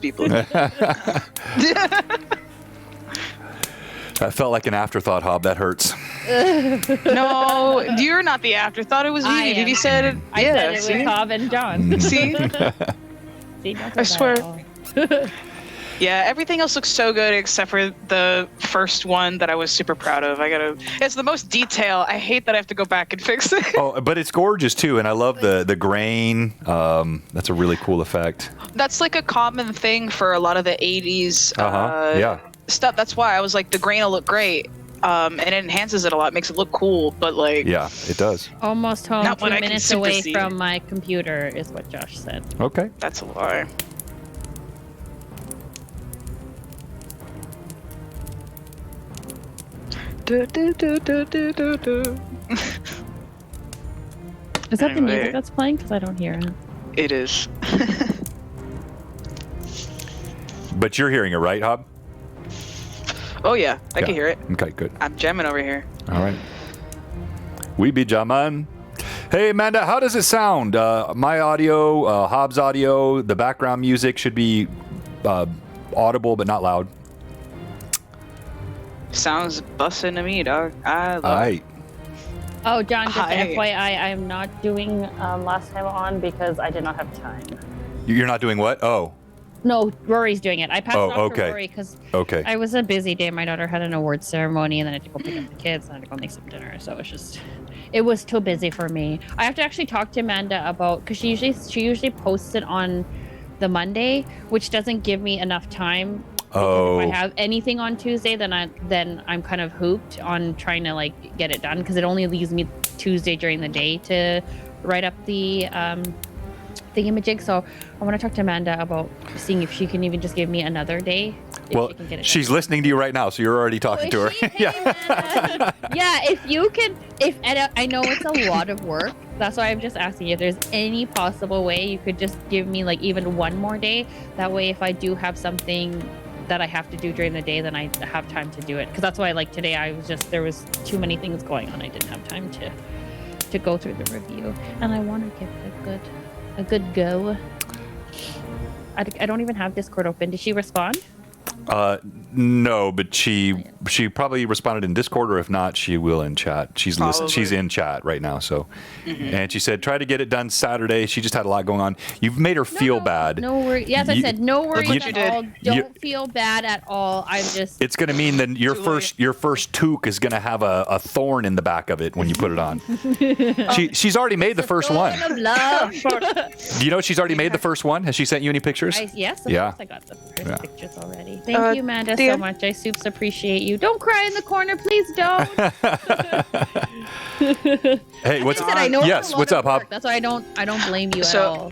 people. That felt like an afterthought, Hob. That hurts. No, you're not the afterthought. It was I you. Did am. you said it? I Yeah, said it see? with Cobb and John. See? See, not so I swear. bad at all. Yeah, everything else looks so good except for the first one that I was super proud of. It's the most detail. I hate that I have to go back and fix it. Oh, but it's gorgeous too, and I love the grain. That's a really cool effect. That's like a common thing for a lot of the 80s Yeah. stuff. That's why I was like, the grain will look great. And it enhances it a lot, makes it look cool, but like... Yeah, it does. Almost home, Not 2 what I can minutes super away see. from my computer is what Josh said. Okay. That's a lie. Do, do, do, do, do, do, do. Is that the Anyway. music that's playing? Because I don't hear it. It is. But you're hearing it, right, Hob? Oh yeah, I Yeah. can hear it. Okay, good. I'm jamming over here. All right. We be jamming. Hey, Amanda, how does it sound? My audio, Hobbs' audio, the background music should be audible but not loud. Sounds bussin' to me, dog. I love All it. right. Oh, John, just Hi. FYI, I'm not doing last time on because I did not have time. You're not doing what? Oh, No, Rory's doing it. I passed Oh, it off okay. to Rory because okay. I was a busy day. My daughter had an awards ceremony, and then I had to go pick up the kids, and I had to go make some dinner. So it was too busy for me. I have to actually talk to Amanda about, because she usually posts it on the Monday, which doesn't give me enough time. Oh. If I have anything on Tuesday, then I'm kind of hooped on trying to like get it done, because it only leaves me Tuesday during the day to write up the imaging. So I want to talk to Amanda about seeing if she can even just give me another day. If Well, she can get it she's done. listening to you right now, so you're already talking to her. Yeah. Yeah, if you can, and I know it's a lot of work. That's why I'm just asking if there's any possible way you could just give me like even one more day. That way, if I do have something that I have to do during the day, then I have time to do it. Because that's why, like today, there was too many things going on. I didn't have time to go through the review, and I want to give it a good go. I don't even have Discord open. Did she respond? No, but she probably responded in Discord, or if not, she will in chat. She's in chat right now. So, and she said try to get it done Saturday. She just had a lot going on. You've made her feel bad. No worries. Yes, I said no worries what you at did. all. Don't feel bad at all. I'm just. It's going to mean that your first toque is going to have a thorn in the back of it when you put it on. She's already made the first one. Of love. Do you know she's already made the first one? Has she sent you any pictures? Yes, of Yeah. course I got the first Yeah. pictures already. Thank you, Amanda, dear. so much. I super appreciate you. Don't cry in the corner, please don't. Hey, what's Like I said, I know it's yes? a lot What's of up, Hop? work. That's why I don't blame you So-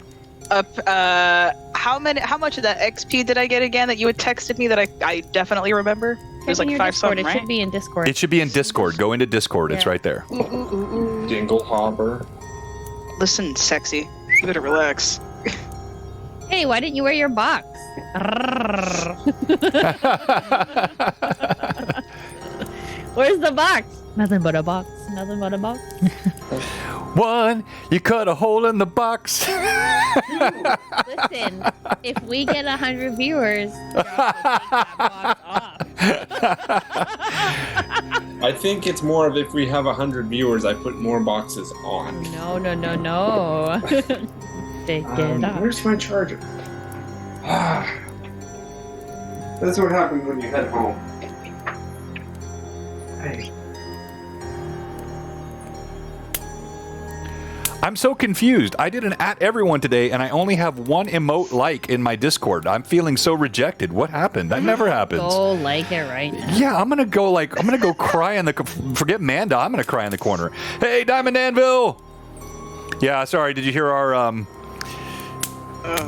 at all. How much of that XP did I get again that you had texted me that I definitely remember? It was Check in like your 5 Discord. something, It right? should be in Discord. It should be in Discord. Go into Discord. It's Yeah. right there. Dingle Hopper. Listen, sexy. You better relax. Hey, why didn't you wear your box? Where's the box? Nothing but a box. Nothing but a box. One, you cut a hole in the box. Listen, if we get 100 viewers, Josh will take that box off. I think it's more of if we have 100 viewers, I put more boxes on. No. Take it off. Where's my charger? That's what happens when you head home. Hey. I'm so confused. I did an at everyone today, and I only have one emote like in my Discord. I'm feeling so rejected. What happened? That never happens. Go like it right now. Yeah, I'm gonna go cry in the. Forget Manda. I'm gonna cry in the corner. Hey, Diamond Anvil. Yeah, sorry. Did you hear our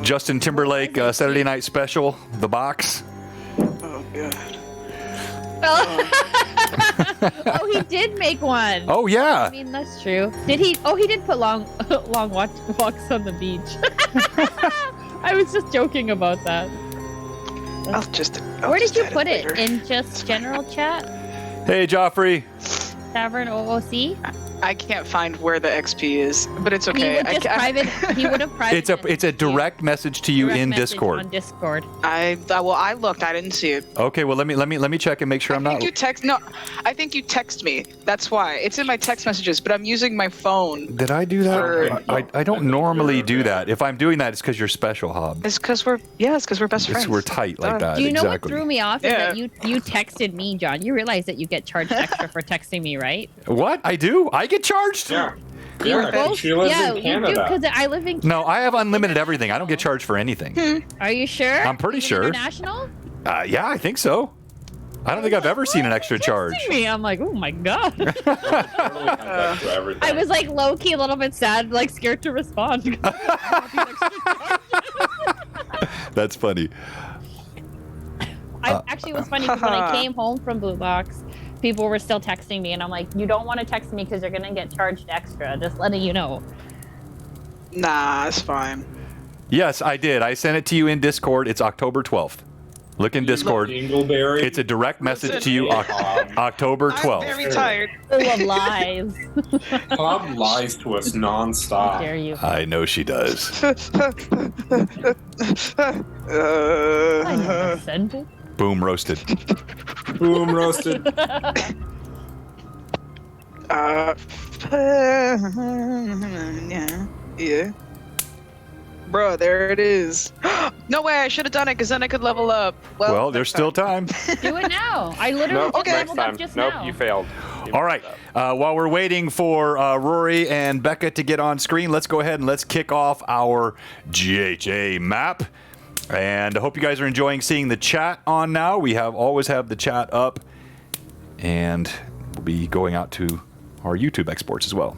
Justin Timberlake Saturday Night Special? The box. Oh god. Oh, he did make one. Oh yeah. I mean, that's true. Did he? Oh, he did put long walks on the beach. I was just joking about that. I'll Where did just you edit put it? later. In just general chat? Hey, Joffrey. Tavern OOC? I can't find where the XP is, but it's okay. He would just he would have private. It's a direct message to you in Discord. On Discord. I looked. I didn't see it. Okay, well let me check and make sure I'm not. I think you text me. That's why it's in my text messages. But I'm using my phone. Did I do that? I don't normally do that. If I'm doing that, it's because you're special, Hob. It's because we're best friends. We're tight like that. Do you know exactly. what threw me off? Is that you texted me, John. You realize that you get charged extra for texting me, right? What? I do? I get charged? Yeah. You both, she lives in you Canada. do because I live in. No, I have unlimited everything. I don't get charged for anything. Are you sure? I'm pretty Even sure. International? Yeah, I think so. I don't think I've ever seen an extra charge. Me, I'm like, oh my god. Everything. I was like low key a little bit sad, like scared to respond. That's funny. Actually, it was funny because when I came home from Blue Box, people were still texting me, and I'm like, you don't want to text me because you're gonna get charged extra. Just letting you know. Nah, it's fine. Yes, I did. I sent it to you in Discord. It's October 12th. Look in Discord. Dingleberry. It's a direct message to you October 12th. I'm very tired. Full of lies. Bob lies to us How nonstop. dare you? I know she does. I never sent it. Boom, roasted. Boom, roasted. Yeah. Bro, there it is. No way, I should have done it because then I could level up. Well, there's still time. Do it now. I literally Nope, just next leveled up time. just Nope, now. you failed. You All right. messed up. While we're waiting for Rory and Becca to get on screen, let's go ahead and let's kick off our GHA map. And I hope you guys are enjoying seeing the chat on now. We always have the chat up, and we'll be going out to our YouTube exports as well.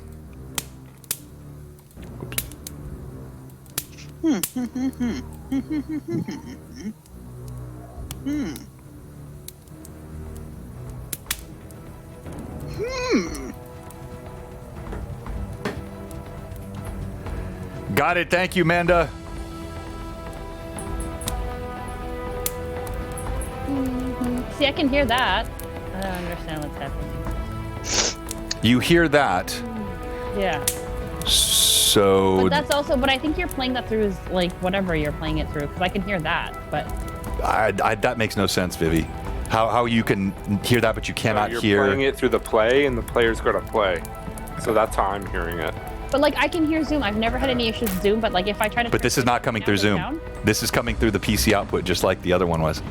Got it. Thank you, Manda. See, I can hear that. I don't understand what's happening. You hear that? Yeah. So But that's also, but I think you're playing that through like whatever you're playing it through, because I can hear that, but. that makes no sense, Vivi. How you can hear that, but you cannot You're hear. playing it through the play, and the player's going to play. So that's how I'm hearing it. But like I can hear Zoom. I've never had any issues with Zoom, but like if I try to. But this is not coming through Zoom. This is coming through the PC output, just like the other one was.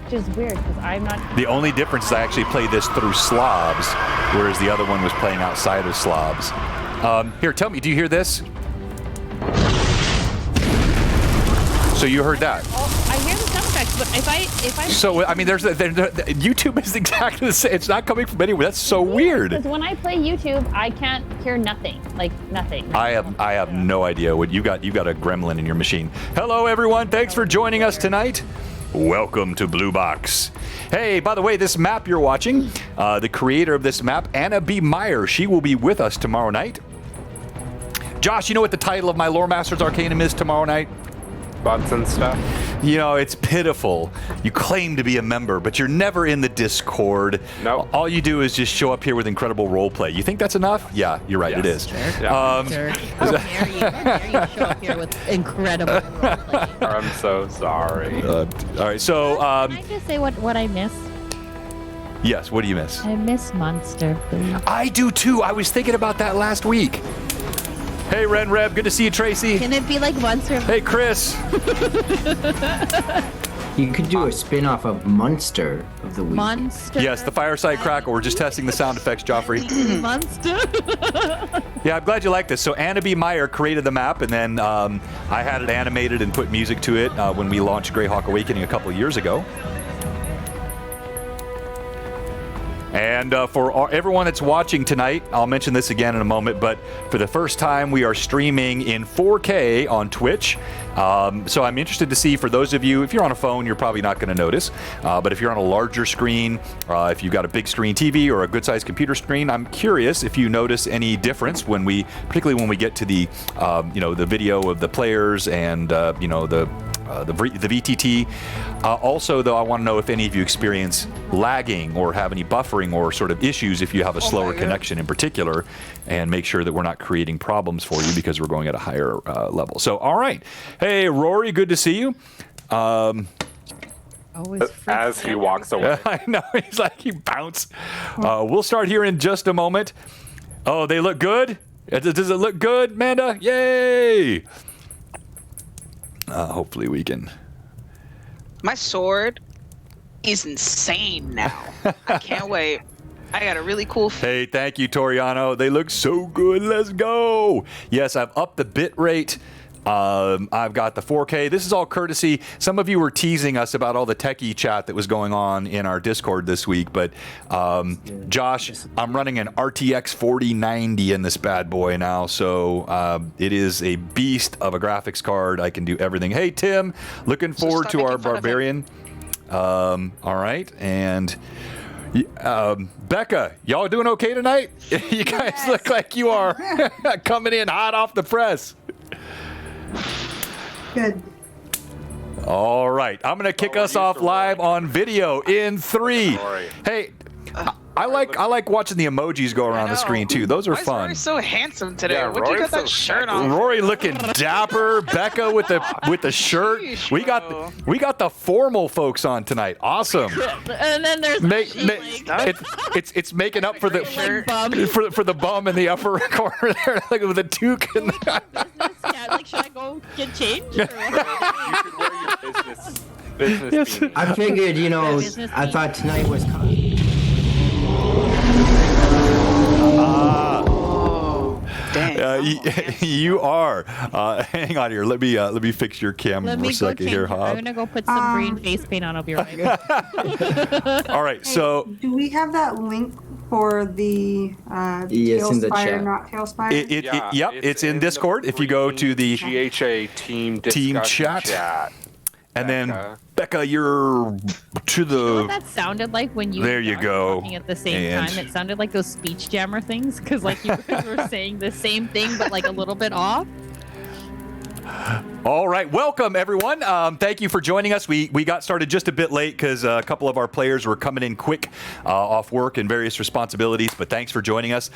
Which is weird because I'm not. The only difference is I actually played this through slobs, whereas the other one was playing outside of slobs. Here, tell me, do you hear this? So you heard that? I hear the sound effects, but if I. So I mean, YouTube is exactly the same. It's not coming from anywhere. That's so weird. Because when I play YouTube, I can't hear nothing. Like nothing. I have no idea what you got. You got a gremlin in your machine. Hello, everyone. Thanks for joining us tonight. Welcome to Blue Box. Hey, by the way, this map you're watching, the creator of this map, Anna B. Meyer, she will be with us tomorrow night. Josh, you know what the title of my Lore Masters Arcanum is tomorrow night? Butts and stuff. You know, it's pitiful. You claim to be a member, but you're never in the Discord. No. All you do is just show up here with incredible roleplay. You think that's enough? Yeah, you're right. It is. Yeah. How dare you? How dare you show up here with incredible roleplay? I'm so sorry. All right, so Can I just say what I miss? yes, what do you miss? I miss Monster Food. I do too. I was thinking about that last week. Hey, Ren Reb, good to see you, Tracy. Can it be like Monster? Hey, Chris. You could do a spin-off of Monster of the Week. Monster. Yes, the Fireside Crackle. We're just testing the sound effects, Joffrey. Monster. Yeah, I'm glad you like this. So Anna B. Meyer created the map, and then I had it animated and put music to it when we launched Greyhawk Awakening a couple of years ago. And for everyone that's watching tonight, I'll mention this again in a moment, but for the first time, we are streaming in 4K on Twitch. So I'm interested to see, for those of you, if you're on a phone, you're probably not going to notice. But if you're on a larger screen, if you've got a big screen TV or a good-sized computer screen, I'm curious if you notice any difference particularly when we get to the, the video of the players and, the the VTT. Also, though, I want to know if any of you experience lagging or have any buffering or sort of issues if you have a slower connection in particular, and make sure that we're not creating problems for you because we're going at a higher level. So, all right. Hey, Rory, good to see you. As he walks away. I know, he's like, he bounced. We'll start here in just a moment. Oh, they look good? Does it look good, Amanda? Yay! Hopefully we can... My sword is insane now. I can't wait. I got a really cool... Hey, thank you, Toriano. They look so good. Let's go. Yes, I've upped the bit rate. I've got the 4K. This is all courtesy. Some of you were teasing us about all the techie chat that was going on in our Discord this week, but Josh, I'm running an RTX 4090 in this bad boy now, so it is a beast of a graphics card. I can do everything. Hey, Tim, looking forward to our Barbarian. All right, and... Becca, y'all doing okay tonight? You guys look like you are coming in hot off the press. Good. All right, I'm gonna kick us off live on video in 3. Hey, I like watching the emojis go around the screen too. Those are Why is fun. Rory so handsome today? Yeah, What'd you Rory's got that so shirt sexy. on? Rory looking dapper, Becca with the shirt. Sheesh, We bro. got the formal folks on tonight. Awesome. And then there's It's making up for the like bum. for the bum in the upper corner there, like with a toque. And business cat. Like, should I go get changed? Or what? You should wear your business Yes. beanie. I figured, you know, Business I thought tonight was. Oh, dang. You are. Hang on here. Let me fix your camera Let for me a go second change here, it. I'm Hob. gonna go put some green face paint on. I'll be right back. All right, so Do we have that link for the Yes, in the Tailspire, chat. not Tailspire? yep, it's in Discord. If you go to the GHA team Team discussion chat. And then Becca. Becca, you're to You know what the. that sounded like when you There and you Josh go. were talking at the same And- time? It sounded like those speech jammer things because like you guys were saying the same thing but like a little bit off. All right, welcome everyone. Thank you for joining us. We got started just a bit late because a couple of our players were coming in quick off work and various responsibilities. But thanks for joining us.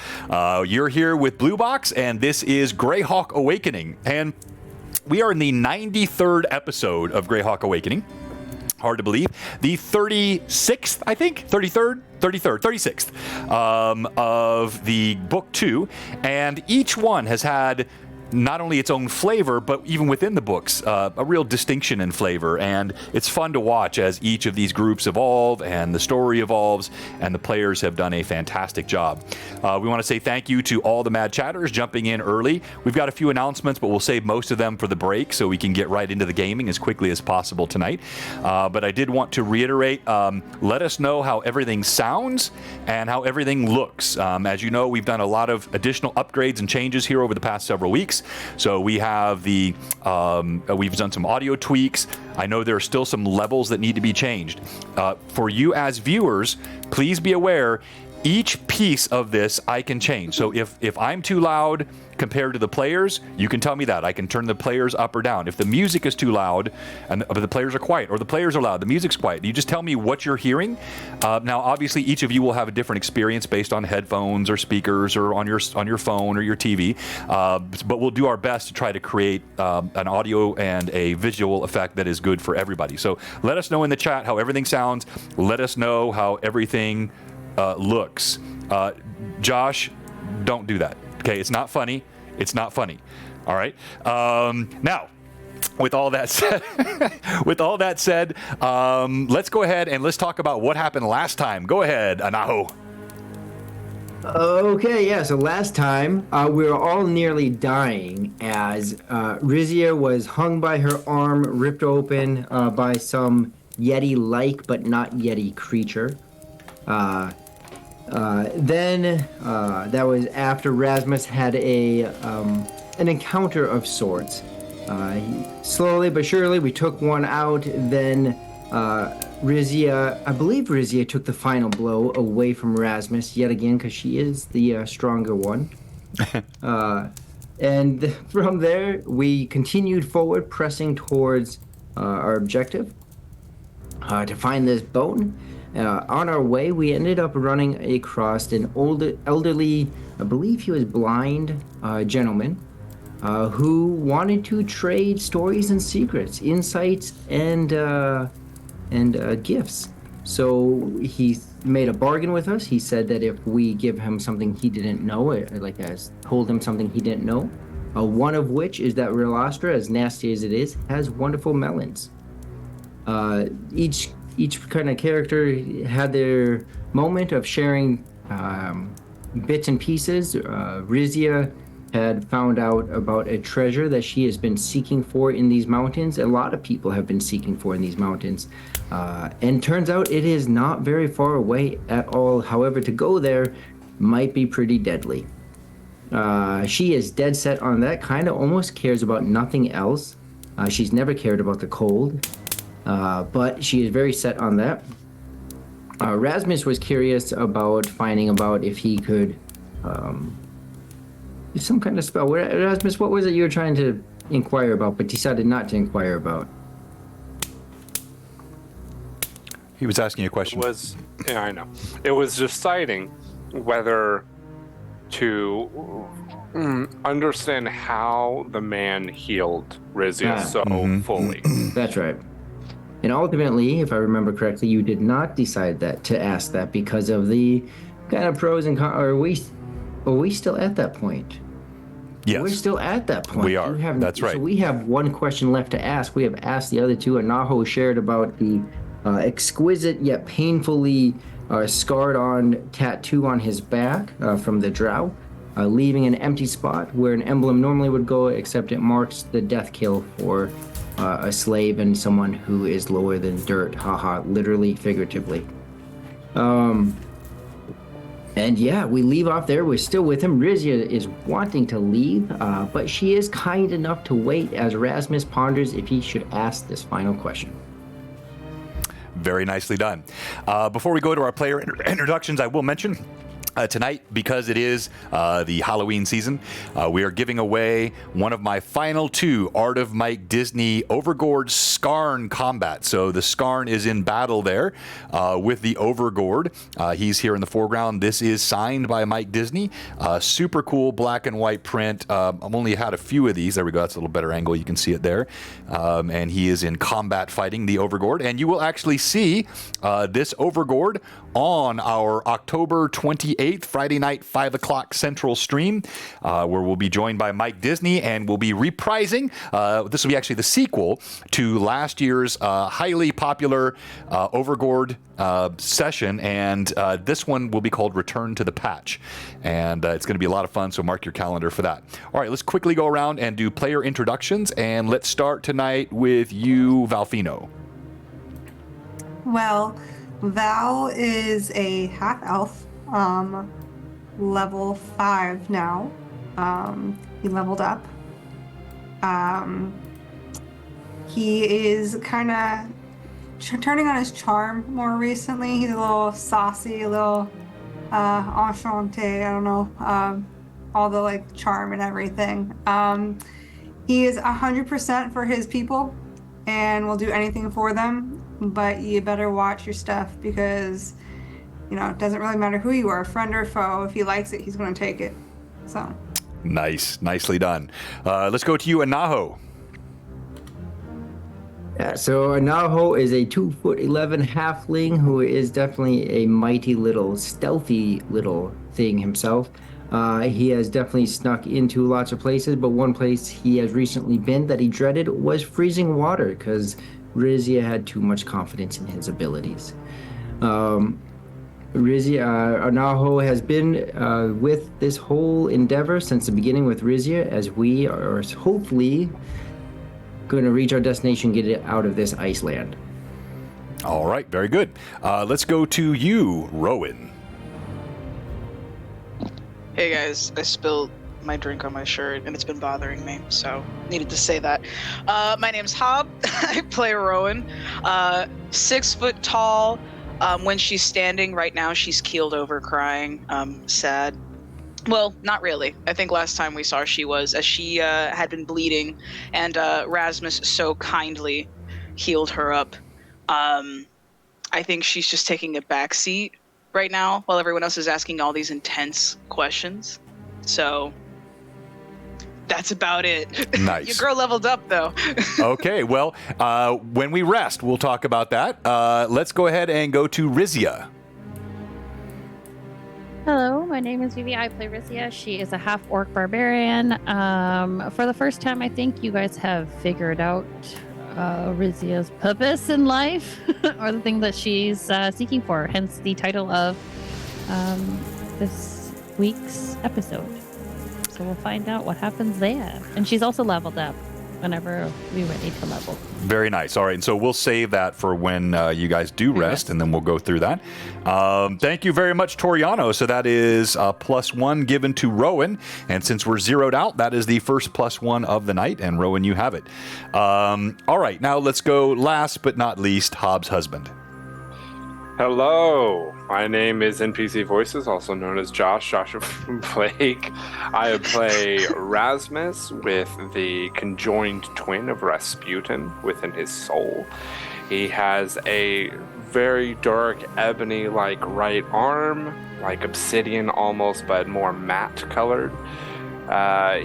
You're here with Blue Box, and this is Greyhawk Awakening, and we are in the 93rd episode of Greyhawk Awakening. Hard to believe. The 36th, I think, 36th of the book 2, and each one has had not only its own flavor, but even within the books, a real distinction in flavor. And it's fun to watch as each of these groups evolve and the story evolves, and the players have done a fantastic job. We want to say thank you to all the Mad Chatters jumping in early. We've got a few announcements, but we'll save most of them for the break so we can get right into the gaming as quickly as possible tonight. But I did want to reiterate, let us know how everything sounds and how everything looks. As you know, we've done a lot of additional upgrades and changes here over the past several weeks. So we have we've done some audio tweaks. I know there are still some levels that need to be changed. For you as viewers, please be aware, each piece of this I can change. So if I'm too loud compared to the players, you can tell me that. I can turn the players up or down. If the music is too loud and the players are quiet, or the players are loud, the music's quiet, you just tell me what you're hearing. Now, obviously, each of you will have a different experience based on headphones or speakers or on your phone or your TV. But we'll do our best to try to create an audio and a visual effect that is good for everybody. So let us know in the chat how everything sounds. Let us know how everything looks. Josh, don't do that. Okay, it's not funny. It's not funny. All right. Now, with all that said, let's go ahead and let's talk about what happened last time. Go ahead, Anaho. Okay, yeah, so last time we were all nearly dying as Rhizia was hung by her arm, ripped open by some Yeti-like but not Yeti creature. Then that was after Rasmus had an encounter of sorts. Slowly but surely we took one out, then Rhizia, I believe Rhizia took the final blow away from Rasmus yet again because she is the stronger one. And from there we continued forward, pressing towards our objective, to find this bone. On our way, we ended up running across an elderly, I believe he was blind, gentleman who wanted to trade stories and secrets, insights, and gifts. So he made a bargain with us. He said that if we give him something he didn't know, like I told him something he didn't know, one of which is that Relastra, as nasty as it is, has wonderful melons. Each kind of character had their moment of sharing bits and pieces. Rhizia had found out about a treasure that she has been seeking for in these mountains. A lot of people have been seeking for in these mountains. And turns out it is not very far away at all. However, to go there might be pretty deadly. She is dead set on that, kind of almost cares about nothing else. She's never cared about the cold. But she is very set on that. Rasmus was curious about finding about if he could some kind of spell. Rasmus, what was it you were trying to inquire about but decided not to inquire about? He was asking you a question. Yeah, I know. It was deciding whether to understand how the man healed Rhizia fully. That's right. And ultimately, if I remember correctly, you did not decide that to ask that because of the kind of pros and cons. Are we still at that point? Yes. We're still at that point. We are. That's right. So we have one question left to ask. We have asked the other two, and Naho shared about the exquisite yet painfully scarred on tattoo on his back from the drow, leaving an empty spot where an emblem normally would go, except it marks the death kill for a slave and someone who is lower than dirt. Haha, literally, figuratively. And yeah, we leave off there. We're still with him. Rhizia is wanting to leave, but she is kind enough to wait as Rasmus ponders if he should ask this final question. Very nicely done. Before we go to our player introductions, I will mention tonight, because it is the Halloween season, we are giving away one of my final two Art of Mike Disney Overgord Skarn combat. So the Skarn is in battle there with the Overgord. He's here in the foreground. This is signed by Mike Disney. Super cool black and white print. I've only had a few of these. There we go. That's a little better angle. You can see it there. And he is in combat fighting the Overgord. And you will actually see this Overgord on our October 28th, Friday night, 5 o'clock Central stream, where we'll be joined by Mike Disney, and we'll be reprising. This will be actually the sequel to last year's highly popular Overgord session, and this one will be called Return to the Patch. And it's going to be a lot of fun, so mark your calendar for that. All right, let's quickly go around and do player introductions, and let's start tonight with you, Valfino. Well, Val is a half-elf, level 5 now. He leveled up. He is kind of turning on his charm more recently. He's a little saucy, a little enchanté, I don't know, all the like charm and everything. He is 100% for his people and will do anything for them. But you better watch your stuff because, you know, it doesn't really matter who you are, friend or foe. If he likes it, he's going to take it. So. Nicely done. Let's go to you, Anaho. Yeah, so Anaho is a 2'11" halfling who is definitely a mighty little, stealthy little thing himself. He has definitely snuck into lots of places, but one place he has recently been that he dreaded was freezing water because Rhizia had too much confidence in his abilities. Anaho has been with this whole endeavor since the beginning with Rhizia, as we are hopefully going to reach our destination, get it out of this ice land. All right, very good. Let's go to you, Rowan. Hey guys, I spilled my drink on my shirt and it's been bothering me, so needed to say that. My name's Hob. I play Rowan. 6 foot tall. When she's standing right now, she's keeled over crying, sad. Well, not really. I think last time we saw she was, as she had been bleeding, and Rasmus so kindly healed her up. I think she's just taking a back seat right now while everyone else is asking all these intense questions. So that's about it. Nice. Your girl leveled up, though. Okay, well, when we rest, we'll talk about that. Let's go ahead and go to Rhizia. Hello, my name is Vivi. I play Rhizia. She is a half-orc barbarian. For the first time, I think you guys have figured out Rhizia's purpose in life, or the thing that she's seeking for, hence the title of this week's episode. So we'll find out what happens there. And she's also leveled up whenever we're ready to level. Very nice. All right, and so we'll save that for when you guys do rest, and then we'll go through that. Thank you very much, Toriano. So that is +1 given to Rowan, and since we're zeroed out, that is the first +1 of the night, and Rowan, you have it. All right, now let's go last but not least, Hobbs' husband. Hello, my name is NPC Voices, also known as Joshua Blake. I play Rasmus with the conjoined twin of Rasputin within his soul. He has a very dark ebony-like right arm, like obsidian almost, but more matte colored.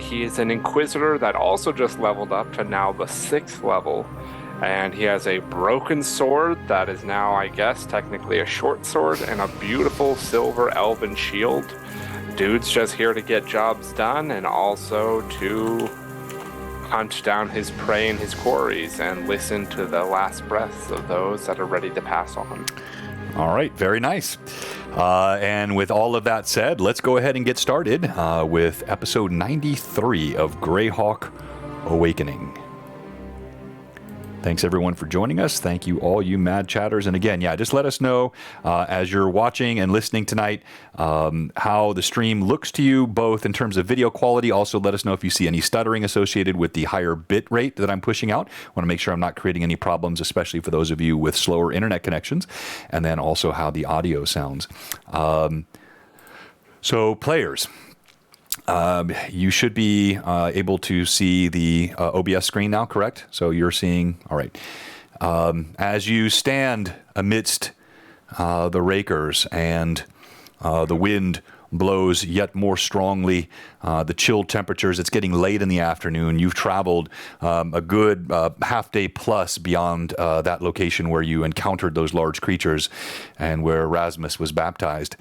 He is an Inquisitor that also just leveled up to now the 6th level. And he has a broken sword that is now, I guess, technically a short sword, and a beautiful silver elven shield. Dude's just here to get jobs done and also to hunt down his prey and his quarries and listen to the last breaths of those that are ready to pass on. All right, very nice. And with all of that said, let's go ahead and get started with episode 93 of Greyhawk Awakening. Thanks, everyone, for joining us. Thank you, all you mad chatters. And again, just let us know as you're watching and listening tonight how the stream looks to you, both in terms of video quality. Also, let us know if you see any stuttering associated with the higher bit rate that I'm pushing out. I want to make sure I'm not creating any problems, especially for those of you with slower internet connections. And then also how the audio sounds. So, players. You should be able to see the OBS screen now, correct? So you're seeing, all right. As you stand amidst the rakers and the wind blows yet more strongly, the chilled temperatures, it's getting late in the afternoon. You've traveled a good half day plus beyond that location where you encountered those large creatures and where Rasmus was baptized.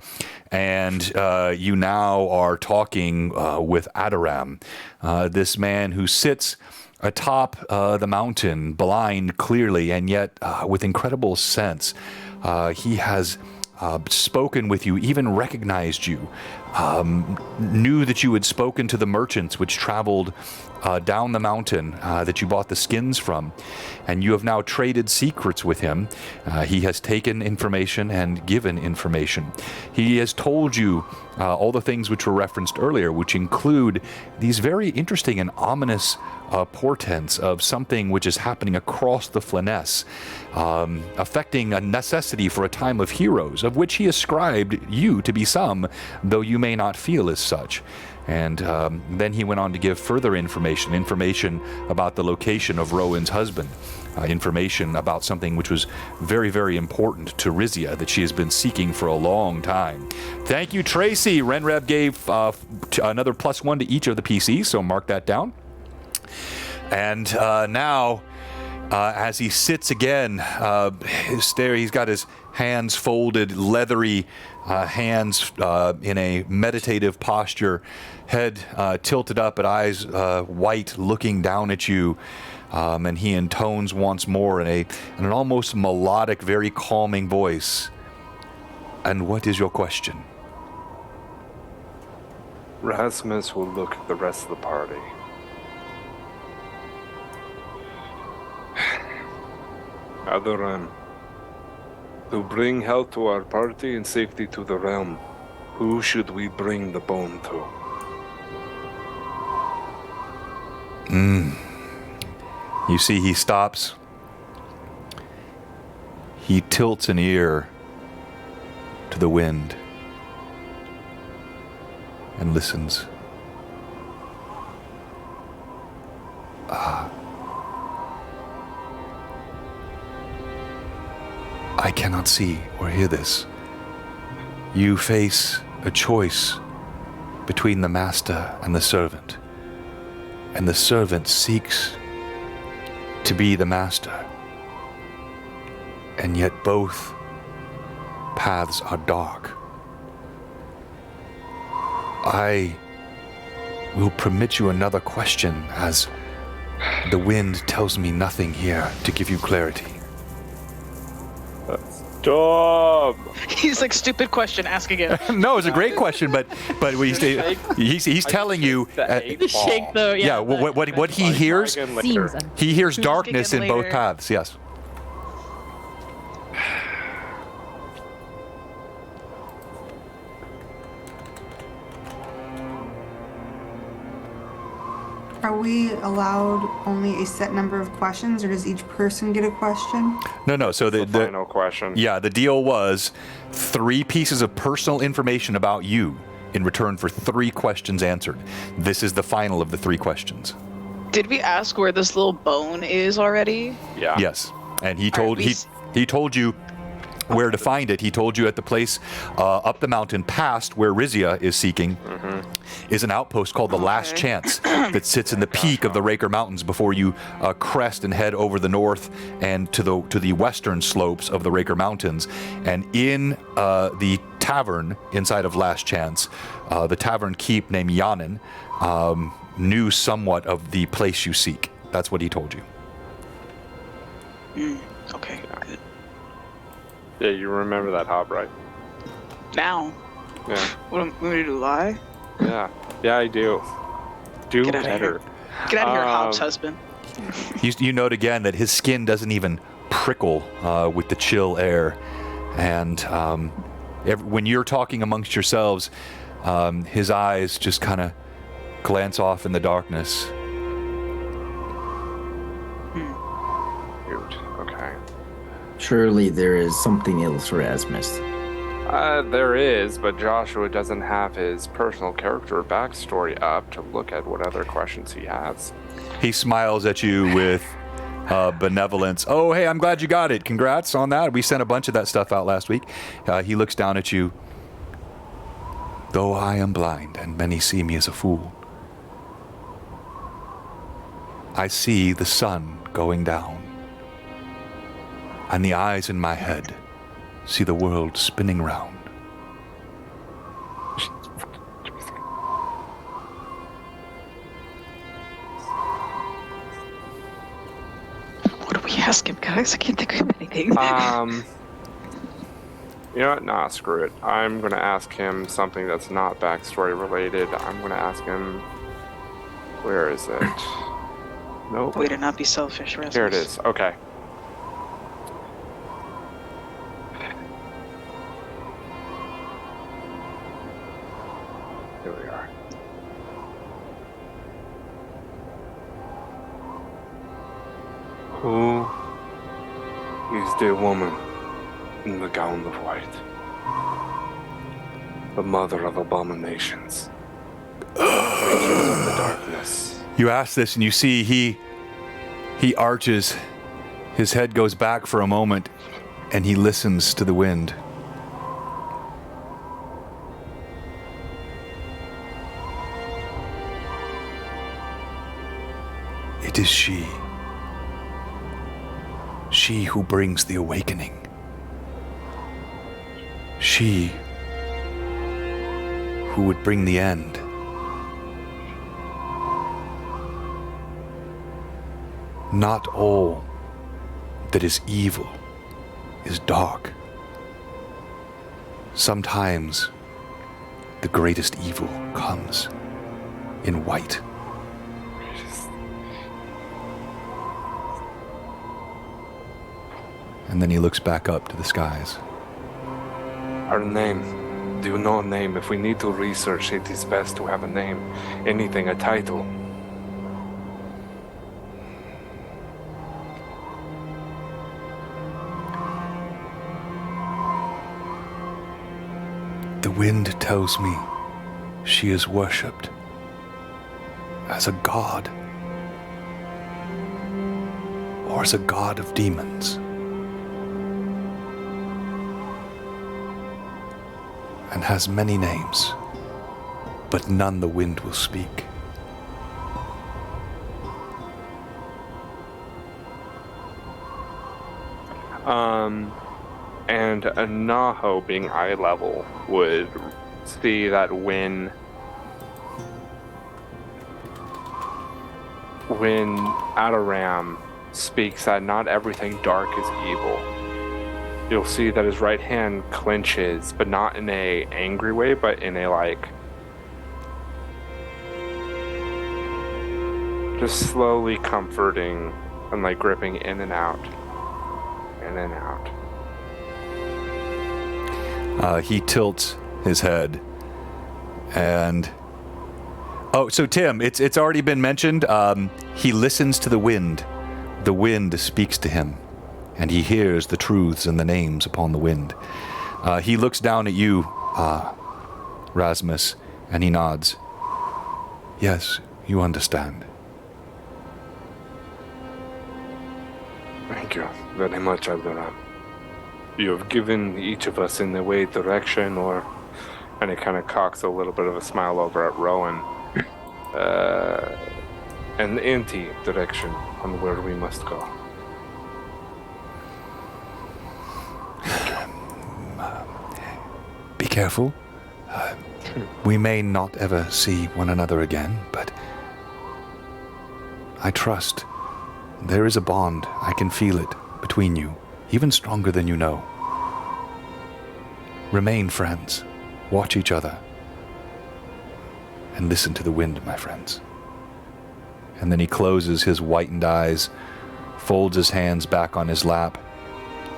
And you now are talking with Adoram, this man who sits atop the mountain, blind clearly, and yet with incredible sense. He has spoken with you, even recognized you, knew that you had spoken to the merchants which traveled down the mountain that you bought the skins from, and you have now traded secrets with him. He has taken information and given information. He has told you all the things which were referenced earlier, which include these very interesting and ominous portents of something which is happening across the Flyness, affecting a necessity for a time of heroes, of which he ascribed you to be some, though you may not feel as such. And then he went on to give further information about the location of Rowan's husband, information about something which was very, very important to Rhizia that she has been seeking for a long time. Thank you, Tracy. Renreb gave another +1 to each of the PCs, so mark that down. And now, as he sits again, he's got his hands folded, leathery hands in a meditative posture, head tilted up, but eyes white, looking down at you. And he intones once more in an almost melodic, very calming voice. And what is your question? Rasmus will look at the rest of the party. Adoram, to bring health to our party and safety to the realm, who should we bring the bone to? You see, he stops. He tilts an ear to the wind and listens. I cannot see or hear this. You face a choice between the master and the servant. And the servant seeks to be the master. And yet both paths are dark. I will permit you another question, as the wind tells me nothing here to give you clarity. That's dumb. He's like, stupid question, ask again. No, it's a great question, but he's telling you. Shake the Yeah, what he hears, seems he hears darkness in again both later. paths. Yes. Are we allowed only a set number of questions, or does each person get a question? No. So The final question. Yeah, the deal was 3 pieces of personal information about you in return for 3 questions answered. This is the final of the 3 questions. Did we ask where this little bone is already? Yeah. Yes, and he told Alright, he told you where to find it. He told you at the place up the mountain past where Rhizia is seeking is an outpost called the Last Chance that sits in the peak of the Raker Mountains before you crest and head over the north and to the western slopes of the Raker Mountains. And in the tavern inside of Last Chance, the tavern keep named Yanin knew somewhat of the place you seek. That's what he told you. Okay, good. Yeah, you remember that, Hob, right? Now, Yeah. what am I going to do, lie? Yeah. Yeah, I do. Do Get outta better. Get out of here, Um, Hobbs' husband. You note again that his skin doesn't even prickle with the chill air. And when you're talking amongst yourselves, his eyes just kind of glance off in the darkness. Cute. Okay. Surely there is something else, Rasmus. There is, but Joshua doesn't have his personal character backstory up to look at what other questions he has. He smiles at you with benevolence. Oh, hey, I'm glad you got it. Congrats on that. We sent a bunch of that stuff out last week. He looks down at you. Though I am blind and many see me as a fool, I see the sun going down, and the eyes in my head see the world spinning round. What do we ask him, guys? I can't think of anything. You know what? Nah, screw it. I'm gonna ask him something that's not backstory related. I'm gonna ask him. Where is it? Nope. Way to not be selfish, Rasmus. Here it is. Okay. Here we are. Who is the woman in the gown of white? The mother of abominations. Creatures of the darkness. You ask this and you see he arches, his head goes back for a moment, and he listens to the wind. It is she. She who brings the awakening. She who would bring the end. Not all that is evil is dark. Sometimes the greatest evil comes in white. And then he looks back up to the skies. Her name. Do you know a name? If we need to research, it is best to have a name. Anything, a title. The wind tells me she is worshipped as a god, or as a god of demons. and has many names, but none the wind will speak. And a Naho being eye level would see that when Adoram speaks that not everything dark is evil, you'll see that his right hand clenches, but not in a angry way, but in a like just slowly comforting and like gripping in and out. In and out. He tilts his head, and so Tim, it's already been mentioned. He listens to the wind. The wind speaks to him, and he hears the truths and the names upon the wind. He looks down at you, Rasmus, and he nods. Yes, you understand. Thank you very much, Aldoran. You have given each of us in the way direction, and it kind of cocks a little bit of a smile over at Rowan, an anti-direction on where we must go. Be careful. We may not ever see one another again, but I trust. There is a bond, I can feel it, between you, even stronger than you know. Remain friends, watch each other, and listen to the wind, my friends. And then he closes his whitened eyes, folds his hands back on his lap,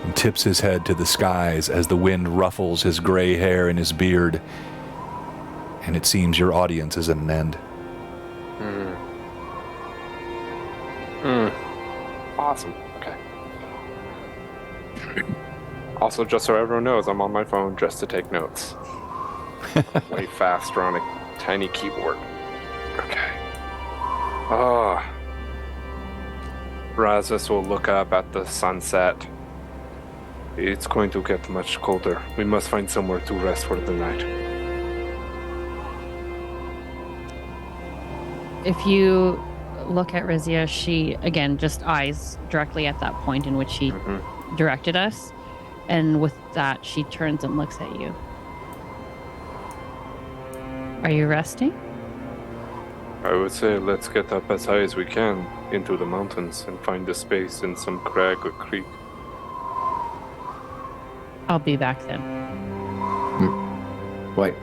and tips his head to the skies as the wind ruffles his gray hair and his beard. And it seems your audience is at an end. Awesome. Okay. Also, just so everyone knows, I'm on my phone just to take notes. Way faster on a tiny keyboard. Okay. Rasmus will look up at the sunset. It's going to get much colder. We must find somewhere to rest for the night. If you look at Rhizia, she, again, just eyes directly at that point in which she directed us. And with that, she turns and looks at you. Are you resting? I would say let's get up as high as we can into the mountains and find a space in some crag or creek. I'll be back then. What?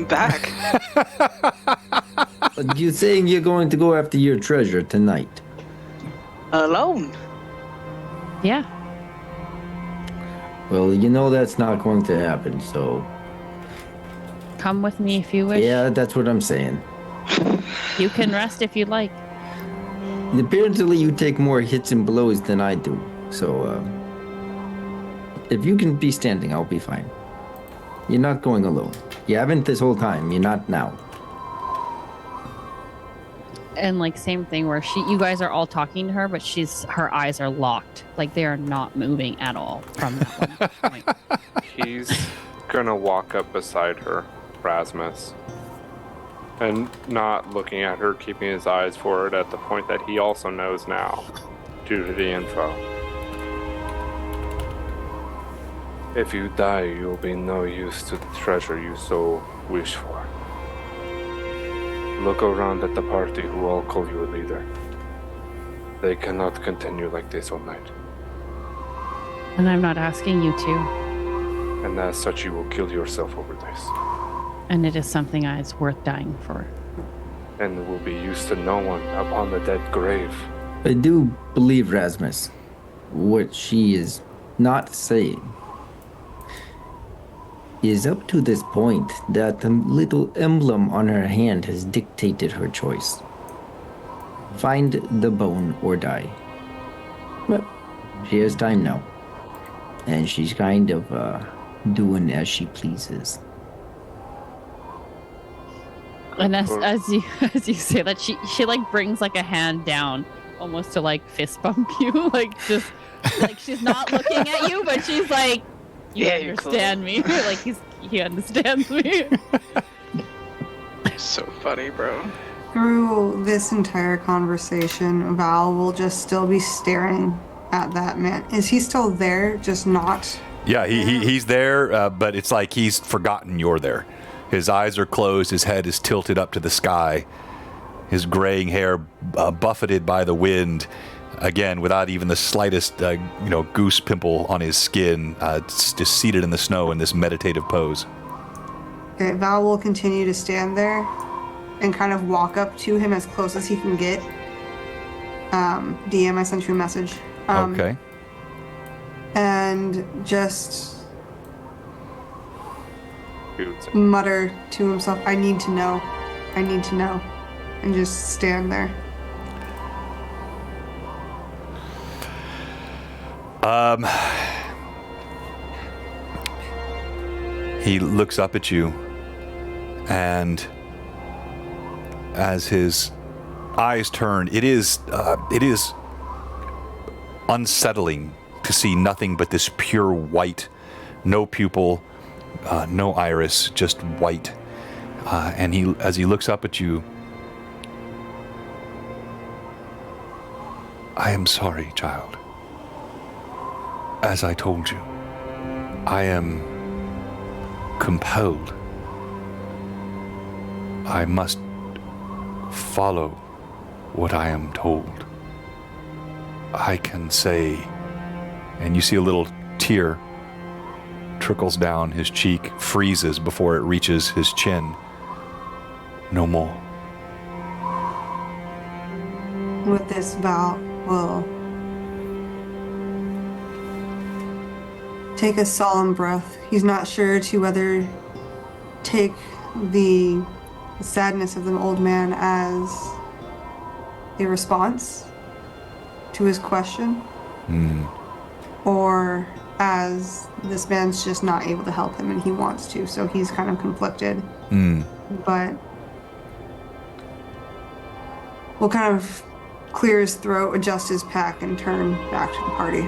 Back. You saying you're going to go after your treasure tonight? Alone. Yeah. Well, you know that's not going to happen, so... Come with me if you wish. Yeah, that's what I'm saying. You can rest if you'd like. Apparently you take more hits and blows than I do, so, if you can be standing, I'll be fine. You're not going alone. You haven't this whole time. You're not now. And like same thing where you guys are all talking to her, but her eyes are locked. Like they are not moving at all from that one point. He's gonna walk up beside her, Rasmus, and not looking at her, keeping his eyes forward at the point that he also knows now, due to the info. If you die, you'll be no use to the treasure you so wish for. Look around at the party who all call you a leader. They cannot continue like this all night. And I'm not asking you to. And as such, you will kill yourself over this. And it is something it's worth dying for. And will be used to no one upon the dead grave. I do believe, Rasmus, what she is not saying is up to this point that the little emblem on her hand has dictated her choice. Find the bone or die. But she has time now. And she's kind of doing as she pleases. And as you say that, she like brings like a hand down almost to like fist bump you. Like just like she's not looking at you, but she's like, you understand me. Like he understands me. So funny, bro. Through this entire conversation, Val will just still be staring at that man. Is he still there? Just not? Yeah, he's there, but it's like he's forgotten you're there. His eyes are closed. His head is tilted up to the sky. His graying hair buffeted by the wind. Again, without even the slightest, goose pimple on his skin. Just seated in the snow in this meditative pose. Okay, Val will continue to stand there and kind of walk up to him as close as he can get. DM, I sent you a message. Okay. And just mutter to himself, I need to know. I need to know. And just stand there. He looks up at you, and as his eyes turn, it is unsettling to see nothing but this pure white, no pupil, no iris, just white. And as he looks up at you, I am sorry, child. As I told you, I am compelled. I must follow what I am told. I can say, and you see a little tear trickles down his cheek, freezes before it reaches his chin. No more. With this, Val will take a solemn breath. He's not sure to whether take the sadness of the old man as a response to his question, or as this man's just not able to help him and he wants to, so he's kind of conflicted. But we'll kind of clear his throat, adjust his pack, and turn back to the party.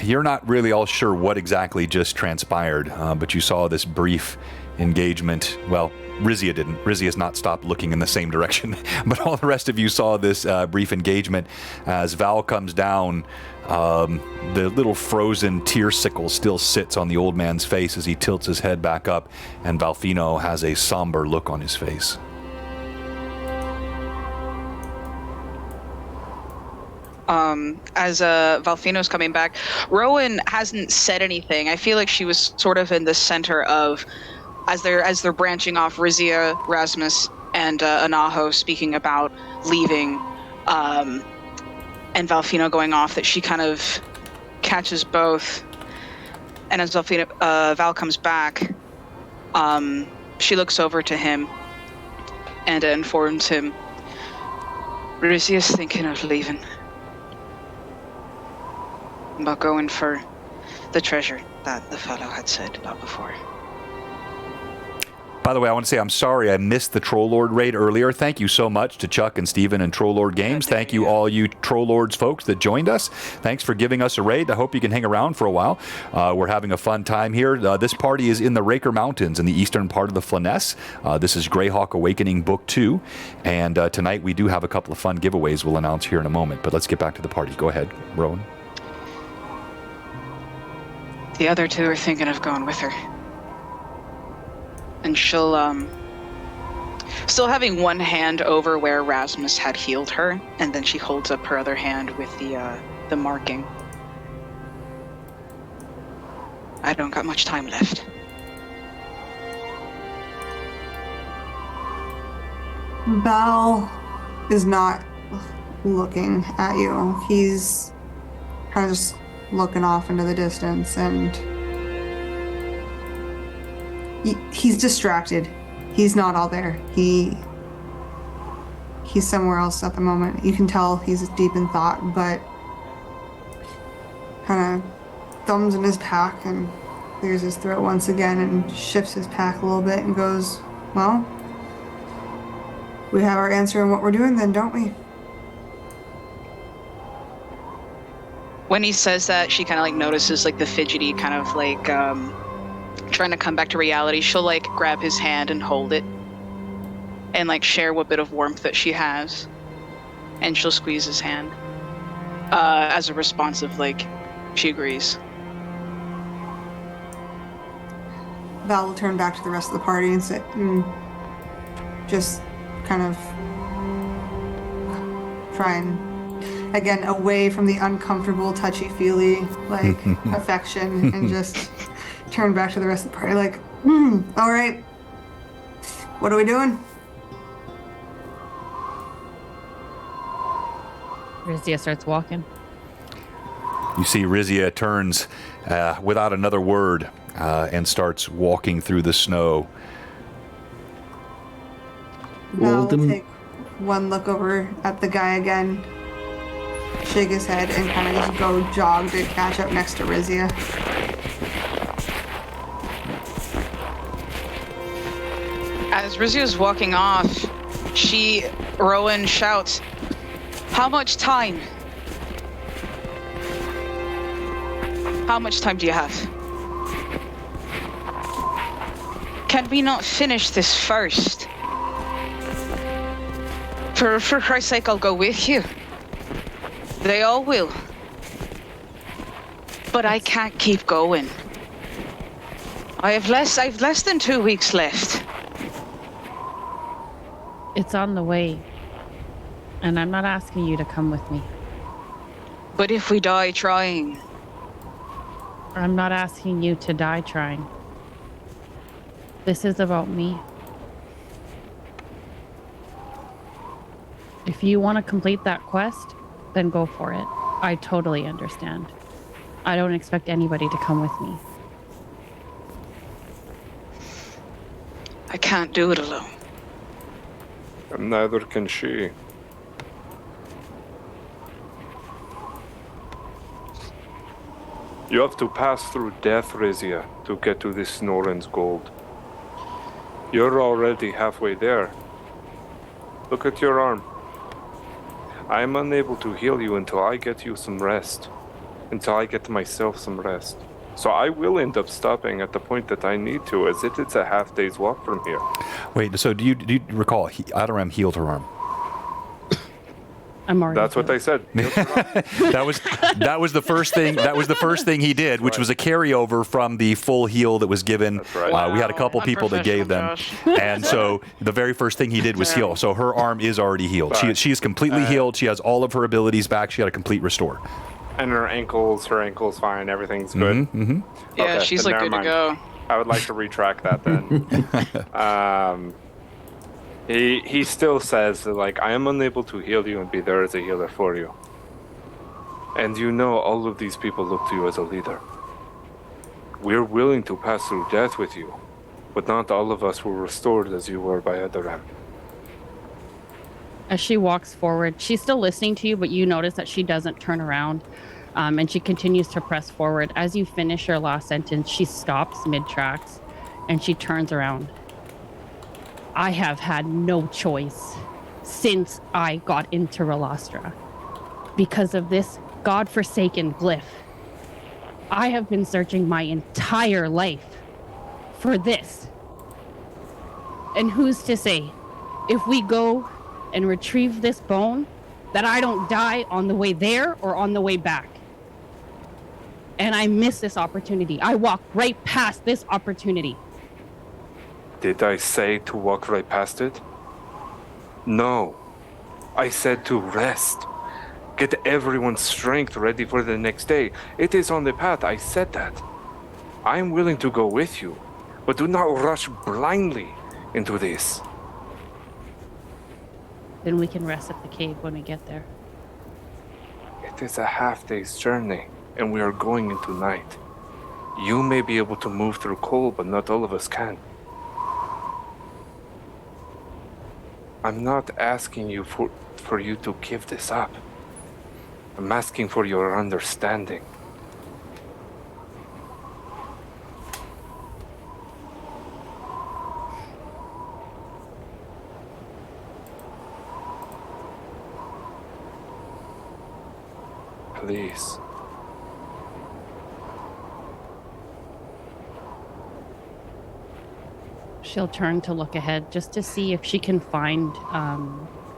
You're not really all sure what exactly just transpired, but you saw this brief engagement. Well, Rhizia didn't. Rhizia's not stopped looking in the same direction, but all the rest of you saw this brief engagement as Val comes down. The little frozen tear sickle still sits on the old man's face as he tilts his head back up, and Valfino has a somber look on his face. As Valfino's coming back, Rowan hasn't said anything. I feel like she was sort of in the center of, as they're branching off, Rhizia, Rasmus, and Anaho speaking about leaving, and Valfino going off, that she kind of catches both. And as Val comes back, she looks over to him and informs him, Rhizia's thinking of leaving. About going for the treasure that the fellow had said about before. By the way, I want to say I'm sorry I missed the Troll Lord raid earlier. Thank you so much to Chuck and Steven and Troll Lord Games. Thank you all you Troll Lords folks that joined us. Thanks for giving us a raid. I hope you can hang around for a while. We're having a fun time here. This party is in the Raker Mountains in the eastern part of the Flanness. This is Greyhawk Awakening Book 2. And tonight we do have a couple of fun giveaways we'll announce here in a moment. But let's get back to the party. Go ahead, Rowan. The other two are thinking of going with her. And she'll, still having one hand over where Rasmus had healed her, and then she holds up her other hand with the marking. I don't got much time left. Val is not looking at you. He's kind of just looking off into the distance, and he's distracted. He's not all there. He's somewhere else at the moment. You can tell he's deep in thought, but kind of thumbs in his pack and clears his throat once again and shifts his pack a little bit and goes, well, we have our answer in what we're doing then, don't we? When he says that, she kind of like notices like the fidgety kind of like trying to come back to reality, she'll like grab his hand and hold it and like share what bit of warmth that she has. And she'll squeeze his hand as a response of like, she agrees. Val will turn back to the rest of the party and sit and just kind of try and, again, away from the uncomfortable, touchy-feely, like, affection, and just turn back to the rest of the party like, all right, what are we doing? Rhizia starts walking. You see Rhizia turns without another word and starts walking through the snow. Val will take one look over at the guy again, shake his head, and kind of just go jog to catch up next to Rhizia. As Rizia's walking off, Rowan shouts, "How much time? How much time do you have? Can we not finish this first? For Christ's sake, I'll go with you. They all will. But I can't keep going. I've less than 2 weeks left." It's on the way. And I'm not asking you to come with me. But if we die trying? I'm not asking you to die trying. This is about me. If you want to complete that quest, then go for it. I totally understand. I don't expect anybody to come with me. I can't do it alone. And neither can she. You have to pass through death, Rhizia, to get to this Snoren's gold. You're already halfway there. Look at your arm. I am unable to heal you until I get you some rest. Until I get myself some rest. So I will end up stopping at the point that I need to, as it's a half day's walk from here. Wait, so do you recall Adoram healed her arm? I'm already. That's what I said. That was the first thing. That was the first thing he did, which was a carryover from the full heal that was given. That's right. We had a couple people that gave them, and so the very first thing he did was heal. So her arm is already healed. She is completely healed. She has all of her abilities back. She had a complete restore. And her ankle's fine. Everything's good. Mm-hmm. Yeah, Okay, she's then like never good to mind. go. I would like to retract that then. He still says that, like, I am unable to heal you and be there as a healer for you. And you know all of these people look to you as a leader. We're willing to pass through death with you, but not all of us were restored as you were by Adoram. As she walks forward, she's still listening to you, but you notice that she doesn't turn around, and she continues to press forward. As you finish your last sentence, she stops mid-tracks, and she turns around. I have had no choice since I got into Relastra because of this godforsaken glyph. I have been searching my entire life for this. And who's to say, if we go and retrieve this bone, that I don't die on the way there or on the way back? And I miss this opportunity. I walk right past this opportunity. Did I say to walk right past it? No. I said to rest. Get everyone's strength ready for the next day. It is on the path. I said that. I am willing to go with you, but do not rush blindly into this. Then we can rest at the cave when we get there. It is a half day's journey, and we are going into night. You may be able to move through cold, but not all of us can. I'm not asking you for you to give this up. I'm asking for your understanding. Please. She'll turn to look ahead just to see if she can find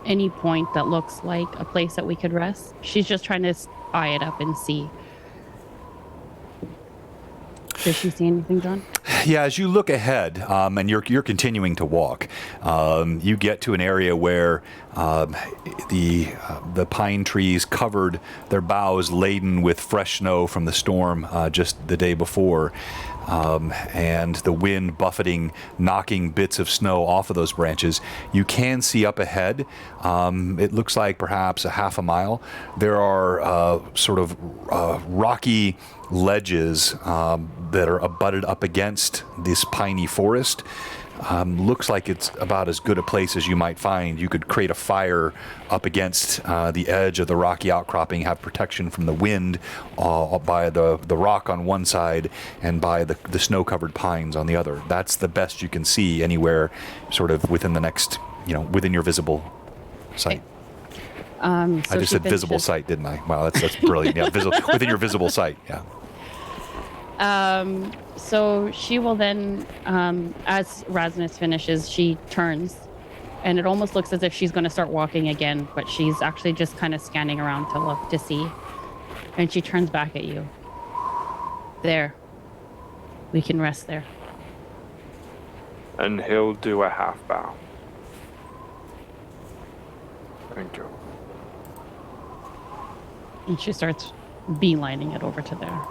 any point that looks like a place that we could rest. She's just trying to eye it up and see. Does she see anything, John? Yeah, as you look ahead, and you're continuing to walk, you get to an area where the pine trees covered their boughs laden with fresh snow from the storm just the day before. And the wind buffeting, knocking bits of snow off of those branches. You can see up ahead, it looks like perhaps a half a mile, there are sort of rocky ledges that are abutted up against this piney forest. Looks like it's about as good a place as you might find. You could create a fire up against the edge of the rocky outcropping, have protection from the wind by the rock on one side and by the snow-covered pines on the other. That's the best you can see anywhere sort of within the next, within your visible sight. So I just said visible finishes- sight, didn't I? Wow, that's brilliant. Yeah, within your visible sight, yeah. So she will then, as Rasmus finishes, she turns, and it almost looks as if she's going to start walking again, but she's actually just kind of scanning around to look to see. And she turns back at you. There. We can rest there. And he'll do a half bow. Thank you. And she starts beelining it over to there.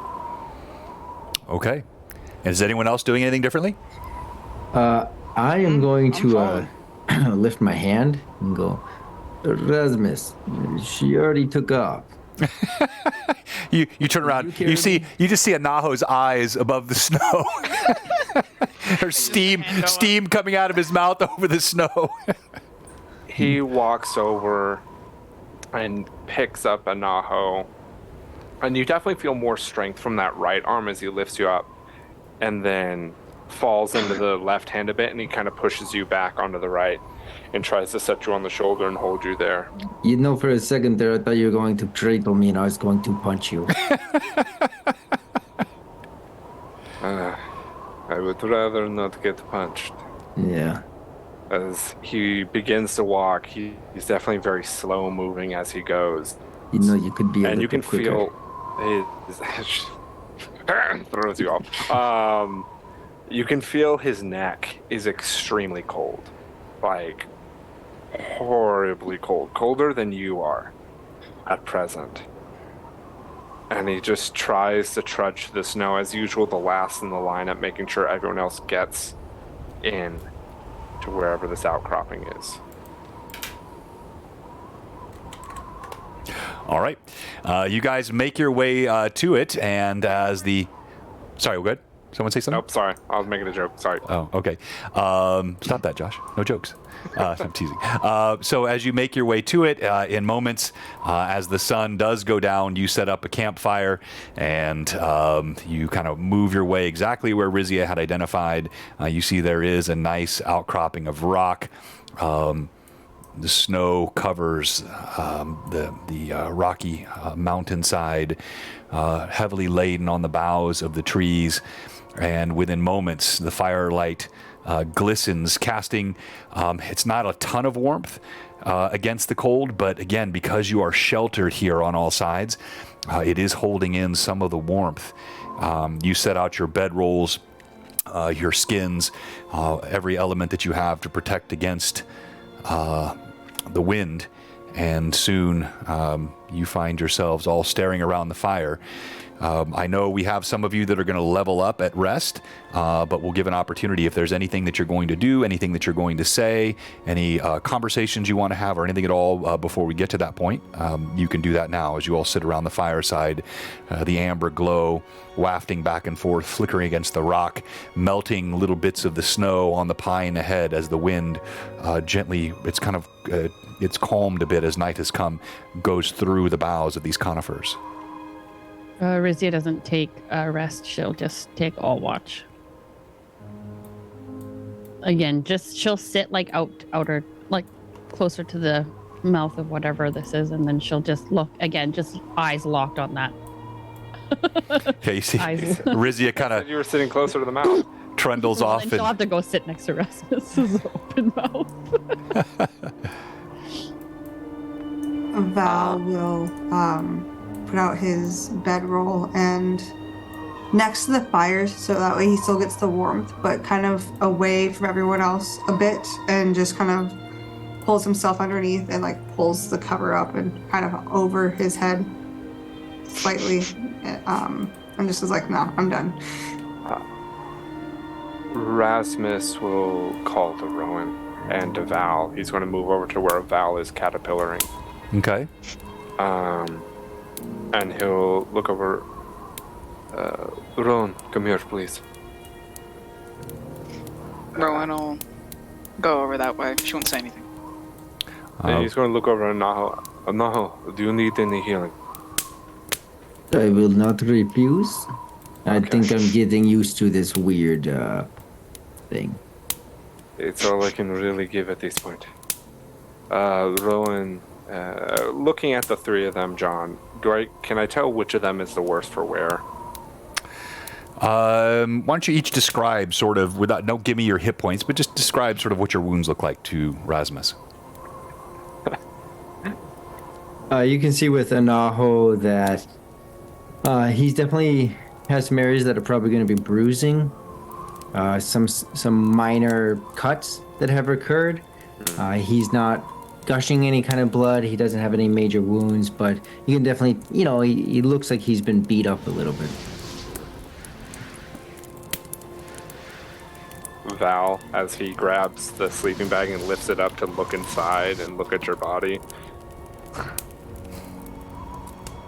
Okay. And is anyone else doing anything differently? I am going to lift my hand and go, Rasmus, she already took off. You turn around. You just see Anaho's eyes above the snow. Her steam coming out of his mouth over the snow. He walks over and picks up Anaho. And you definitely feel more strength from that right arm as he lifts you up, and then falls into the left hand a bit, and he kind of pushes you back onto the right and tries to set you on the shoulder and hold you there. For a second there, I thought you were going to trickle me and I was going to punch you. I would rather not get punched. Yeah. As he begins to walk, he's definitely very slow moving as he goes. You could be and you can feel his throws you off. You can feel his neck is extremely cold, like horribly cold, colder than you are at present. And he just tries to trudge the snow as usual, the last in the lineup, making sure everyone else gets in to wherever this outcropping is. All right. You guys make your way to it, and as the... Sorry, we're good? Someone say something? Nope, sorry. I was making a joke. Sorry. Oh, okay. Stop that, Josh. No jokes. I'm teasing. So as you make your way to it, in moments, as the sun does go down, you set up a campfire, and you kind of move your way exactly where Rhizia had identified. You see there is a nice outcropping of rock. The snow covers the rocky mountainside, heavily laden on the boughs of the trees. And within moments, the firelight glistens, casting, it's not a ton of warmth against the cold, but again, because you are sheltered here on all sides, it is holding in some of the warmth. You set out your bedrolls, your skins, every element that you have to protect against the wind, and soon you find yourselves all staring around the fire. I know we have some of you that are going to level up at rest, but we'll give an opportunity if there's anything that you're going to do, anything that you're going to say, any conversations you want to have, or anything at all before we get to that point. You can do that now as you all sit around the fireside, the amber glow wafting back and forth, flickering against the rock, melting little bits of the snow on the pine ahead as the wind gently, it's calmed a bit as night has come, goes through the boughs of these conifers. Rhizia doesn't take a rest. She'll just take all watch. Again, she'll sit like outer, like closer to the mouth of whatever this is, and then she'll just look again, just eyes locked on that. Okay, you see, Rhizia kind of... You were sitting closer to the mouth. trundles Well, off. then she'll have to go sit next to Rasmus's open mouth. Val will put out his bedroll and next to the fires, so that way he still gets the warmth, but kind of away from everyone else a bit, and just kind of pulls himself underneath and like pulls the cover up and kind of over his head slightly, and just is like, no, I'm done. Rasmus will call to Rowan and to Val. He's going to move over to where Val is caterpillaring. Okay. And he'll look over. Rowan, come here, please. Rowan will go over that way. She won't say anything. And he's going to look over at Naho. Naho, do you need any healing? I will not refuse. I Okay. think I'm getting used to this weird thing. It's all I can really give at this point. Rowan, looking at the three of them, John, can I tell which of them is the worst for wear? Why don't you each describe sort of, don't give me your hit points, but just describe sort of what your wounds look like to Rasmus. You can see with Anaho that he's definitely has some areas that are probably going to be bruising. Some minor cuts that have occurred. He's not gushing any kind of blood. He doesn't have any major wounds, but you can definitely, he looks like he's been beat up a little bit. Val, as he grabs the sleeping bag and lifts it up to look inside and look at your body.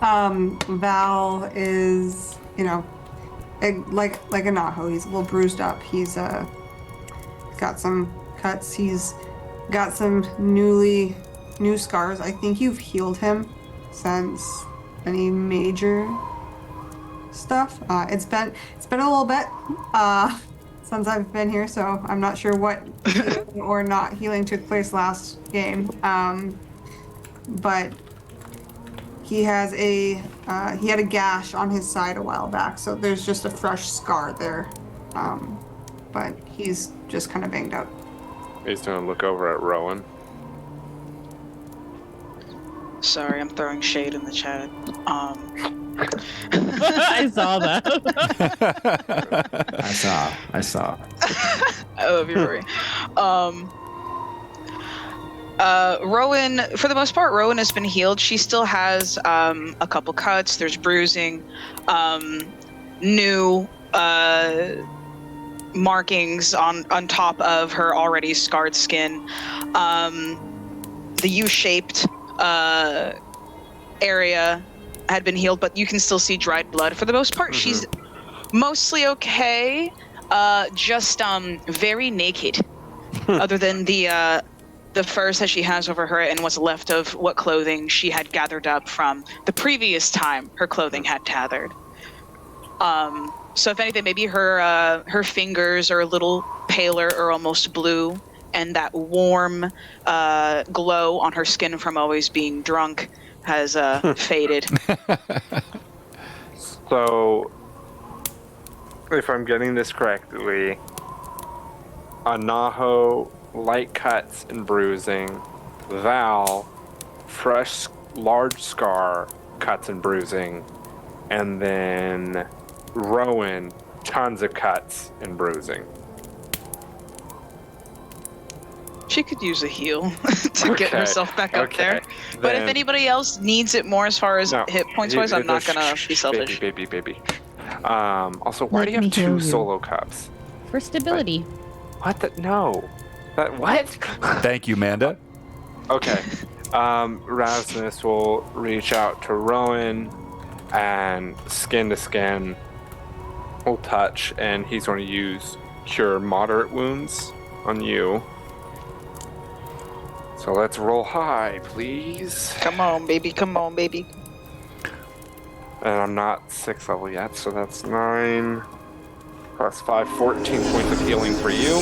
Val is, like a Naho. He's a little bruised up. He's got some cuts. He's got some new scars. I think you've healed him since any major stuff. It's been a little bit since I've been here, so I'm not sure what healing or not healing took place last game. But he has he had a gash on his side a while back, so there's just a fresh scar there. But he's just kind of banged up. He's going to look over at Rowan. Sorry, I'm throwing shade in the chat. I saw that. I saw. I love you, Rory. Rowan, for the most part, Rowan has been healed. She still has a couple cuts. There's bruising, new markings on top of her already scarred skin. The U-shaped area had been healed, but you can still see dried blood. For the most part, she's mostly okay. Just very naked, other than the furs that she has over her and what's left of what clothing she had gathered up from the previous time her clothing had tethered. So if anything, maybe her fingers are a little paler or almost blue, and that warm glow on her skin from always being drunk has faded. So, if I'm getting this correctly, Anaho, light cuts and bruising. Val, fresh, large scar, cuts and bruising. And then Rowan, tons of cuts and bruising. She could use a heal to get herself back up there. But if anybody else needs it more as far as hit points wise, I'm not gonna be selfish. Baby. Also, why do you have two solo cups? For stability. What the? No. What? Thank you, Manda. Okay. Rasmus will reach out to Rowan and skin to skin will touch, and he's going to use cure moderate wounds on you. So let's roll high, please. Come on, baby. Come on, baby. And I'm not 6th level yet, so that's 9 plus 5, 14 points of healing for you.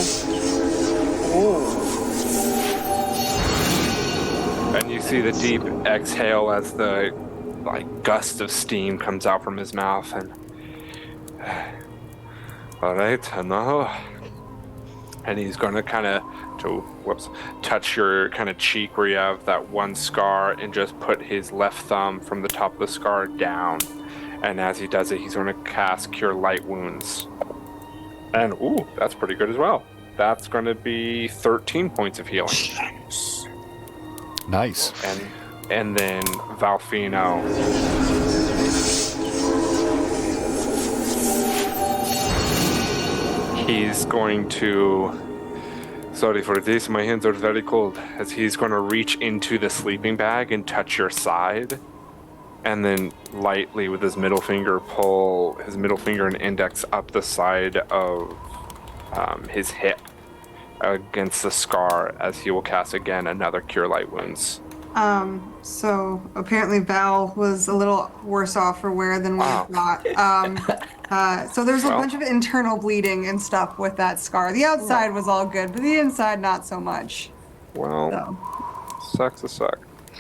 And you see the deep exhale as the gust of steam comes out from his mouth, and All right, now. And he's going to kind of touch your kind of cheek where you have that one scar and just put his left thumb from the top of the scar down. And as he does it, he's going to cast Cure Light Wounds. And, ooh, that's pretty good as well. That's going to be 13 points of healing. Nice. And then Valfino. He's going to... Sorry for this, my hands are very cold. As he's going to reach into the sleeping bag and touch your side. And then lightly with his middle finger, pull his middle finger and index up the side of his hip against the scar, as he will cast again another Cure Light Wounds. So apparently Val was a little worse off for wear than we thought. So there's a bunch of internal bleeding and stuff with that scar. The outside was all good, but the inside not so much. Well, sucks to suck.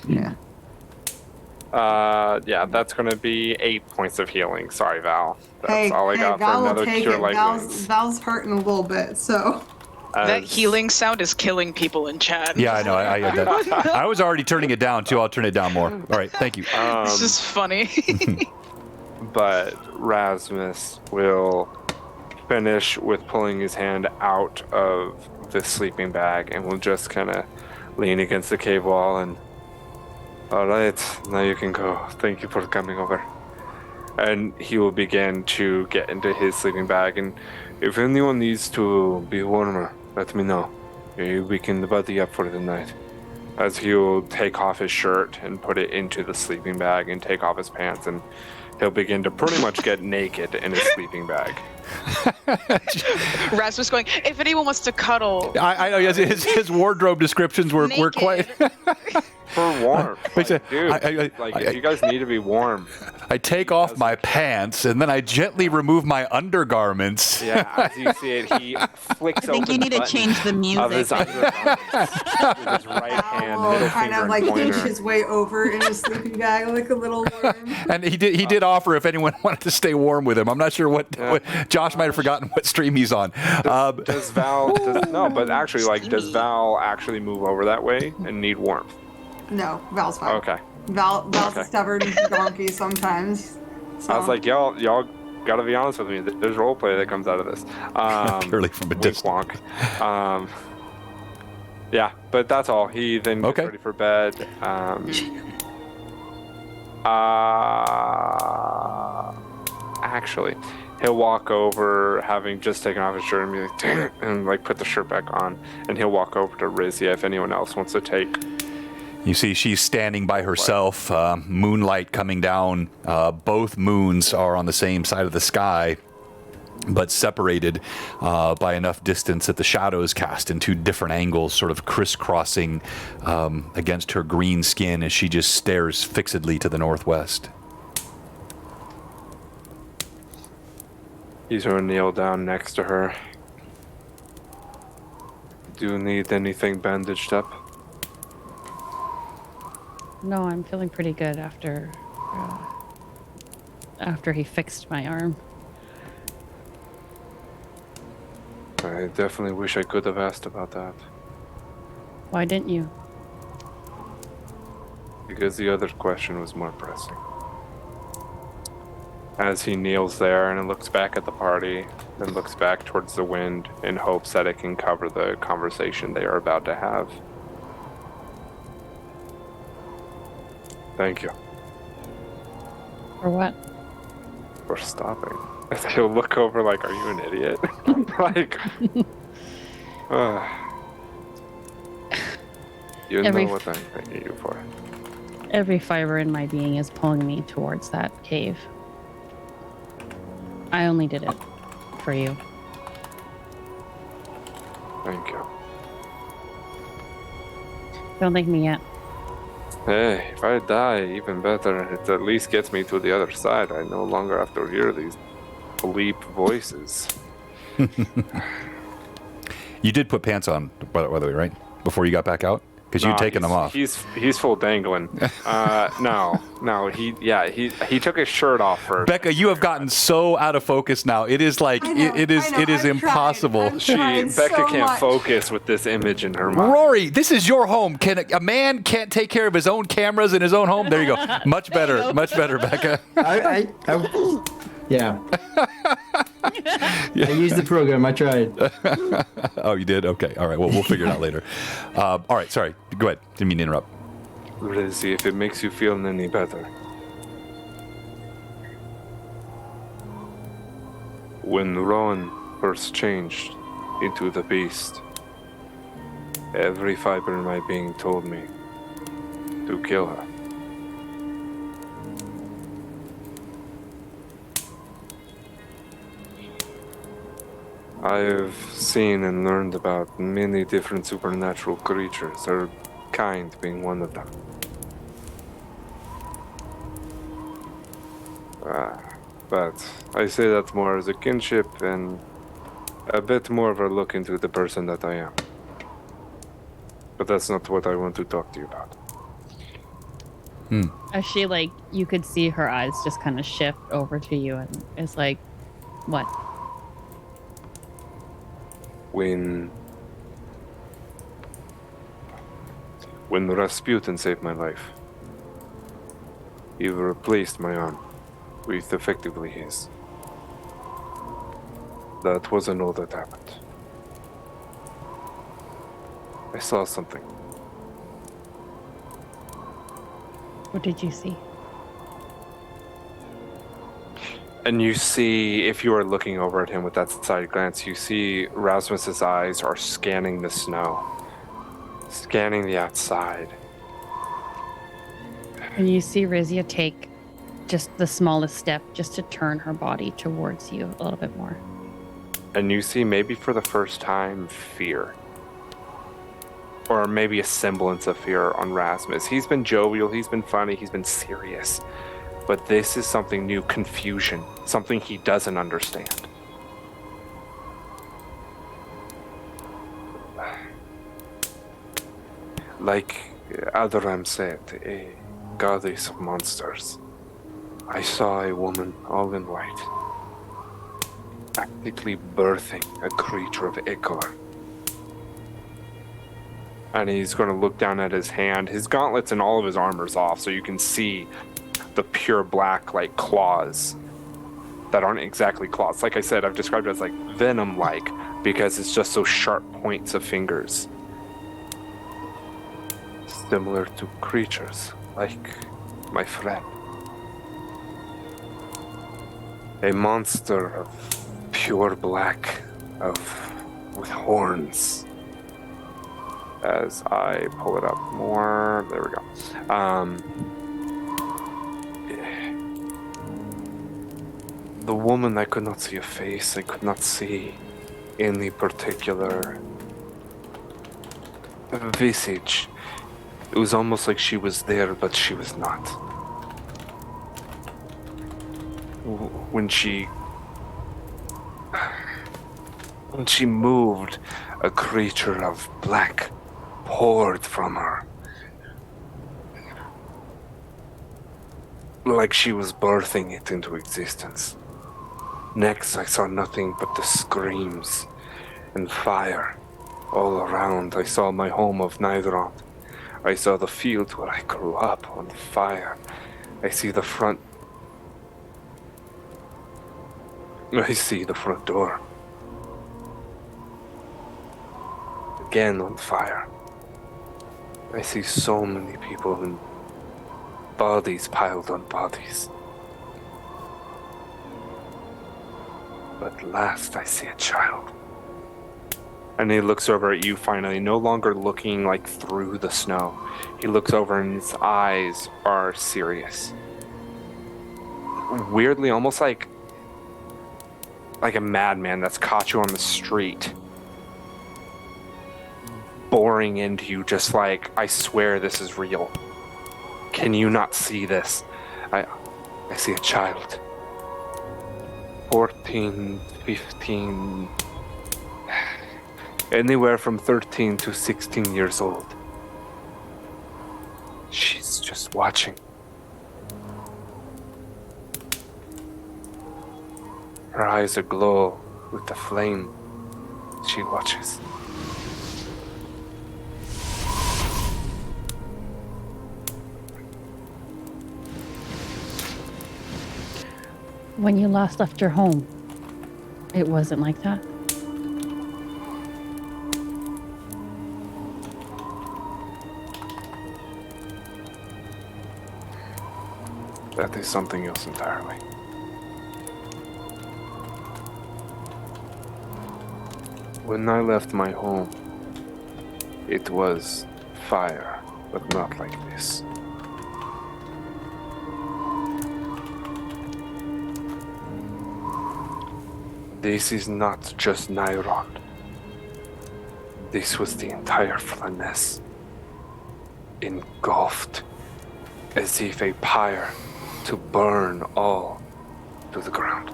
Yeah. Yeah, that's going to be 8 points of healing. Sorry, Val. That's all I got Val for another will take Cure it. Light Wounds. Val's hurting a little bit, so. That healing sound is killing people in chat. Yeah, I know. I was already turning it down, too. I'll turn it down more. All right, thank you. This is funny. But Rasmus will finish with pulling his hand out of the sleeping bag and will just kind of lean against the cave wall and, all right, now you can go. Thank you for coming over. And he will begin to get into his sleeping bag, and if anyone needs to be warmer, let me know. We can buddy up for the night. As he will take off his shirt and put it into the sleeping bag and take off his pants, and he'll begin to pretty much get naked in his sleeping bag. Rasmus going, if anyone wants to cuddle. I know his wardrobe descriptions were quite... For warm. Like, dude, if you guys need to be warm. I take off my pants, and then I gently remove my undergarments. Yeah, as you see it, he flicks open I think you need to change the music. of his undergarments with his right hand, middle Kind finger, of like and inch pointer. his way over in his sleeping bag like a little worm. And he did offer if anyone wanted to stay warm with him. I'm not sure what Josh might have forgotten what stream he's on. Does Val... does Val actually move over that way and need warmth? No, Val's fine. Okay. Val's a stubborn donkey sometimes. So. I was like, y'all gotta be honest with me. There's roleplay that comes out of this. Purely from a distance. Wonk. Yeah, but that's all. He then gets ready for bed. Actually, he'll walk over, having just taken off his shirt, and be like, "Dang it," and like put the shirt back on, and he'll walk over to Rhizia if anyone else wants to take. You see she's standing by herself, moonlight coming down. Both moons are on the same side of the sky, but separated by enough distance that the shadows cast in two different angles, sort of crisscrossing against her green skin as she just stares fixedly to the northwest. He's going to kneel down next to her. Do you need anything bandaged up? No, I'm feeling pretty good after he fixed my arm. I definitely wish I could have asked about that. Why didn't you? Because the other question was more pressing. As he kneels there and looks back at the party, then looks back towards the wind in hopes that it can cover the conversation they are about to have. Thank you. For what? For stopping. He'll look over like, are you an idiot? Like, you know what I'm thanking you for. Every fiber in my being is pulling me towards that cave. I only did it for you. Thank you. Don't thank me yet. Hey, if I die, even better. It at least gets me to the other side. I no longer have to hear these bleep voices. You did put pants on, by the way, right? Before you got back out? because you'd taken them off. He's full dangling. No. He took his shirt off first. Becca, you have gotten so out of focus now. It is like it is impossible. Becca can't focus with this image in her mind. Rory, this is your home. Can a man can't take care of his own cameras in his own home? There you go. Much better, Becca. Yeah. I used the program. I tried. Oh, you did? Okay. All right. Well, we'll figure it out later. All right. Sorry. Go ahead. Didn't mean to interrupt. Rhizia, if it makes you feel any better. When Rowan first changed into the beast, every fiber in my being told me to kill her. I've seen and learned about many different supernatural creatures, her kind being one of them. But I say that more as a kinship and a bit more of a look into the person that I am. But that's not what I want to talk to you about. As she, like, you could see her eyes just kind of shift over to you, and it's like, what? When Rasputin saved my life, he replaced my arm with effectively his. That wasn't all that happened. I saw something. What did you see? And you see, if you are looking over at him with that side glance, you see Rasmus's eyes are scanning the snow, scanning the outside. And you see Rhizia take just the smallest step just to turn her body towards you a little bit more. And you see, maybe for the first time, fear. Or maybe a semblance of fear on Rasmus. He's been jovial, he's been funny, he's been serious. But this is something new, confusion, something he doesn't understand. Like Aldaram said, a goddess of monsters. I saw a woman all in white, practically birthing a creature of ichor. And he's going to look down at his hand. His gauntlets and all of his armor's off, so you can see the pure black, like, claws that aren't exactly claws. Like I said, I've described it as like venom-like because it's just so sharp points of fingers. Similar to creatures like my friend. A monster of pure black, with horns. As I pull it up more, there we go. The woman, I could not see a face. I could not see any particular visage. It was almost like she was there, but she was not. When she moved, a creature of black poured from her. Like she was birthing it into existence. Next, I saw nothing but the screams and fire all around. I saw my home of Nidron. I saw the field where I grew up on fire. I see the front door. Again on fire. I see so many people and bodies piled on bodies. But last I see a child. And he looks over at you finally, no longer looking like through the snow. He looks over and his eyes are serious. Weirdly, almost like a madman that's caught you on the street. Boring into you just like, I swear this is real. Can you not see this? I see a child. 14, 15, anywhere from 13 to 16 years old. watching. Her eyes aglow with the flame. She watches. When you last left your home, it wasn't like that. That is something else entirely. When I left my home, it was fire, but not like this. This is not just Nairon. This was the entire Flanness, engulfed as if a pyre to burn all to the ground.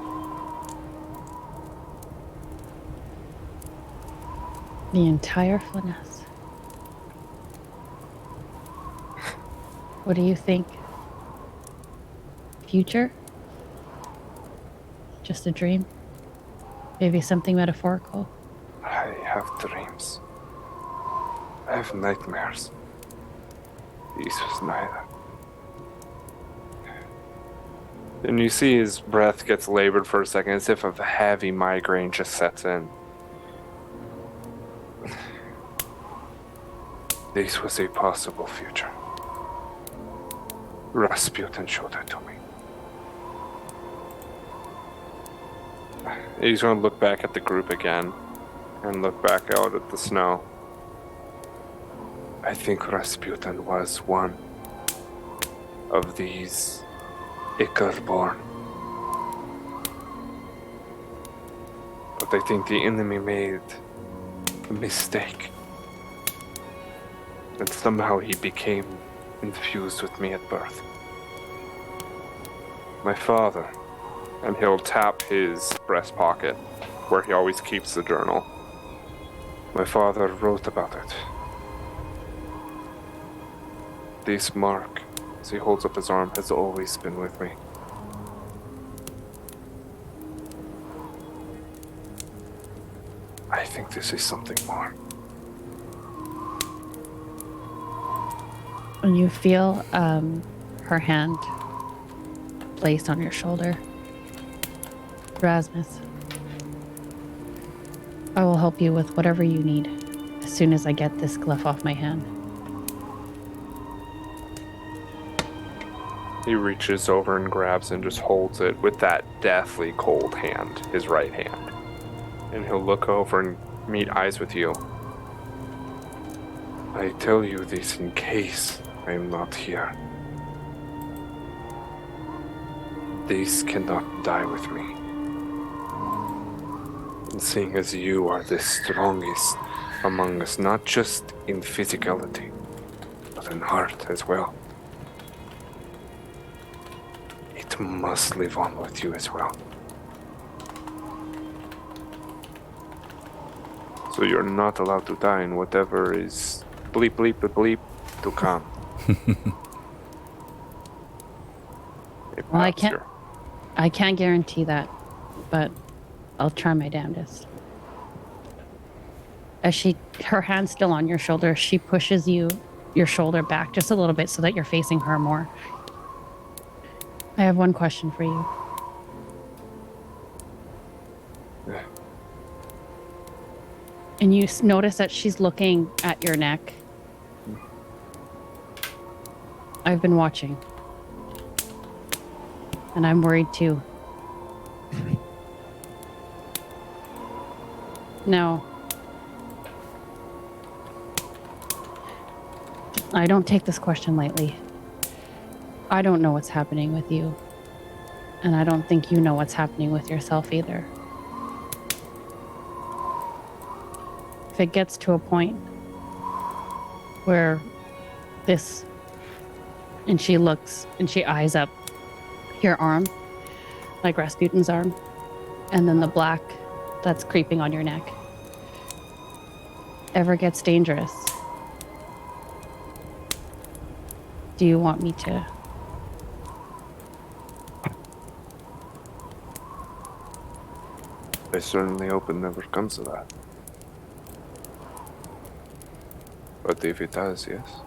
The entire Flanness. What do you think? Future? Just a dream? Maybe something metaphorical? I have dreams. I have nightmares. This was neither. And you see his breath gets labored for a second, as if a heavy migraine just sets in. This was a possible future. Rasputin showed it to me. He's going to look back at the group again and look back out at the snow. I think Rasputin was one of these Icar-born. But I think the enemy made a mistake. And somehow he became infused with me at birth. My father, and he'll tap his breast pocket where he always keeps the journal. My father wrote about it. This mark, as he holds up his arm, has always been with me. I think this is something more. And you feel her hand placed on your shoulder. Rasmus, I will help you with whatever you need as soon as I get this glyph off my hand. He reaches over and grabs and just holds it with that deathly cold hand, his right hand. And he'll look over and meet eyes with you. I tell you this in case I am not here. This cannot die with me. And seeing as you are the strongest among us, not just in physicality, but in heart as well, it must live on with you as well. So you're not allowed to die in whatever is bleep bleep bleep to come. Well, I can't guarantee that, but I'll try my damnedest. As her hand's still on your shoulder, she pushes your shoulder back just a little bit so that you're facing her more. I have one question for you. Yeah. And you notice that she's looking at your neck. I've been watching. And I'm worried too. No. I don't take this question lightly. I don't know what's happening with you. And I don't think you know what's happening with yourself either. If it gets to a point where this, and she looks and she eyes up your arm, like Rasputin's arm, and then the black that's creeping on your neck, ever gets dangerous, do you want me to? I certainly hope it never comes to that. But if it does, yes.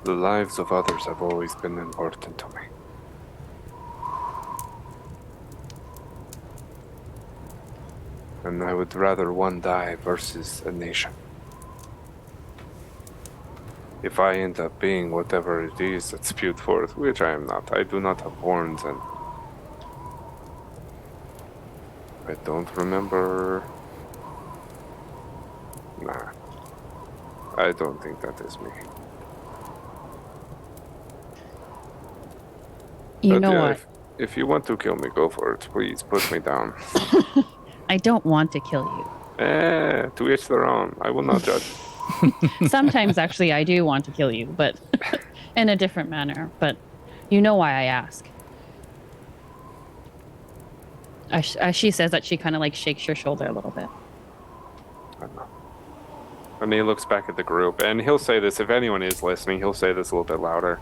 The lives of others have always been important to me. And I would rather one die versus a nation. If I end up being whatever it is that's spewed forth, which I am not, I do not have horns, and I don't remember. Nah, I don't think that is me. You But know yeah, what? If you want to kill me, go for it. Please put me down. I don't want to kill you. To each their own. I will not judge. Sometimes, actually, I do want to kill you, but in a different manner. But you know why I ask. As she says that, she kind of like shakes your shoulder a little bit. I don't know. And he looks back at the group, and he'll say this, if anyone is listening, he'll say this a little bit louder.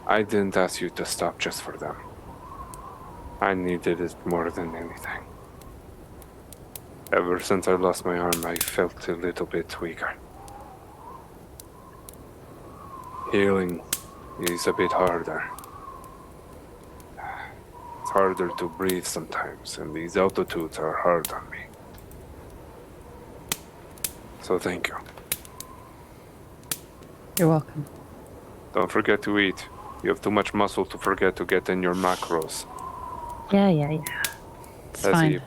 I didn't ask you to stop just for them. I needed it more than anything. Ever since I lost my arm, I felt a little bit weaker. Healing is a bit harder. It's harder to breathe sometimes, and these altitudes are hard on me. So thank you. You're welcome. Don't forget to eat. You have too much muscle to forget to get in your macros. Yeah. It's As fine. he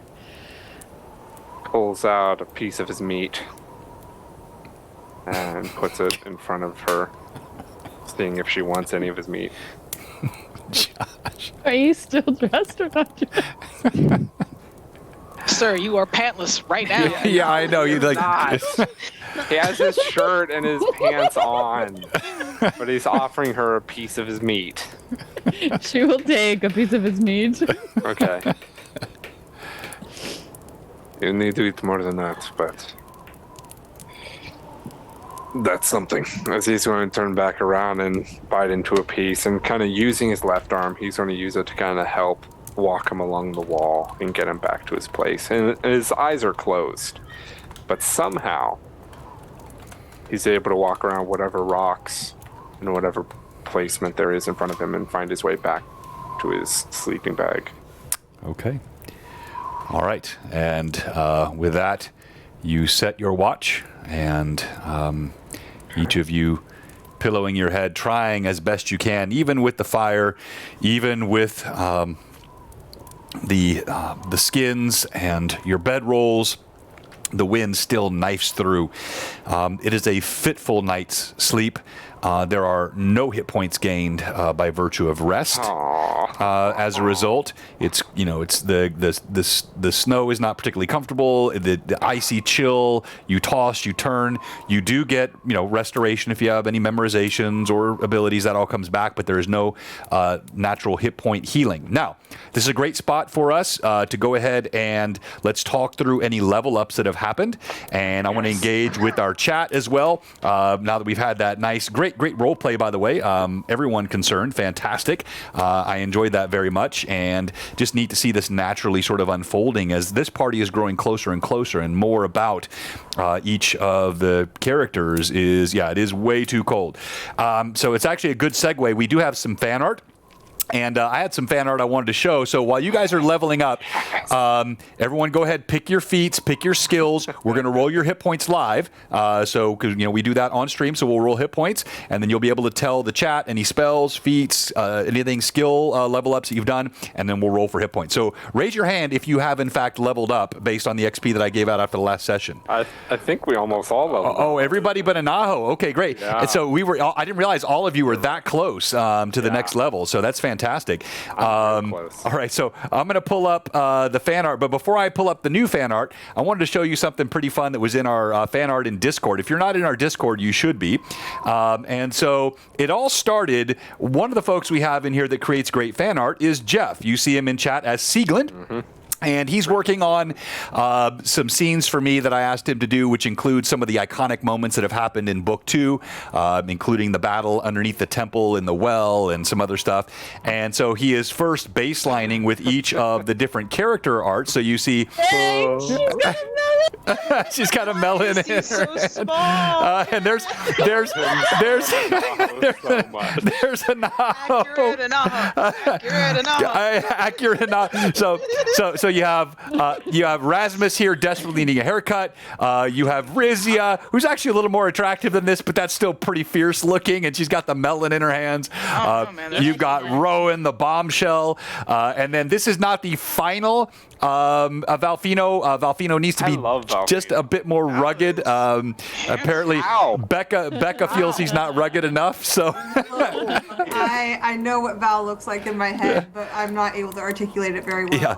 pulls out a piece of his meat and puts it in front of her, seeing if she wants any of his meat. Josh. Are you still dressed or not dressed? Sir, you are pantless right now. Yeah, I know. You like. Not. He has his shirt and his pants on, but he's offering her a piece of his meat. She will take a piece of his meat. Okay. You need to eat more than that, but that's something. As he's going to turn back around and bite into a piece, and kind of using his left arm, he's going to use it to kind of help walk him along the wall and get him back to his place. And his eyes are closed, but somehow he's able to walk around whatever rocks and whatever placement there is in front of him and find his way back to his sleeping bag. Okay. All right. And with that, you set your watch, and each of you pillowing your head, trying as best you can, even with the fire, even with the skins and your bedrolls. The wind still knifes through. It is a fitful night's sleep. There are no hit points gained by virtue of rest. As a result, it's the snow is not particularly comfortable. The icy chill. You toss, you turn. You do get restoration if you have any memorizations or abilities. That all comes back, but there is no natural hit point healing. Now, this is a great spot for us to go ahead and let's talk through any level ups that have happened. And I want to engage with our chat as well. Now that we've had that nice, great role play, by the way. Everyone concerned, fantastic. I enjoyed that very much, and just neat to see this naturally sort of unfolding as this party is growing closer and closer, and more about each of the characters is, it is way too cold. So it's actually a good segue. We do have some fan art. And I had some fan art I wanted to show. So while you guys are leveling up, everyone go ahead, pick your feats, pick your skills. We're going to roll your hit points live. So, because we do that on stream, so we'll roll hit points, and then you'll be able to tell the chat any spells, feats, anything skill level ups that you've done, and then we'll roll for hit points. So raise your hand if you have in fact leveled up based on the XP that I gave out after the last session. I think we almost all leveled up. Oh, everybody but Anaho. Okay, great. Yeah. And so I didn't realize all of you were that close to the next level. So that's fantastic. Close. All right, so I'm going to pull up the fan art, but before I pull up the new fan art, I wanted to show you something pretty fun that was in our fan art in Discord. If you're not in our Discord, you should be. And so it all started, one of the folks we have in here that creates great fan art is Jeff. You see him in chat as Sieglin. Mm-hmm. And he's working on some scenes for me that I asked him to do, which include some of the iconic moments that have happened in Book 2, including the battle underneath the temple in the well and some other stuff. And so he is first baselining with each of the different character art. So you see... she's got a melon in her so hand. small. And there's a Naho. Accurate enough. So you have Rasmus here desperately needing a haircut. You have Rhizia, who's actually a little more attractive than this, but that's still pretty fierce looking, and she's got the melon in her hands. You've got Rowan, the bombshell, and then this is not the final. Valfino. Valfino needs to be just a bit more rugged. Apparently, Becca feels he's not rugged enough. So I know what Val looks like in my head, but I'm not able to articulate it very well. Yeah.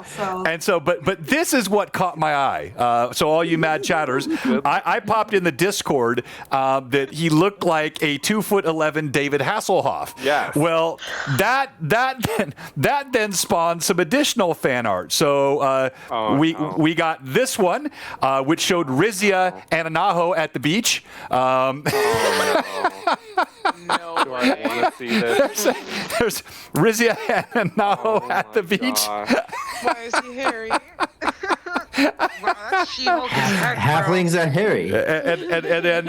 But this is what caught my eye. So all you mad chatters, I popped in the Discord that he looked like a 2'11" David Hasselhoff. Yes. Well, that then spawned some additional fan art. So we got this one, which showed Rhizia and Anaho at the beach. No. Do I want to see this? There's Rhizia and Anaho at the beach. Why is he hairy? Wow, that's She-Hulk Halflings are hairy. And then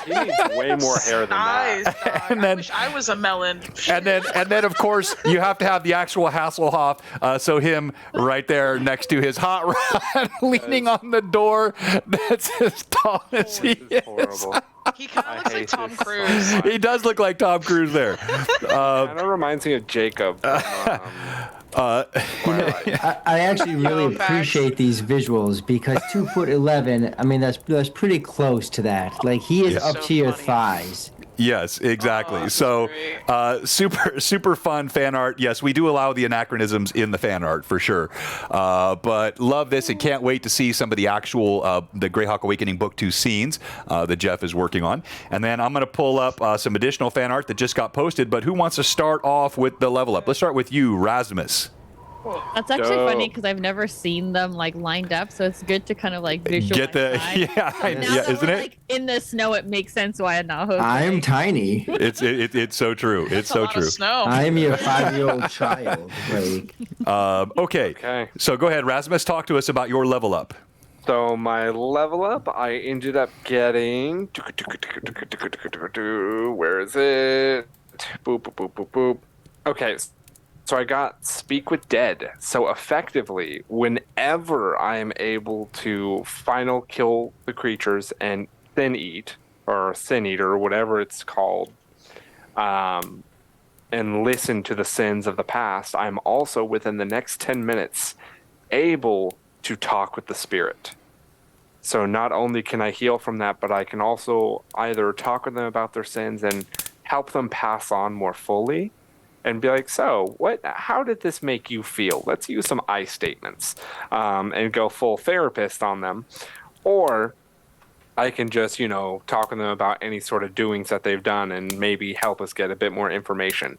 He needs way more hair than that. And then- I wish I was a melon. and then of course you have to have the actual Hasselhoff. So him right there next to his hot rod, leaning on the door. That's as tall as he This is is. horrible. He kind of looks like hate Tom this so Cruise. much. He does look like Tom Cruise there. Kind of reminds me of Jacob. From, Twilight. I actually really Yo, facts. appreciate these visuals because 2'11", I mean, that's pretty close to that. Like, he is Yes. up So to your funny. thighs. Yes, exactly. Oh, that's So, great. super fun fan art. Yes, we do allow the anachronisms in the fan art for sure. But love this and can't wait to see some of the actual the Greyhawk Awakening Book 2 scenes that Jeff is working on. And then I'm going to pull up some additional fan art that just got posted. But who wants to start off with the level up? Let's start with you, Rasmus. That's actually funny Dope. because I've never seen them like lined up, so it's good to kind of like visualize. Get the that. yeah, Now that isn't we're, it? like in the snow, it makes sense why Anaho. I'm tiny. It's so true. It's That's a so lot true. of snow. I'm your 5-year-old child. Like, Okay. Okay. So go ahead, Rasmus. Talk to us about your level up. So my level up, I ended up getting. Where is it? Boop, boop, boop, boop, boop. Okay, so I got Speak with Dead. So effectively, whenever I am able to final kill the creatures and sin eat, or sin eater, or whatever it's called, and listen to the sins of the past, I'm also within the next 10 minutes able to talk with the spirit. So not only can I heal from that, but I can also either talk with them about their sins and help them pass on more fully and be like, so how did this make you feel? Let's use some I statements and go full therapist on them. Or I can just, talk with them about any sort of doings that they've done and maybe help us get a bit more information.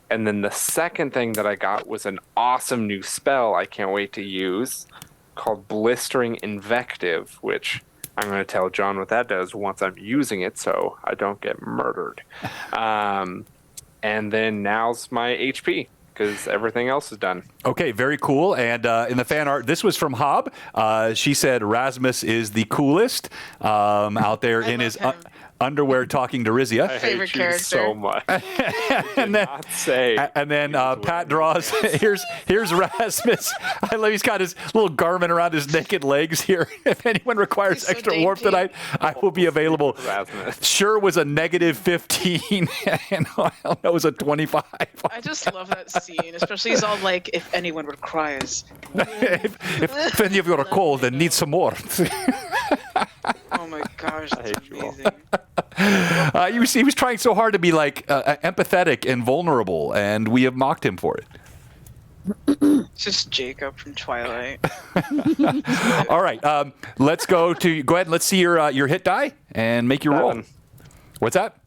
And then the second thing that I got was an awesome new spell I can't wait to use called Blistering Invective, which I'm going to tell John what that does once I'm using it so I don't get murdered. And then now's my HP because everything else is done. Okay, very cool. And in the fan art, this was from Hob. She said Rasmus is the coolest out there in his underwear talking to Rhizia. I Favorite hate you character. so much. And then, Not say. and then Pat draws. Here's Rasmus. I love he's got his little garment around his naked legs here. If anyone requires He's so extra warmth dainty. tonight, I will be available. Rasmus. Sure was a -15, and it was a 25. I just love that scene, especially he's all like, if anyone requires. if any of you are cold and need some warmth. Oh my gosh, that's hate you all. amazing. He was trying so hard to be like empathetic and vulnerable, and we have mocked him for it. It's just Jacob from Twilight. All right, let's go ahead and let's see your hit die and make your roll. 7. What's that?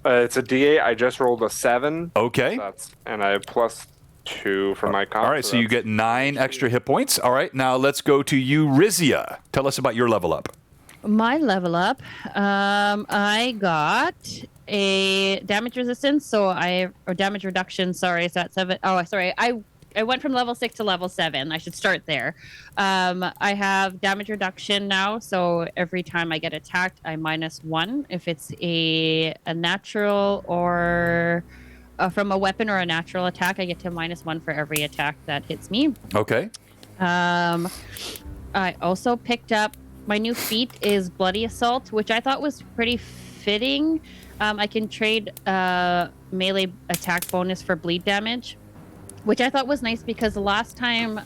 It's a D8. I just rolled a 7. Okay. And I have plus 2 for my comp. All right, so you get 9 extra hit points. All right, now let's go to you, Rhizia. Tell us about your level up. My level up, I got a damage resistance, or damage reduction. Sorry, so at 7. Oh, sorry, I went from level 6 to level 7. I should start there. I have damage reduction now, so every time I get attacked, I -1. If it's a natural or from a weapon or a natural attack, I get to -1 for every attack that hits me. Okay. I also picked up my new feat is Bloody Assault, which I thought was pretty fitting. I can trade melee attack bonus for bleed damage, which I thought was nice because the last time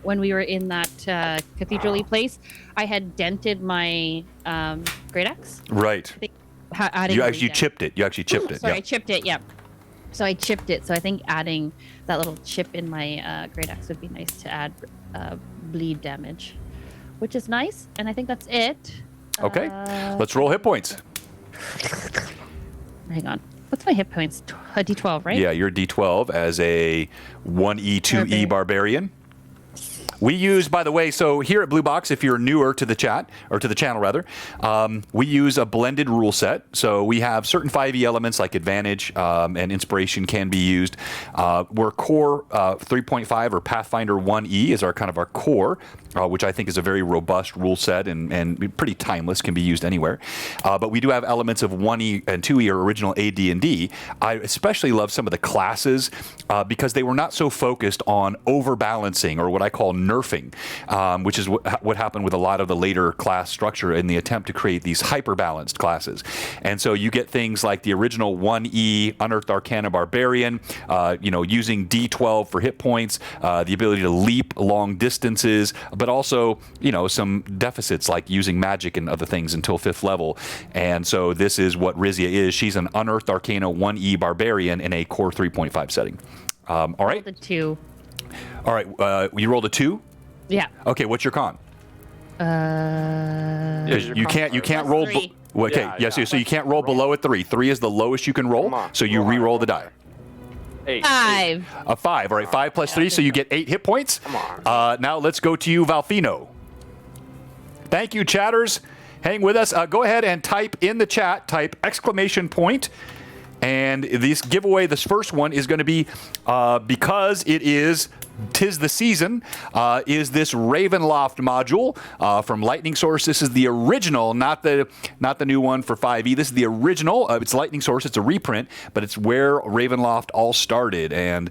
when we were in that cathedral-y place, I had dented my great axe. Right. You actually chipped it. Sorry, Yeah. I chipped it. Yeah. So I chipped it. So I think adding that little chip in my great axe would be nice to add bleed damage, which is nice. And I think that's it. Okay. Let's roll hit points. Hang on. What's my hit points? A D12, right? Yeah, you're D12 as a 1E, 2E barbarian. We use, by the way, so here at Blue Box, if you're newer to the chat, or to the channel rather, we use a blended rule set. So we have certain 5e elements like advantage and inspiration can be used. We're core 3.5 or Pathfinder 1E is our kind of our core, which I think is a very robust rule set and pretty timeless, can be used anywhere. But we do have elements of 1E and 2E or original AD&D. I especially love some of the classes because they were not so focused on overbalancing or what I call nerfing, which is what happened with a lot of the later class structure in the attempt to create these hyper-balanced classes. And so you get things like the original 1E Unearthed Arcana Barbarian, using D12 for hit points, the ability to leap long distances, but also, some deficits like using magic and other things until 5th level. And so this is what Rhizia is. She's an Unearthed Arcana 1E Barbarian in a core 3.5 setting. All right. The 2. All right, you rolled a 2? Yeah. Okay, what's your con? You can't roll. Three. So you can't roll below a 3. 3 is the lowest you can roll. So you re-roll the die. 8. 5. A 5. All right, 5 plus 3, so you get 8 hit points. Come on. Now let's go to you, Valfino. Thank you, chatters. Hang with us. Go ahead and type in the chat. Type ! And this giveaway, this first one is going to be because tis the season, is this Ravenloft module from Lightning Source. This is the original, not the new one for 5e. This is the original. It's Lightning Source. It's a reprint, but it's where Ravenloft all started. And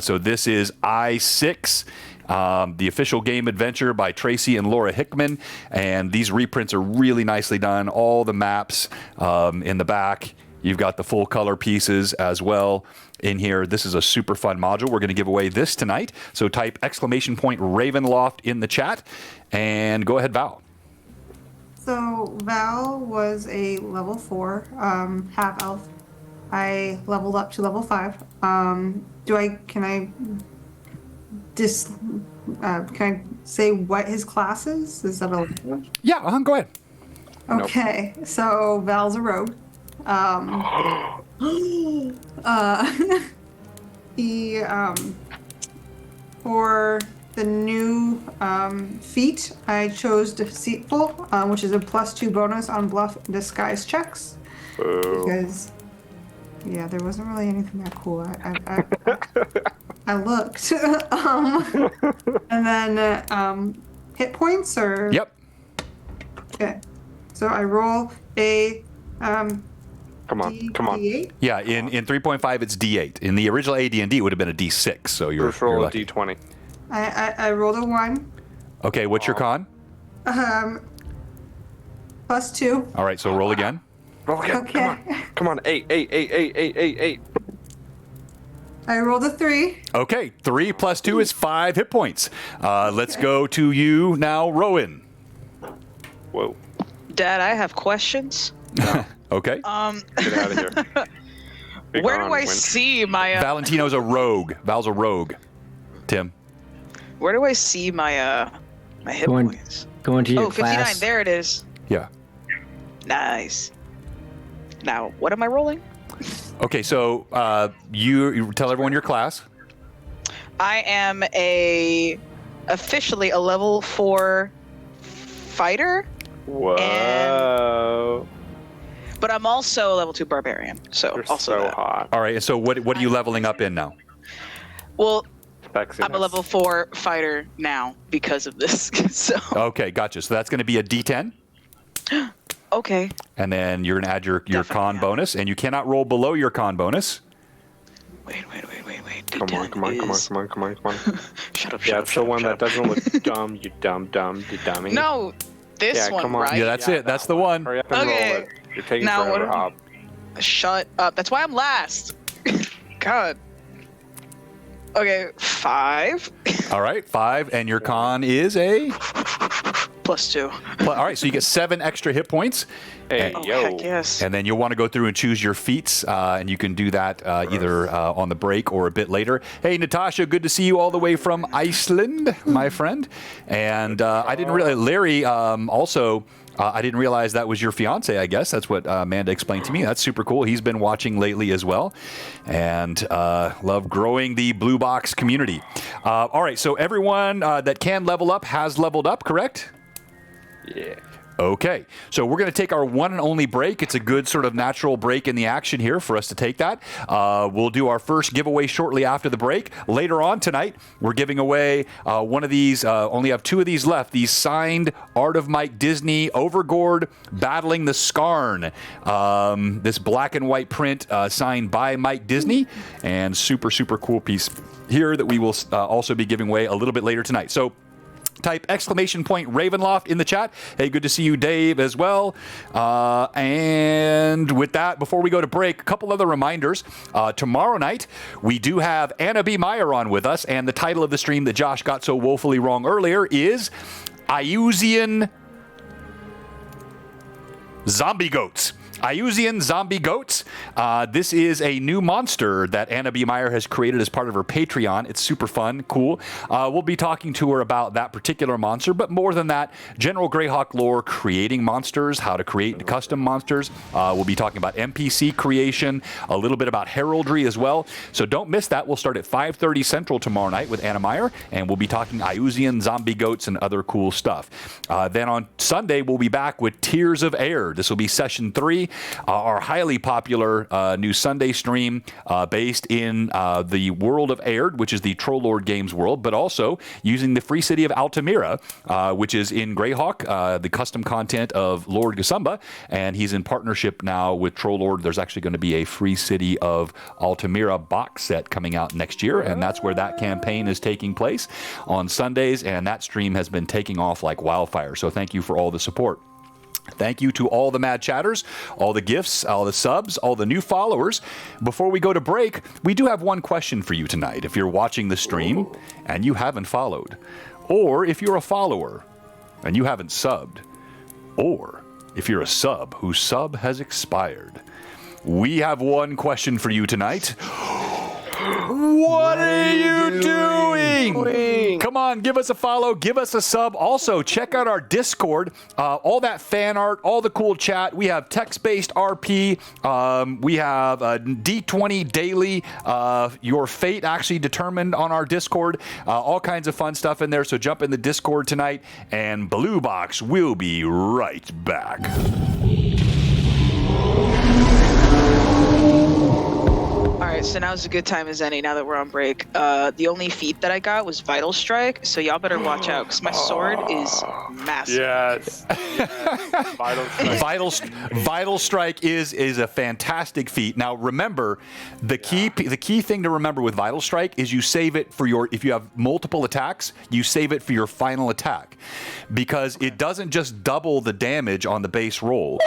so this is I6. The official game adventure by Tracy and Laura Hickman, and these reprints are really nicely done. All the maps in the back. You've got the full color pieces as well in here. This is a super fun module. We're going to give away this tonight. So type ! Ravenloft in the chat and go ahead, Val. So Val was a level 4 half elf. I leveled up to level 5. Can I say what his class is? Is that a Yeah, go ahead. Okay, so Val's a rogue. He for the new feat, I chose Deceitful, which is a +2 bonus on bluff and disguise checks. Because there wasn't really anything that cool. I looked. And then hit points or Yep. Okay. So I roll a Come on. D8? Yeah, in 3.5 it's D8. In the original AD&D it would have been a D6. So you're roll a lucky. D20. I rolled a 1. Okay, what's your con? +2. All right, so roll again. Roll again. Okay. Come on. 8. I rolled a 3. Okay, 3 plus 2 is 5 hit points. Let's go to you now, Rowan. Whoa. Dad, I have questions. Okay. Get out of here. Where do I see my Valentino's a rogue. Val's a rogue. Tim. Where do I see my my hit points? Go into your 59, class. there it is. Yeah. Nice. Now, what am I rolling? Okay, so you tell everyone your class. I am officially a level 4 fighter. Whoa. But I'm also a level 2 barbarian. So You're also so that. hot. All right. So what are you leveling up in now? Well, Sexiness. I'm a level 4 fighter now because of this. So Okay, gotcha. So that's going to be a D10. okay. And then you're going to add your con yeah. bonus, and you cannot roll below your con bonus. Wait. Come on. Shut up. Yeah, it's the one that doesn't look dumb, you dumb, you dummy. No, this Yeah, one, come on. right? Yeah, that's it. That's the one. Hurry up and Okay. roll it. You're taking Now, forever, what- Hob. Shut up. That's why I'm last. God. Okay, 5 All right, 5, and your con is a. plus 2. All right, so you get 7 extra hit points. Hey, Oh, yo. heck yes. And then you'll want to go through and choose your feats, and you can do that either on the break or a bit later. Hey, Natasha, good to see you all the way from Iceland, my friend. And I didn't realize, Larry, also, I didn't realize that was your fiance, I guess. That's what Amanda explained to me. That's super cool. He's been watching lately as well, and love growing the Blue Box community. All right, so everyone that can level up has leveled up, correct? Yeah. Okay, so we're going to take our one and only break. It's a good sort of natural break in the action here for us to take that. We'll do our first giveaway shortly after the break. Later on tonight, we're giving away one of these, only have 2 of these left, these signed Art of Mike Disney Overgord Battling the Skarn. This black and white print signed by Mike Disney, and super, super cool piece here that we will also be giving away a little bit later tonight. So type ! Ravenloft in the chat. Hey, good to see you, Dave, as well. And with that, before we go to break, a couple other reminders. Tomorrow night, we do have Anna B. Meyer on with us, and the title of the stream that Josh got so woefully wrong earlier is Iusian Zombie Goats. Iusian Zombie Goats. This is a new monster that Anna B. Meyer has created as part of her Patreon. It's super fun, cool. We'll be talking to her about that particular monster, but more than that, general Greyhawk lore, creating monsters, how to create custom monsters. We'll be talking about NPC creation, a little bit about heraldry as well. So don't miss that. We'll start at 5:30 Central tomorrow night with Anna Meyer, and we'll be talking Iusian Zombie Goats and other cool stuff. Then on Sunday, we'll be back with Tears of Air. This will be session 3. Our highly popular new Sunday stream based in the world of Aird, which is the Troll Lord Games world, but also using the free city of Altamira, which is in Greyhawk, the custom content of Lord Gasumba, and he's in partnership now with Troll Lord. There's actually going to be a free city of Altamira box set coming out next year, and that's where that campaign is taking place on Sundays, and that stream has been taking off like wildfire. So thank you for all the support. Thank you to all the mad chatters, all the gifts, all the subs, all the new followers. Before we go to break, we do have one question for you tonight. If you're watching the stream and you haven't followed, or if you're a follower and you haven't subbed, or if you're a sub whose sub has expired, we have one question for you tonight. What are you doing? Come on, give us a follow, give us a sub. Also, check out our Discord. All that fan art, all the cool chat. We have text-based RP. We have D20 daily. Your fate actually determined on our Discord. All kinds of fun stuff in there. So jump in the Discord tonight. And Blue Box will be right back. Alright, so now's a good time as any now that we're on break. The only feat that I got was Vital Strike, so y'all better watch out, because my sword is massive. Yes. Vital Strike is a fantastic feat. Now remember, the key thing to remember with Vital Strike is you save it for your, if you have multiple attacks, you save it for your final attack, because it doesn't just double the damage on the base roll.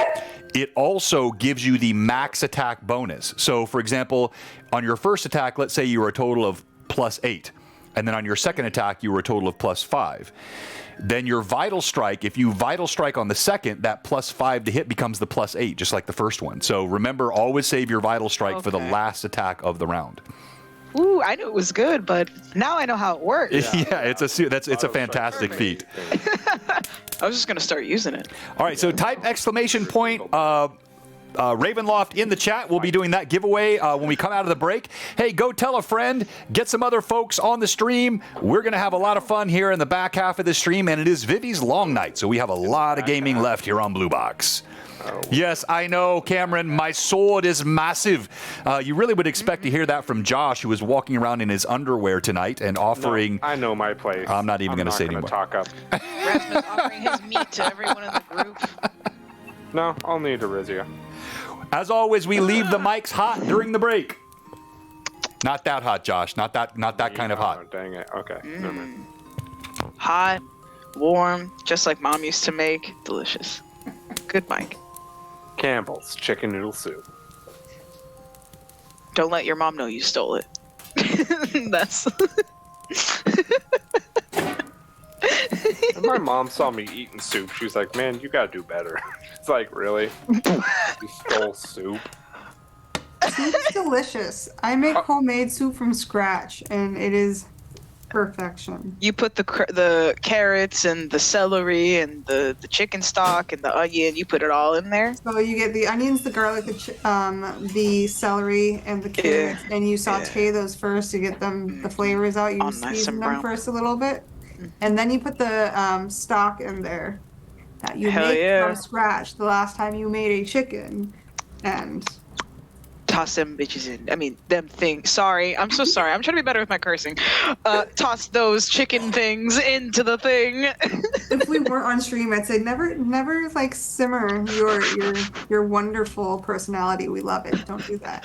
It also gives you the max attack bonus. So for example, on your first attack, let's say you were a total of +8, and then on your second attack you were a total of +5. Then your Vital Strike, if you Vital Strike on the second, that +5 to hit becomes the +8, just like the first one. So remember, always save your Vital Strike for the last attack of the round. Ooh, I knew it was good, but now I know how it works. Yeah, it's a fantastic feat. I was just gonna start using it. All right, so type ! Ravenloft in the chat. We'll be doing that giveaway when we come out of the break. Hey, go tell a friend. Get some other folks on the stream. We're going to have a lot of fun here in the back half of the stream, and it is Vivi's long night, so we have a lot of gaming left here on Blue Box. Oh. Yes, I know, Cameron. My sword is massive. You really would expect to hear that from Josh, who was walking around in his underwear tonight and offering... No, I know my place. I'm not even going to say anymore. Talk up. Rasmus offering his meat to everyone in the group. No, I'll need a Rhizia. As always, we leave the mics hot during the break. Not that hot, Josh. Not that kind of hot. Dang it. Okay. Never mind. Hot, warm, just like Mom used to make. Delicious. Good mic. Campbell's chicken noodle soup. Don't let your mom know you stole it. That's... When my mom saw me eating soup, she was like, man, you gotta do better. It's like, really? You stole soup? Soup's delicious. I make homemade soup from scratch, and it is perfection. You put the carrots and the celery and the chicken stock and the onion, you put it all in there? So you get the onions, the garlic, the celery, and the carrots, and you saute those first to get them the flavors out. You season them first a little bit, and then you put the stock in there that you make from scratch the last time you made a chicken, and... Toss them bitches in. I mean, them things. Sorry. I'm so sorry. I'm trying to be better with my cursing. Toss those chicken things into the thing. If we weren't on stream, I'd say never like simmer your wonderful personality. We love it. Don't do that.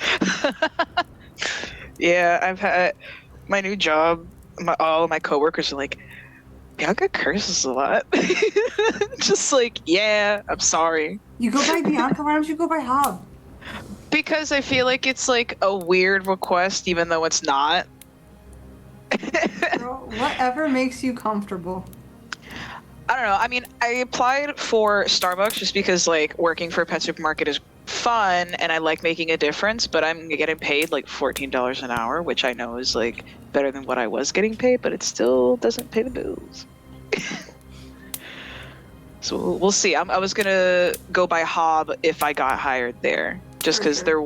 Yeah, I've had my new job. All of my coworkers are like, Bianca curses a lot. Just like, yeah, I'm sorry. You go by Bianca. Why don't you go by Hob? Because I feel like it's like a weird request, even though it's not. Girl, whatever makes you comfortable. I don't know. I mean, I applied for Starbucks just because like working for a pet supermarket is fun and I like making a difference, but I'm getting paid like $14 an hour, which I know is like better than what I was getting paid, but it still doesn't pay the bills. So we'll see. I was gonna go by Hob if I got hired there. Just because they're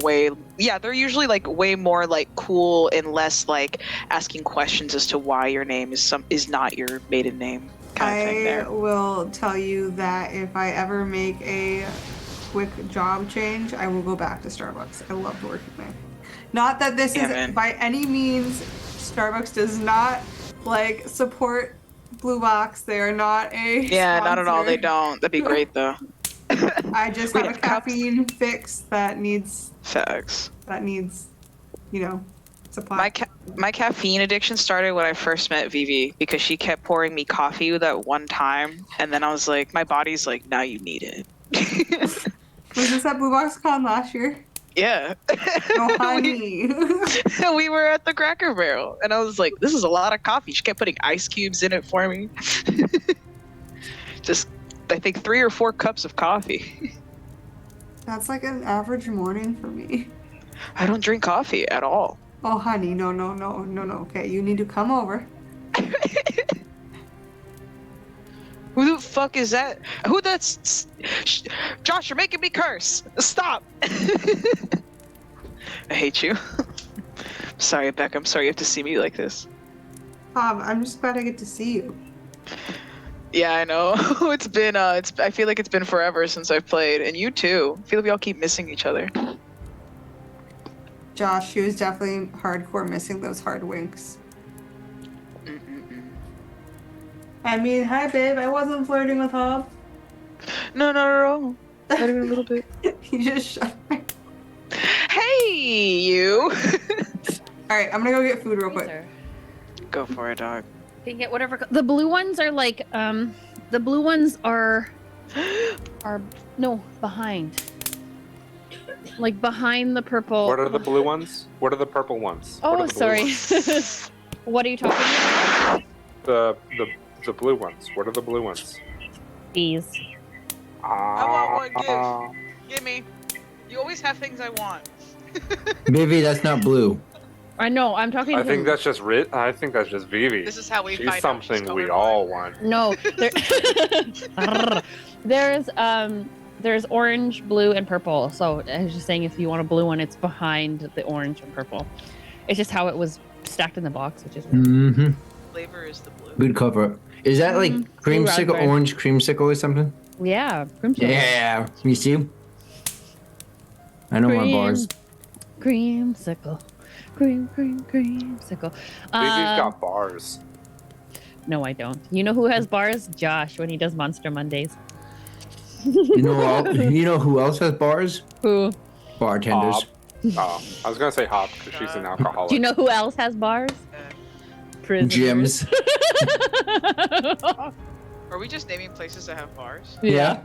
they're usually like way more like cool and less like asking questions as to why your name is not your maiden name kind of thing there. I will tell you that if I ever make a quick job change, I will go back to Starbucks. I loved working there. Not that this is by any means, Starbucks does not like support Blue Box. They are not a sponsor. Not at all. They don't. That'd be great though. I just have a caffeine fix that needs facts. That needs, supply. My caffeine addiction started when I first met Vivi because she kept pouring me coffee at one time, and then I was like, my body's like, now you need it. Was this at Blue Box Con last year? Yeah. Oh, honey. We were at the Cracker Barrel, and I was like, this is a lot of coffee. She kept putting ice cubes in it for me. Just. I think 3 or 4 cups of coffee. That's like an average morning for me. I don't drink coffee at all. Oh, honey, no. Okay, you need to come over. Who the fuck is that? Josh, you're making me curse. Stop. I hate you. Sorry, Becca. I'm sorry you have to see me like this. I'm just glad I get to see you. Yeah, I know. It's been I feel like it's been forever since I've played, and you too. I feel like we all keep missing each other. Josh, she was definitely hardcore missing those hard winks. I mean, hi babe, I wasn't flirting with Hob. No, not at all. Not even a little bit. You just shut me. Hey, you. Alright, I'm gonna go get food real quick. Go for it, dog. You can get whatever. The blue ones are like, the blue ones are no, behind. Like behind the purple. What are the blue ones? What are the purple ones? Oh, sorry. What are you talking about? The blue ones. What are the blue ones? These. I want one. Give me. You always have things I want. Maybe that's not blue. I know. I'm talking. I think that's just I think that's just Vivi. This is how we She's find something out we all want. No. There's There's orange, blue, and purple. So I was just saying, if you want a blue one, it's behind the orange and purple. It's just how it was stacked in the box, which is weird. Mm-hmm. Flavor is the blue. Good cover. Is that like creamsicle, raspberry. orange creamsicle or something? Yeah, crimson. Yeah. You see? I know my bars. Creamsicle. Creamsicle. Vivi's got bars. No, I don't. You know who has bars? Josh, when he does Monster Mondays. You know who else has bars? Who? Bartenders. Oh, I was gonna say Hop because she's an alcoholic. Do you know who else has bars? Prisoners. Gyms. Are we just naming places that have bars? Yeah.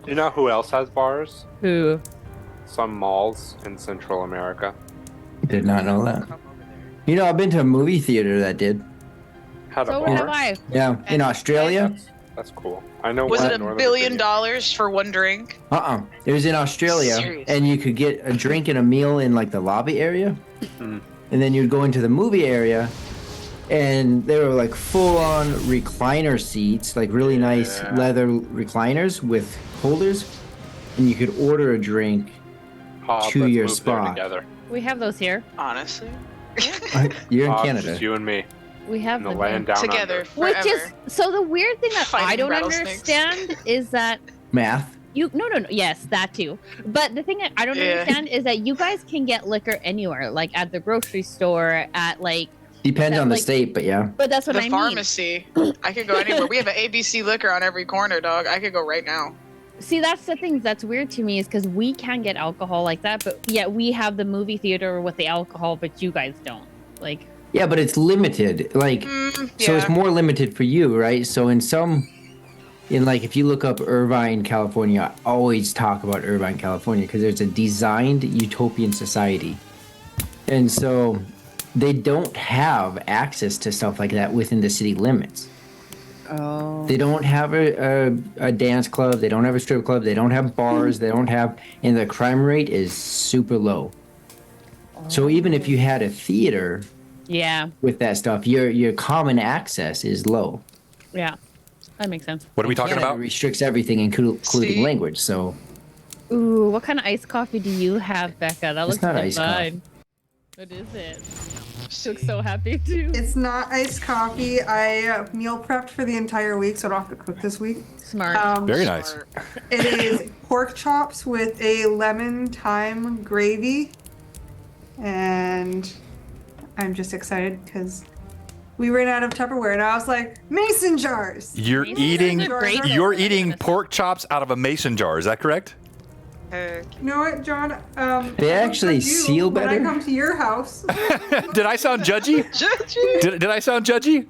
You know who else has bars? Who? Some malls in Central America. Did not know that. Come over there. You know, I've been to a movie theater that did. Had a So bar. have I. Yeah, in Australia. That's cool. I know. Was one it in $1 Northern billion Virginia. for one drink? It was in Australia, Seriously? and you could get a drink and a meal in like the lobby area, Mm. and then you'd go into the movie area, and they were like full-on recliner seats, like really nice Yeah. leather recliners with holders, and you could order a drink. Hob, To let's your move there spot. together. We have those here. Honestly. You're in Hob, Canada. just you and me We have in the them land here. down Together under. forever. Which is so the weird thing that I Fighting don't rattlesnakes. understand is that Math. no, yes, that too. But the thing that I don't Yeah. understand is that you guys can get liquor anywhere, like at the grocery store, at like. Depends That, on the like- state, but yeah. But that's what The I mean. pharmacy. I could go anywhere. We have an ABC liquor on every corner, dog. I could go right now. See, that's the thing that's weird to me is because we can get alcohol like that, but yet we have the movie theater with the alcohol, but you guys don't. Like, Yeah, but it's limited. Like, so it's yeah. more limited for you, right? So in like, if you look up Irvine, California, I always talk about Irvine, California, because there's a designed utopian society. And so they don't have access to stuff like that within the city limits. oh, They don't have a dance club. They don't have a strip club. They don't have bars. They don't have, and the crime rate is super low. So even if you had a theater yeah, with that stuff, your common access is low. yeah, that makes sense. What are we talking Canada about? restricts everything, including See? language. So Ooh, what kind of iced coffee do you have, Becca? That looks not so iced fun. What is it? She looks so happy too. It's not iced coffee. I meal prepped for the entire week, so I don't have to cook this week. Smart. Very nice. Smart. It is pork chops with a lemon thyme gravy. And I'm just excited because we ran out of Tupperware, and I was like, mason jars. You're Mason eating. jars are great. You're eating pork chops out of a mason jar. Is that correct? You know what, John? They actually you, seal when better? I come to your house. Did I sound judgy? Judgy. Did I sound judgy?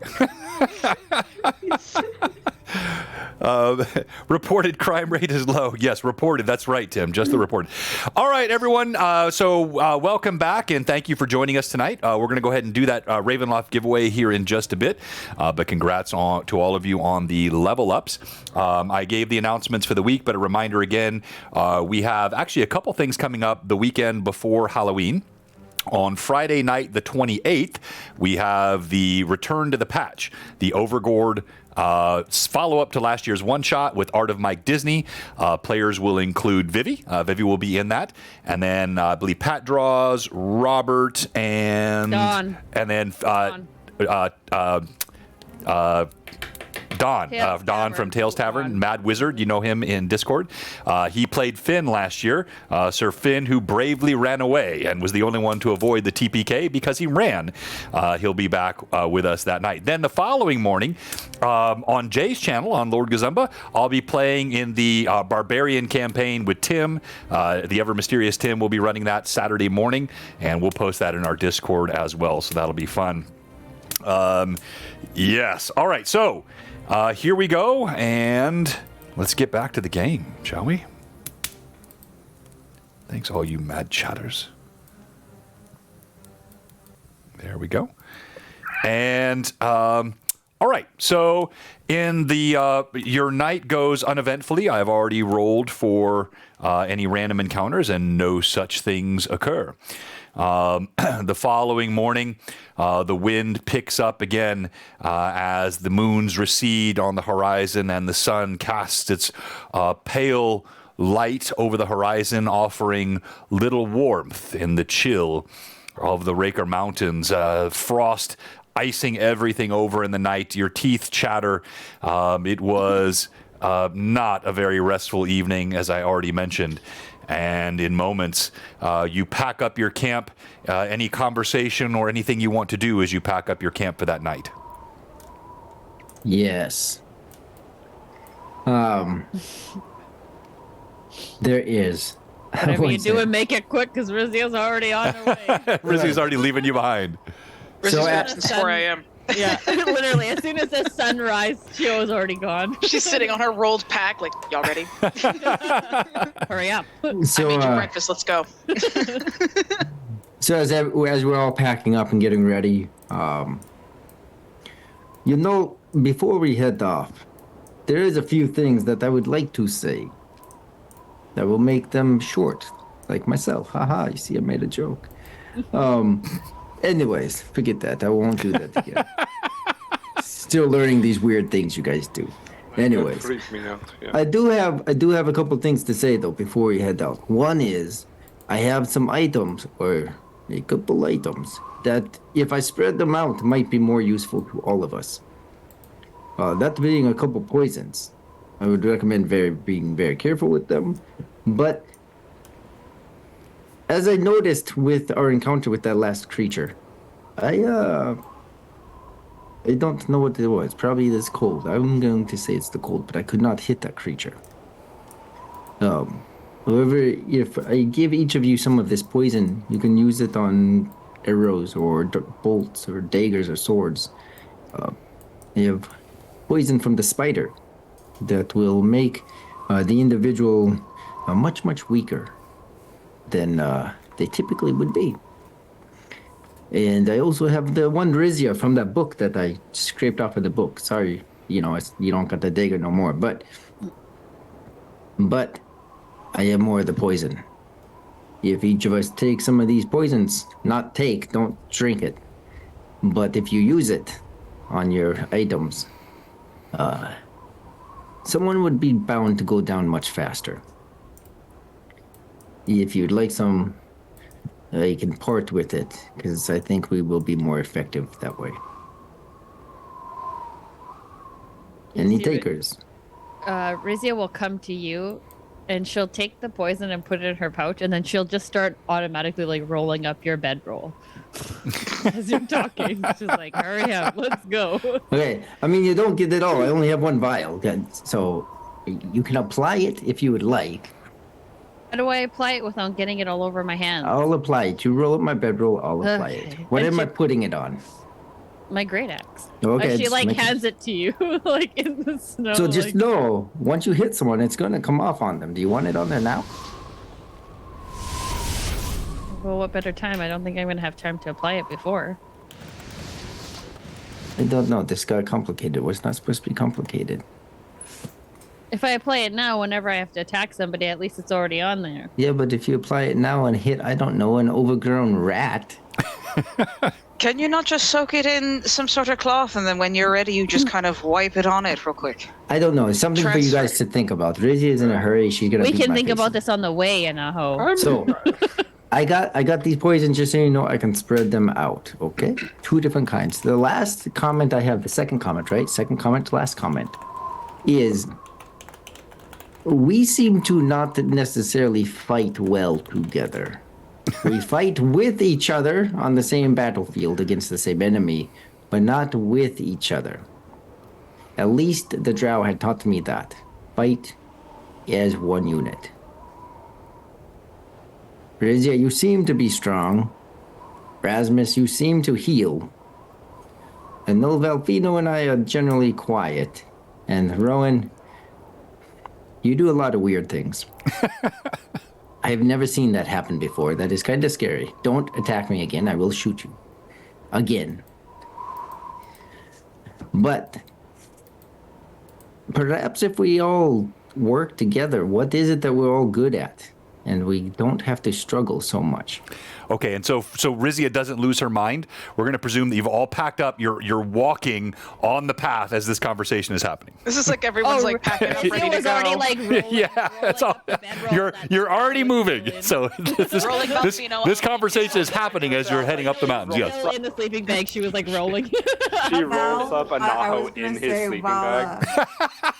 Reported crime rate is low. Yes, reported. That's right, Tim. Just the reported. All right, everyone. So welcome back, and thank you for joining us tonight. We're going to go ahead and do that Ravenloft giveaway here in just a bit. But congrats to all of you on the level ups. I gave the announcements for the week, but a reminder again, we have actually a couple things coming up the weekend before Halloween. On Friday night, the 28th, we have the Return to the Patch, the Overgord follow-up to last year's one-shot with Art of Mike Disney. Players will include Vivi. Vivi will be in that. And then I believe Pat draws, Robert, and... Dawn. And then... Don. Tales Don Tavern. from Tales Tavern, Don. Mad Wizard. You know him in Discord. He played Finn last year. Sir Finn, who bravely ran away and was the only one to avoid the TPK because he ran. He'll be back with us that night. Then the following morning, on Jay's channel, on Lord Gazumba, I'll be playing in the Barbarian campaign with Tim. The ever mysterious Tim will be running that Saturday morning, and we'll post that in our Discord as well, so that'll be fun. Yes. All right, so... here we go, and let's get back to the game, shall we? Thanks, all you mad chatters. There we go. And, all right, so in the, your night goes uneventfully. I've already rolled for any random encounters, and no such things occur. The following morning, the wind picks up again as the moons recede on the horizon and the sun casts its pale light over the horizon, offering little warmth in the chill of the Raker Mountains. Frost icing everything over in the night. Your teeth chatter. It was not a very restful evening, as I already mentioned. And in moments, you pack up your camp. Any conversation or anything you want to do as you pack up your camp for that night? Yes. There is. Whatever you do, and make it quick, because Rizia's already on her way. Rizzy's already leaving you behind. Rizzy's So up since 4 a.m. Yeah, literally. As soon as the sun rises, she was already gone. She's sitting on her rolled pack, like, y'all ready? Hurry up. So, I made you breakfast. Let's go. So as we're all packing up and getting ready, before we head off, there is a few things that I would like to say that will make them short, like myself. Haha, you see, I made a joke. Anyways, forget that. I won't do that again. Still learning these weird things you guys do. Anyways, That freaked me out. Yeah. I do have a couple things to say though before we head out. One is I have some items, or a couple items, that if I spread them out might be more useful to all of us. That being a couple poisons. I would recommend being very careful with them. But as I noticed with our encounter with that last creature, I don't know what it was. Probably this cold. I'm going to say it's the cold, but I could not hit that creature. However, if I give each of you some of this poison, you can use it on arrows or bolts or daggers or swords. You have poison from the spider that will make the individual much, much weaker than they typically would be. And I also have the one Rhizia from that book that I scraped off of the book. Sorry, you don't got the dagger no more, but I have more of the poison. If each of us take some of these poisons, don't drink it, but if you use it on your items, someone would be bound to go down much faster. If you'd like some, you can part with it, because I think we will be more effective that way. Any takers? Rhizia will come to you, and she'll take the poison and put it in her pouch, and then she'll just start automatically like rolling up your bedroll as you're talking. She's like, "Hurry up, let's go." Okay, I mean, you don't get it all. I only have one vial, so you can apply it if you would like. How do I apply it without getting it all over my hands? I'll apply it. You roll up my bedroll, I'll apply it. What And am I putting it on? My great axe. Okay, She just like make it- hands it to you, like in the snow. So just like- know, once you hit someone, it's going to come off on them. Do you want it on there now? Well, what better time? I don't think I'm gonna have time to apply it before. I don't know. This got complicated. It's not supposed to be complicated. If I apply it now, whenever I have to attack somebody, at least it's already on there. Yeah, but if you apply it now and hit, I don't know, an overgrown rat. Can you not just soak it in some sort of cloth, and then when you're ready, you just kind of wipe it on it real quick? I don't know. It's something for you guys to think about. Rhizia is in a hurry. She's gonna. We beat can my think face about in. this on the way, Anaho. So, I got these poisons just so you know. I can spread them out. Okay, 2 different kinds. The last comment I have, the second comment, right? Second comment to last comment, is we seem to not necessarily fight well together. We fight with each other on the same battlefield against the same enemy, but not with each other. At least the drow had taught me that. Fight as one unit. Rhizia, you seem to be strong. Rasmus, you seem to heal. And though Valfino and I are generally quiet, and Rowan, you do a lot of weird things. I have never seen that happen before. That is kind of scary. Don't attack me again. I will shoot you. Again. But perhaps if we all work together, what is it that we're all good at? and we don't have to struggle so much. Okay, and so Rhizia doesn't lose her mind. We're going to presume that you've all packed up. You're walking on the path as this conversation is happening. This is like everyone's like packing up, ready to was go. already like rolling, Yeah, that's all. You're already moving. So Rolling Buffino this up. conversation is happening as you're heading up the mountains. Yes. Still in the sleeping bag, she was like rolling. He rolls up a I was Naho gonna in his say, sleeping while, bag.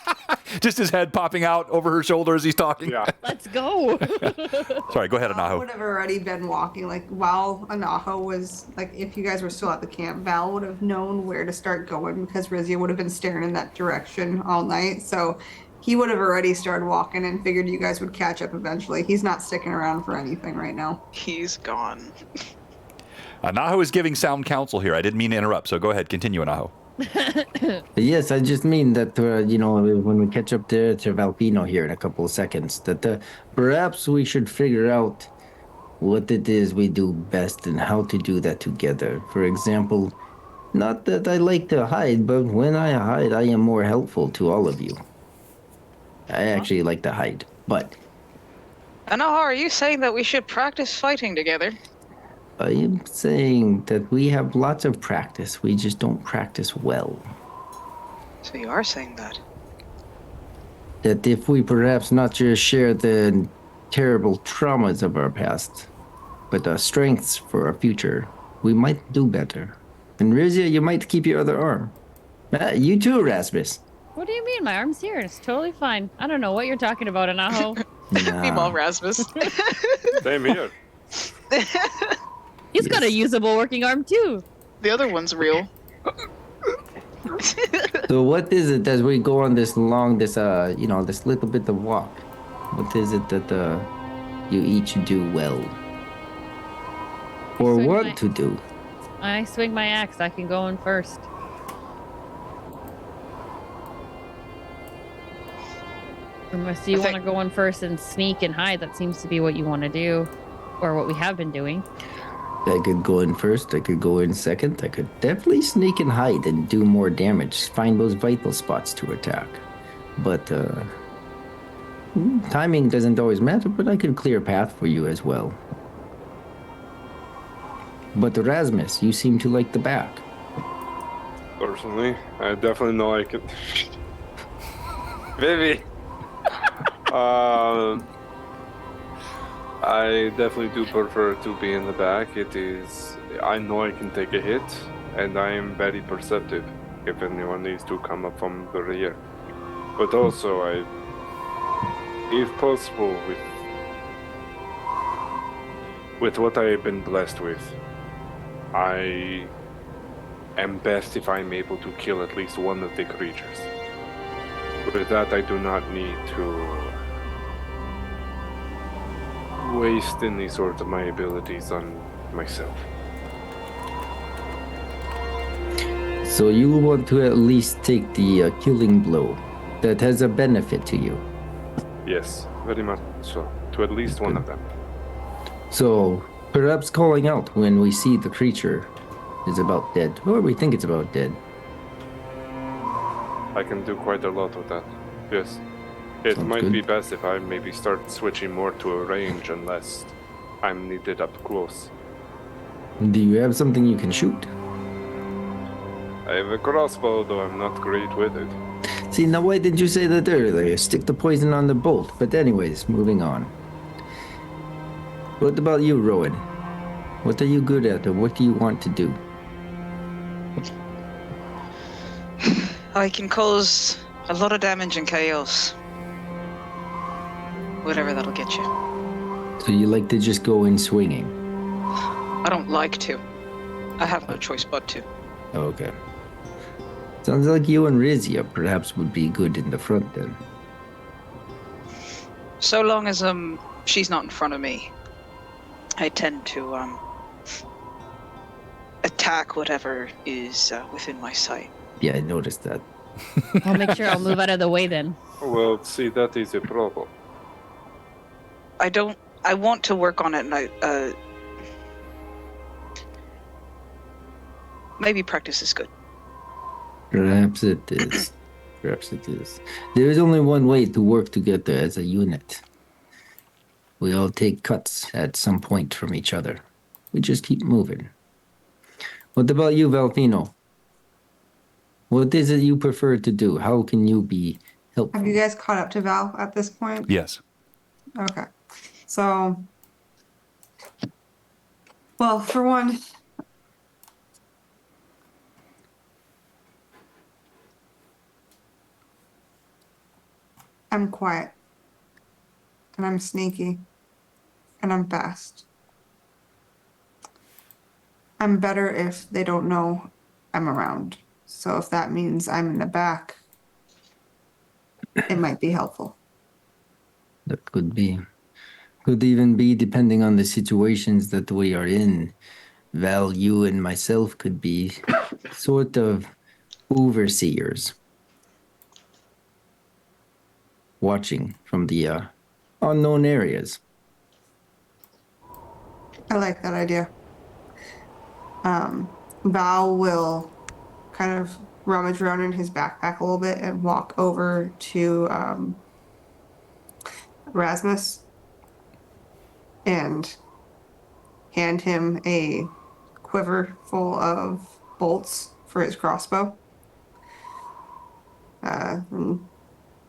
Just his head popping out over her shoulder as he's talking. Yeah. Let's go. Sorry, go ahead, Val Anaho. would have already been walking. Like while Anaho was like, if you guys were still at the camp, Val would have known where to start going because Rhizia would have been staring in that direction all night. So he would have already started walking and figured you guys would catch up eventually. He's not sticking around for anything right now. He's gone. Anaho is giving sound counsel here. I didn't mean to interrupt, so go ahead, continue, Anaho. Yes, I just mean that, when we catch up to Valpino here in a couple of seconds, that perhaps we should figure out what it is we do best and how to do that together. For example, not that I like to hide, but when I hide, I am more helpful to all of you. I actually like to hide, but Anaho, are you saying that we should practice fighting together? I am saying that we have lots of practice. We just don't practice well. So you are saying that? That if we perhaps not just share the terrible traumas of our past, but the strengths for our future, we might do better. And Rhizia, you might keep your other arm. You too, Rasmus. What do you mean? My arm's here. It's totally fine. I don't know what you're talking about, Anaho. Meanwhile, Rasmus. Same here. He's got a usable working arm too. The other one's real. So what is it as we go on this this little bit of walk? What is it that you each do well? Or want to do? I swing my axe. I can go in first. Unless you want to go in first and sneak and hide, that seems to be what you want to do, or what we have been doing. I could go in first, I could go in second, I could definitely sneak and hide and do more damage, find those vital spots to attack. But, timing doesn't always matter, but I could clear a path for you as well. But Erasmus, you seem to like the back. Personally, I definitely know I can. Vivi! I definitely do prefer to be in the back. I know I can take a hit, and I am very perceptive if anyone needs to come up from the rear. But also, if possible, with what I have been blessed with, I am best if I'm able to kill at least one of the creatures. With that, I do not need to waste any sort of my abilities on myself. So you want to at least take the killing blow that has a benefit to you. Yes, very much so. To at least one of them. So perhaps calling out when we see the creature is about dead, or we think it's about dead. I can do quite a lot with that. Yes. It Sounds might good. be best if I maybe start switching more to a range unless I'm needed up close. Do you have something you can shoot? I have a crossbow, though I'm not great with it. See, now why didn't you say that earlier? Stick the poison on the bolt. But anyways, moving on. What about you, Rowan? What are you good at, or what do you want to do? I can cause a lot of damage and chaos. Whatever that'll get you. So you like to just go in swinging? I don't like to. I have no choice but to. Okay. Sounds like you and Rhizia perhaps would be good in the front then. So long as she's not in front of me, I tend to attack whatever is within my sight. Yeah, I noticed that. I'll make sure I'll move out of the way then. Well, see, that is a problem. I want to work on it, and maybe practice is good. Perhaps it is. Perhaps it is. There is only one way to work together as a unit. We all take cuts at some point from each other. We just keep moving. What about you, Valfino? What is it you prefer to do? How can you be helpful? Have you guys caught up to Val at this point? Yes. Okay. So, well, for one, I'm quiet. And I'm sneaky. And I'm fast. I'm better if they don't know I'm around. So if that means I'm in the back, it might be helpful. That could be. Could even be depending on the situations that we are in. Val, you and myself could be sort of overseers. Watching from the unknown areas. I like that idea. Val will kind of rummage around in his backpack a little bit and walk over to Rasmus and hand him a quiver full of bolts for his crossbow. And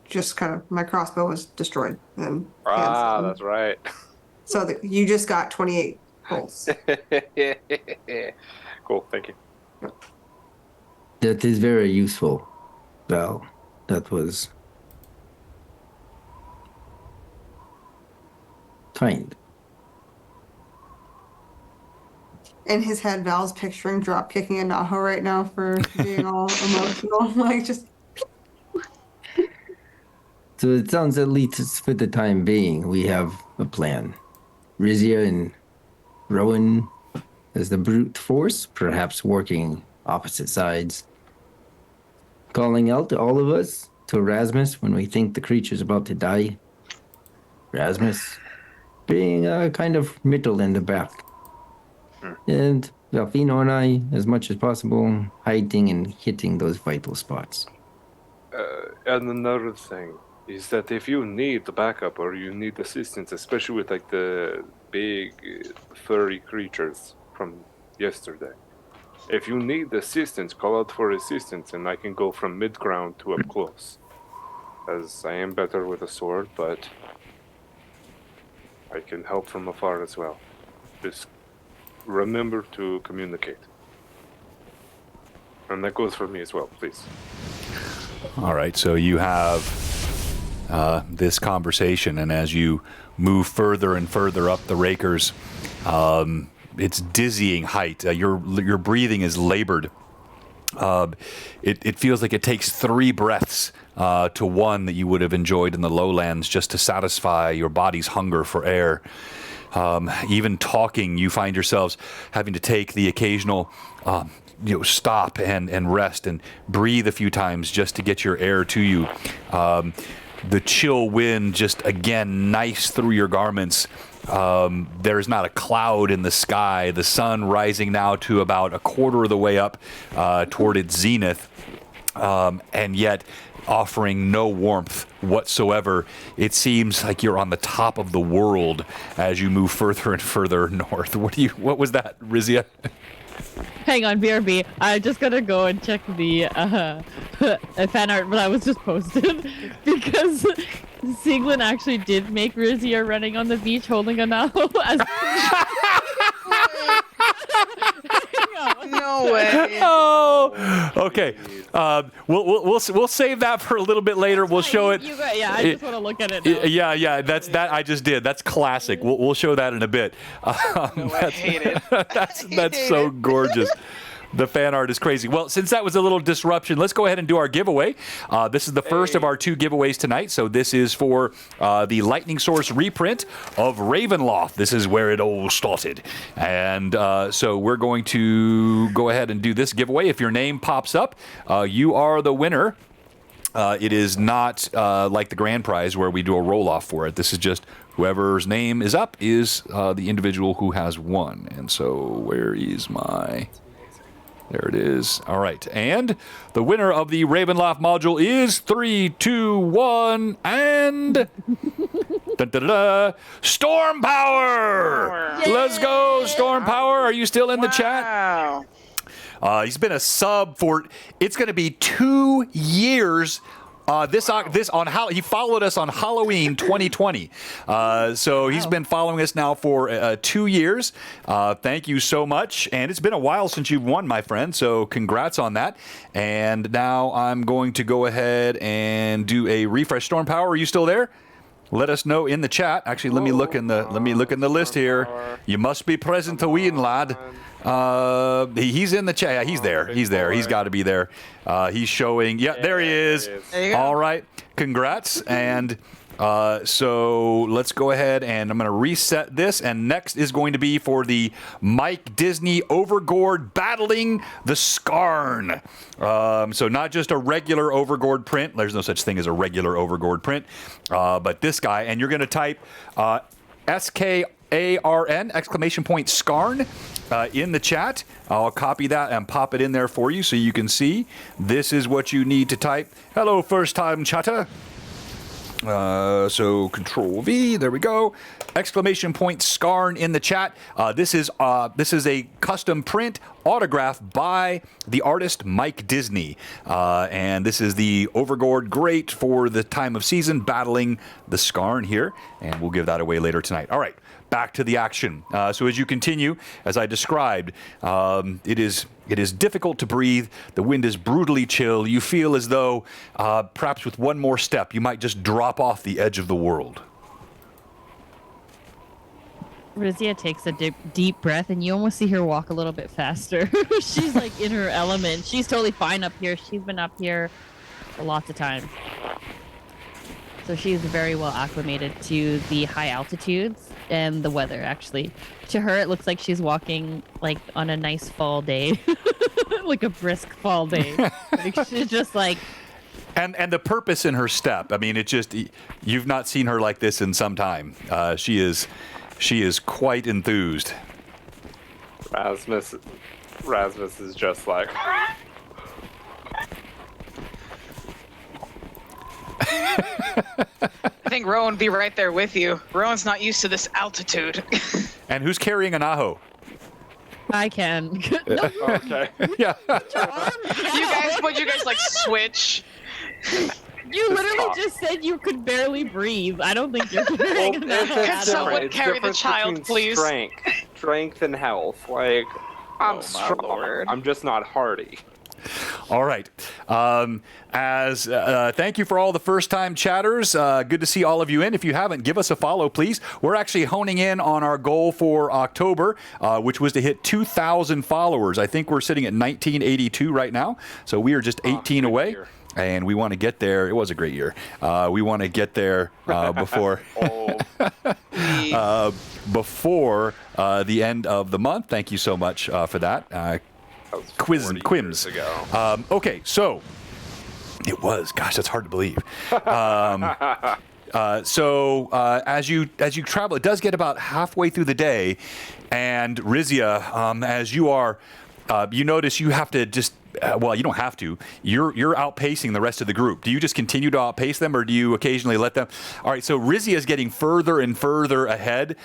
just kind of, my crossbow was destroyed. And That's right. So you just got 28 bolts. Cool, thank you. That is very useful, Val. That was kind. In his head, Val's picturing drop kicking a Naho right now for being all emotional. Like, just. So it sounds, at least for the time being, we have a plan. Rhizia and Rowan as the brute force, perhaps working opposite sides. Calling out to all of us, to Rasmus when we think the creature's about to die. Rasmus being kind of middle in the back. And Valfino and I, as much as possible, hiding and hitting those vital spots. And another thing is that if you need the backup or you need assistance, especially with like the big furry creatures from yesterday, if you need assistance, call out for assistance, and I can go from mid-ground to up close. As I am better with a sword, but I can help from afar as well. Just remember to communicate. And that goes for me as well, please. All right, so you have this conversation, and as you move further and further up the Rakers, it's dizzying height. Your breathing is labored. It feels like it takes 3 breaths to one that you would have enjoyed in the lowlands just to satisfy your body's hunger for air. Even talking, you find yourselves having to take the occasional stop and rest and breathe a few times just to get your air to you. The chill wind just again knifes through your garments. There's not a cloud in the sky. The sun rising now to about a quarter of the way up toward its zenith, and yet offering no warmth whatsoever. It seems like you're on the top of the world as you move further and further north. What was that, Rhizia? Hang on, BRB. I just gotta go and check the fan art that was just posted because Sieglin actually did make Rhizia running on the beach holding a nail. No way. Oh, okay. We'll save that for a little bit later. We'll show it. I just want to look at it now. Yeah. That's that. I just did. That's classic. We'll show that in a bit. I hate it. That's so gorgeous. The fan art is crazy. Well, since that was a little disruption, let's go ahead and do our giveaway. This is the first of our 2 giveaways tonight. So this is for the Lightning Source reprint of Ravenloft. This is where it all started. And so we're going to go ahead and do this giveaway. If your name pops up, you are the winner. It is not like the grand prize where we do a roll-off for it. This is just whoever's name is up is the individual who has won. And so where is my... There it is. All right. And the winner of the Ravenloft module is 3, 2, 1, and Dun, dun, dun, dun. Storm Power! Let's go, Storm Power. Are you still in the chat? Wow. He's been a sub for, it's going to be 2 years. He followed us on Halloween 2020. So he's been following us now for 2 years. Thank you so much. And it's been a while since you've won, my friend. So congrats on that. And now I'm going to go ahead and do a refresh. Storm Power, are you still there? Let us know in the chat. Actually, let me look in the list here. You must be present to win, lad. He's in the chat. Yeah, he's there. He's there. He's got to be there. He's showing. Yeah, there he is. There you go. All right. Congrats. And so let's go ahead and I'm going to reset this. And next is going to be for the Mike Disney Overgord battling the Skarn. So not just a regular Overgord print. There's no such thing as a regular Overgord print. But this guy. And you're going to type SKARN, exclamation point Skarn, in the chat. I'll copy that and pop it in there for you so you can see. This is what you need to type. Hello, first time chatter. So Control V, there we go. Exclamation point Skarn in the chat. This is a custom print autograph by the artist Mike Disney. And this is the Overgord Great for the time of season battling the Skarn here. And we'll give that away later tonight. All right. Back to the action. So as you continue, as I described, it is difficult to breathe. The wind is brutally chill. You feel as though perhaps with one more step, you might just drop off the edge of the world. Rhizia takes a deep breath, and you almost see her walk a little bit faster. She's like in her element. She's totally fine up here. She's been up here lots of times. So she's very well acclimated to the high altitudes and the weather, actually. To her, it looks like she's walking like on a nice fall day, like a brisk fall day. Like, she's just like... And the purpose in her step, I mean, it just, you've not seen her like this in some time. She is quite enthused. Rasmus is just like... I think Rowan would be right there with you. Rowan's not used to this altitude. And who's carrying an aho? I can. Okay. Yeah. you guys like switch? You literally just said you could barely breathe. I don't think you're carrying enough. Can someone carry the child, please? Strength and health. Like, I'm strong. Lord. I'm just not hardy. All right. Thank you for all the first-time chatters. Good to see all of you in. If you haven't, give us a follow, please. We're actually honing in on our goal for October, which was to hit 2,000 followers. I think we're sitting at 1982 right now, so we are just 18 away. Year. And we want to get there. It was a great year. We want to get there before before the end of the month. Thank you so much for that. Quims ago. Okay, so it was. Gosh, that's hard to believe. So as you travel, it does get about halfway through the day, and Rhizia, as you are, you notice you have to just. Well, you don't have to. You're outpacing the rest of the group. Do you just continue to outpace them, or do you occasionally let them? All right, so Rhizia is getting further and further ahead.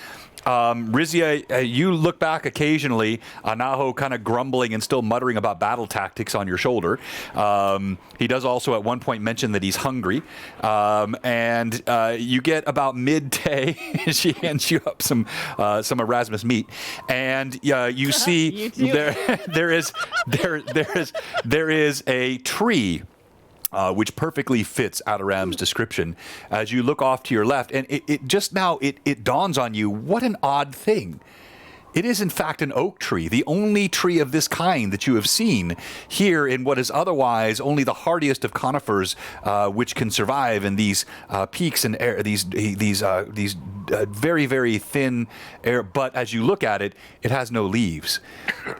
Rhizia, you look back occasionally, Anaho kind of grumbling and still muttering about battle tactics on your shoulder. He does also at one point mention that he's hungry. And you get about midday, she hands you up some Erasmus meat, and you see there is a tree. Which perfectly fits Adoram's description as you look off to your left. And it just now dawns on you, what an odd thing. It is, in fact, an oak tree, the only tree of this kind that you have seen here in what is otherwise only the hardiest of conifers, which can survive in these peaks and these very, very thin air. But as you look at it, it has no leaves.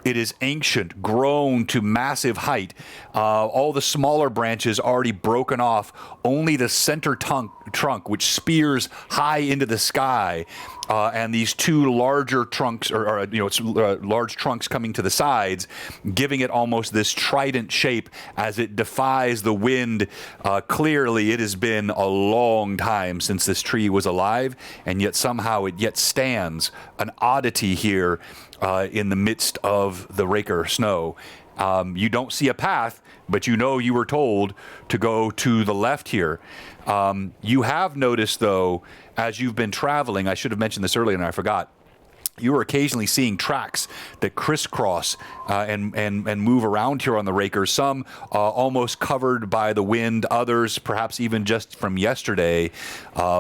It is ancient, grown to massive height. All the smaller branches already broken off. Only the center trunk, which spears high into the sky, and these two larger trunks, large trunks coming to the sides, giving it almost this trident shape as it defies the wind. Clearly, it has been a long time since this tree was alive, and yet somehow it yet stands, an oddity here in the midst of the Raker snow. You don't see a path, but you know you were told to go to the left here. You have noticed, though, as you've been traveling, I should have mentioned this earlier and I forgot, you are occasionally seeing tracks that crisscross and move around here on the Rakers. Some almost covered by the wind, others perhaps even just from yesterday.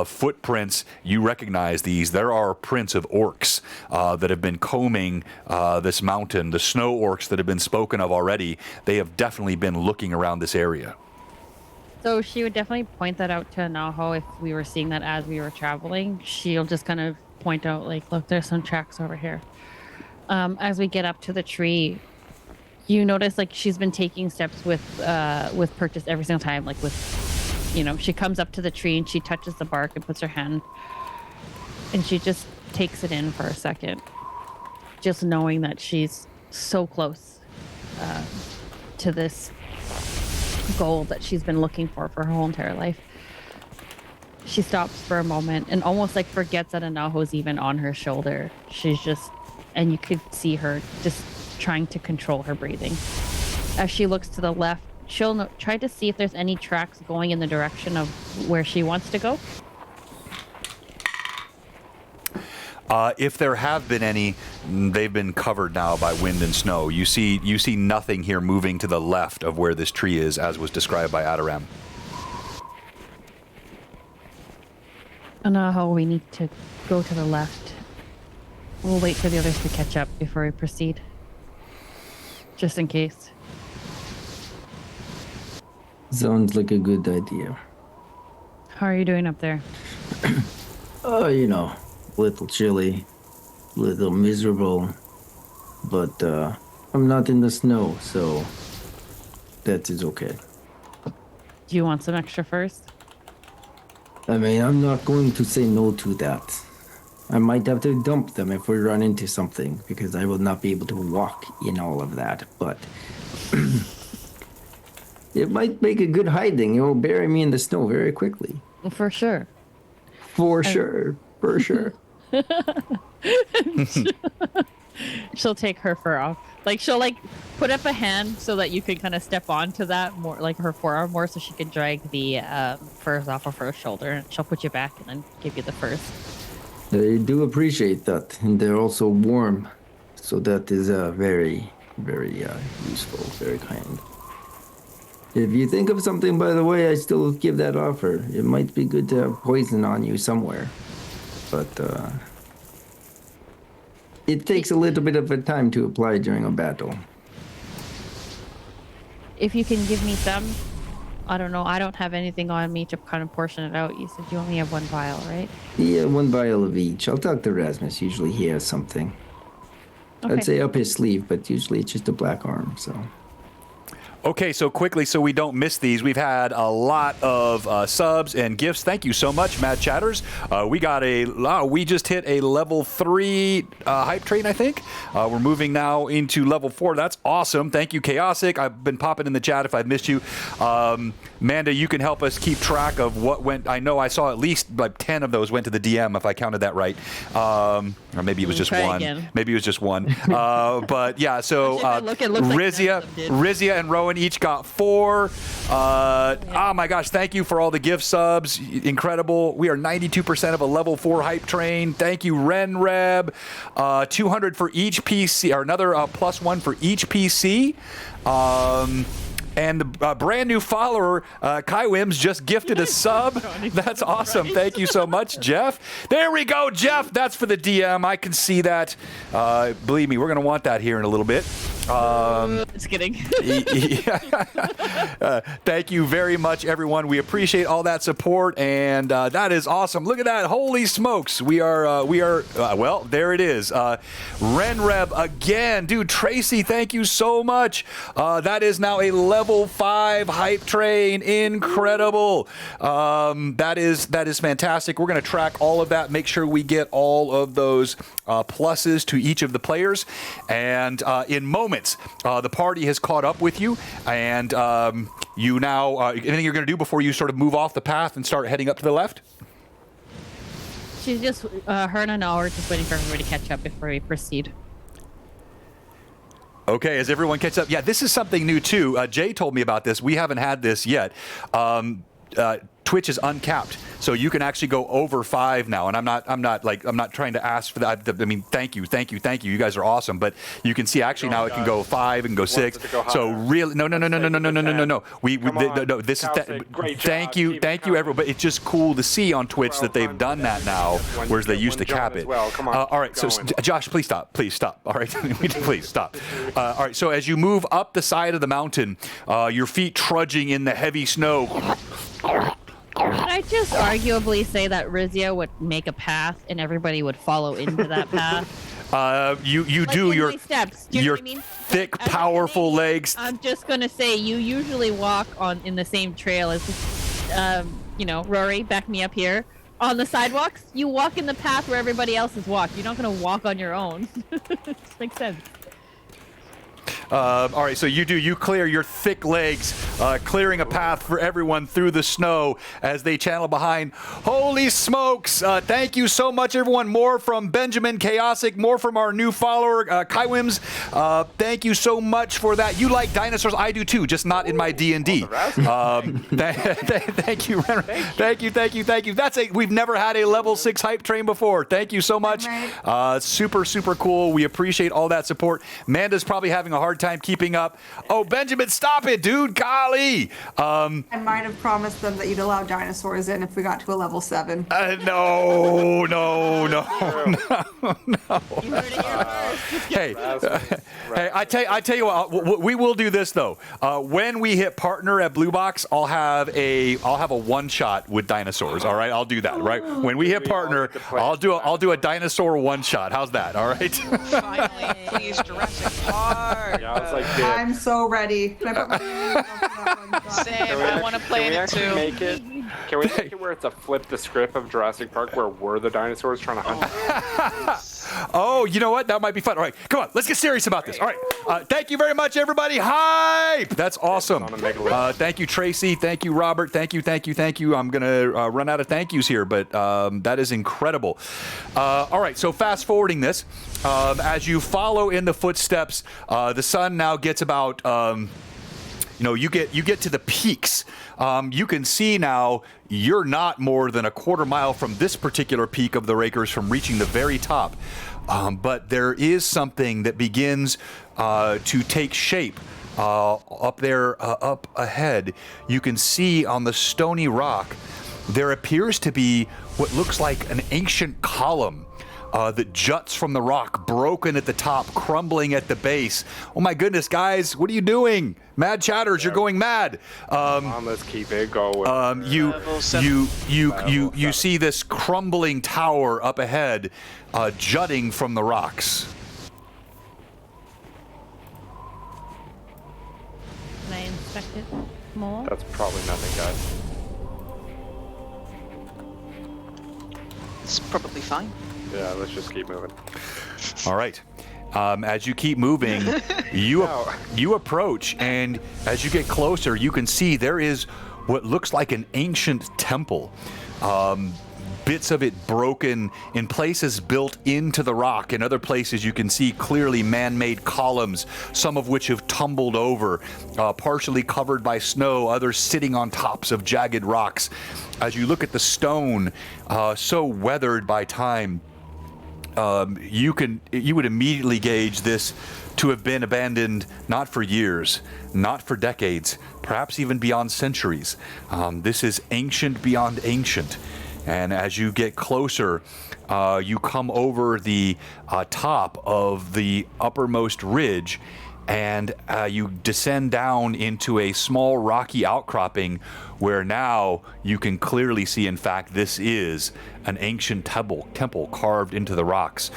Footprints, you recognize these. There are prints of orcs that have been combing this mountain, the snow orcs that have been spoken of already. They have definitely been looking around this area. So she would definitely point that out to Anaho if we were seeing that as we were traveling. She'll just kind of point out, like, look, there's some tracks over here. As we get up to the tree, you notice, like, she's been taking steps with Purchase every single time, like with, she comes up to the tree and she touches the bark and puts her hand, and she just takes it in for a second, just knowing that she's so close to this goal that she's been looking for her whole entire life. She stops for a moment and almost like forgets that Anaho's even on her shoulder. She's just, and you could see her just trying to control her breathing. As she looks to the left, she'll try to see if there's any tracks going in the direction of where she wants to go. If there have been any, they've been covered now by wind and snow. You see nothing here moving to the left of where this tree is, as was described by Adaram. Anaho, we need to go to the left. We'll wait for the others to catch up before we proceed. Just in case. Sounds like a good idea. How are you doing up there? Oh, little chilly, little miserable, but I'm not in the snow, so that is okay. Do you want some extra first? I mean, I'm not going to say no to that. I might have to dump them if we run into something, because I will not be able to walk in all of that, but it might make a good hiding. It will bury me in the snow very quickly. For sure. For sure. She'll take her fur off. Like, she'll put up a hand so that you can kind of step onto that more, like her forearm more, so she can drag the furs off of her shoulder, and she'll put you back and then give you the furs. I do appreciate that, and they're also warm, so that is very, very useful, very kind. If you think of something, by the way, I still give that offer. It might be good to have poison on you somewhere. But it takes a little bit of a time to apply during a battle. If you can give me some, I don't know. I don't have anything on me to kind of portion it out. You said you only have one vial, right? Yeah, one vial of each. I'll talk to Rasmus. Usually he has something. Okay. I'd say up his sleeve, but usually it's just a black arm, so... Okay, so quickly, so we don't miss these, we've had a lot of subs and gifts. Thank you so much, Mad Chatters. We just hit a level 3 hype train, I think. We're moving now into level 4. That's awesome. Thank you, Chaosic. I've been popping in the chat if I've missed you. Manda, you can help us keep track of what went. I know I saw at least like 10 of those went to the DM, if I counted that right. Or maybe it was just one. Again. Maybe it was just one. But yeah, so Rhizia and Rowan each got 4. Oh my gosh, thank you for all the gift subs. Incredible. We are 92% of a level 4 hype train. Thank you, Renreb. 200 for each PC, or another +1 for each PC. And the brand new follower, Kai Wims, just gifted a sub. That's awesome. Thank you so much, Jeff. There we go, Jeff. That's for the DM. I can see that. Believe me, we're going to want that here in a little bit. Just kidding. Thank you very much, everyone. We appreciate all that support, and that is awesome. Look at that! Holy smokes! We are. Well, there it is. Renreb again, dude. Tracy, thank you so much. That is now a level 5 hype train. Incredible. That is fantastic. We're going to track all of that. Make sure we get all of those pluses to each of the players, and in moments. The party has caught up with you, and you now, anything you're going to do before you sort of move off the path and start heading up to the left? She's just, her and Anna are just waiting for everybody to catch up before we proceed. Okay, as everyone catches up. Yeah, this is something new too. Jay told me about this. We haven't had this yet. Twitch is uncapped, so you can actually go over 5 now. And I'm not trying to ask for that. I mean, thank you. You guys are awesome. But you can see actually now it can go 5 and go 6. So really, no. This is thank you, everyone. But it's just cool to see on Twitch that they've done that now, whereas they used to cap it. Come on. All right, so Josh, please stop. All right, please stop. All right, so as you move up the side of the mountain, your feet trudging in the heavy snow. Can I just arguably say that Rhizia would make a path and everybody would follow into that path? You like do in your my steps. Do you know what I mean? thick, Like, powerful legs. I'm just gonna say you usually walk in the same trail as, Rory. Back me up here. On the sidewalks, you walk in the path where everybody else has walked. You're not gonna walk on your own. This makes sense. All right, so you clear your thick legs, clearing a path for everyone through the snow as they channel behind. Holy smokes! Thank you so much, everyone. More from Benjamin Chaosic, more from our new follower, Kaiwims. Thank you so much for that. You like dinosaurs? I do too, just not in my D&D. Thank you, thank you. We've never had a level 6 hype train before. Thank you so much. Super cool. We appreciate all that support. Amanda's probably having a hard time keeping up. Oh, Benjamin, stop it, dude. Golly. I might have promised them that you'd allow dinosaurs in if we got to a level 7. No. You heard it here first. Hey, I tell you what. We will do this though. When we hit partner at Blue Box, I'll have a one shot with dinosaurs. All right, I'll do that. Right when we hit partner, I'll do a dinosaur one shot. How's that? All right. Finally, please, Jurassic Park. Yeah, I was like, I'm so ready. Can I put my hands up for that one shot? Same. I want to play it too. Can we make it where it's a flip the script of Jurassic Park where we're the dinosaurs trying to hunt? Oh, you know what? That might be fun. All right, come on. Let's get serious about this. All right. Thank you very much, everybody. Hype! That's awesome. Thank you, Tracy. Thank you, Robert. Thank you. I'm going to run out of thank yous here, but that is incredible. All right, so fast forwarding this. As you follow in the footsteps, the sun now gets about... you get to the peaks. You can see now you're not more than a quarter mile from this particular peak of the Rakers from reaching the very top. But there is something that begins to take shape up there, up ahead. You can see on the stony rock, there appears to be what looks like an ancient column that juts from the rock, broken at the top, crumbling at the base. Oh my goodness, guys, what are you doing? Mad chatters, you're going mad. Come on, let's keep it going. You see this crumbling tower up ahead, jutting from the rocks. Can I inspect it more? That's probably nothing, guys. It's probably fine. Yeah, let's just keep moving. All right. As you keep moving, you approach, and as you get closer, you can see there is what looks like an ancient temple. Bits of it broken, in places built into the rock. In other places, you can see clearly man-made columns, some of which have tumbled over, partially covered by snow, others sitting on tops of jagged rocks. As you look at the stone, so weathered by time, you would immediately gauge this to have been abandoned not for years, not for decades, perhaps even beyond centuries. This is ancient beyond ancient. And as you get closer, you come over the top of the uppermost ridge, and you descend down into a small rocky outcropping where now you can clearly see, in fact, this is an ancient temple carved into the rocks.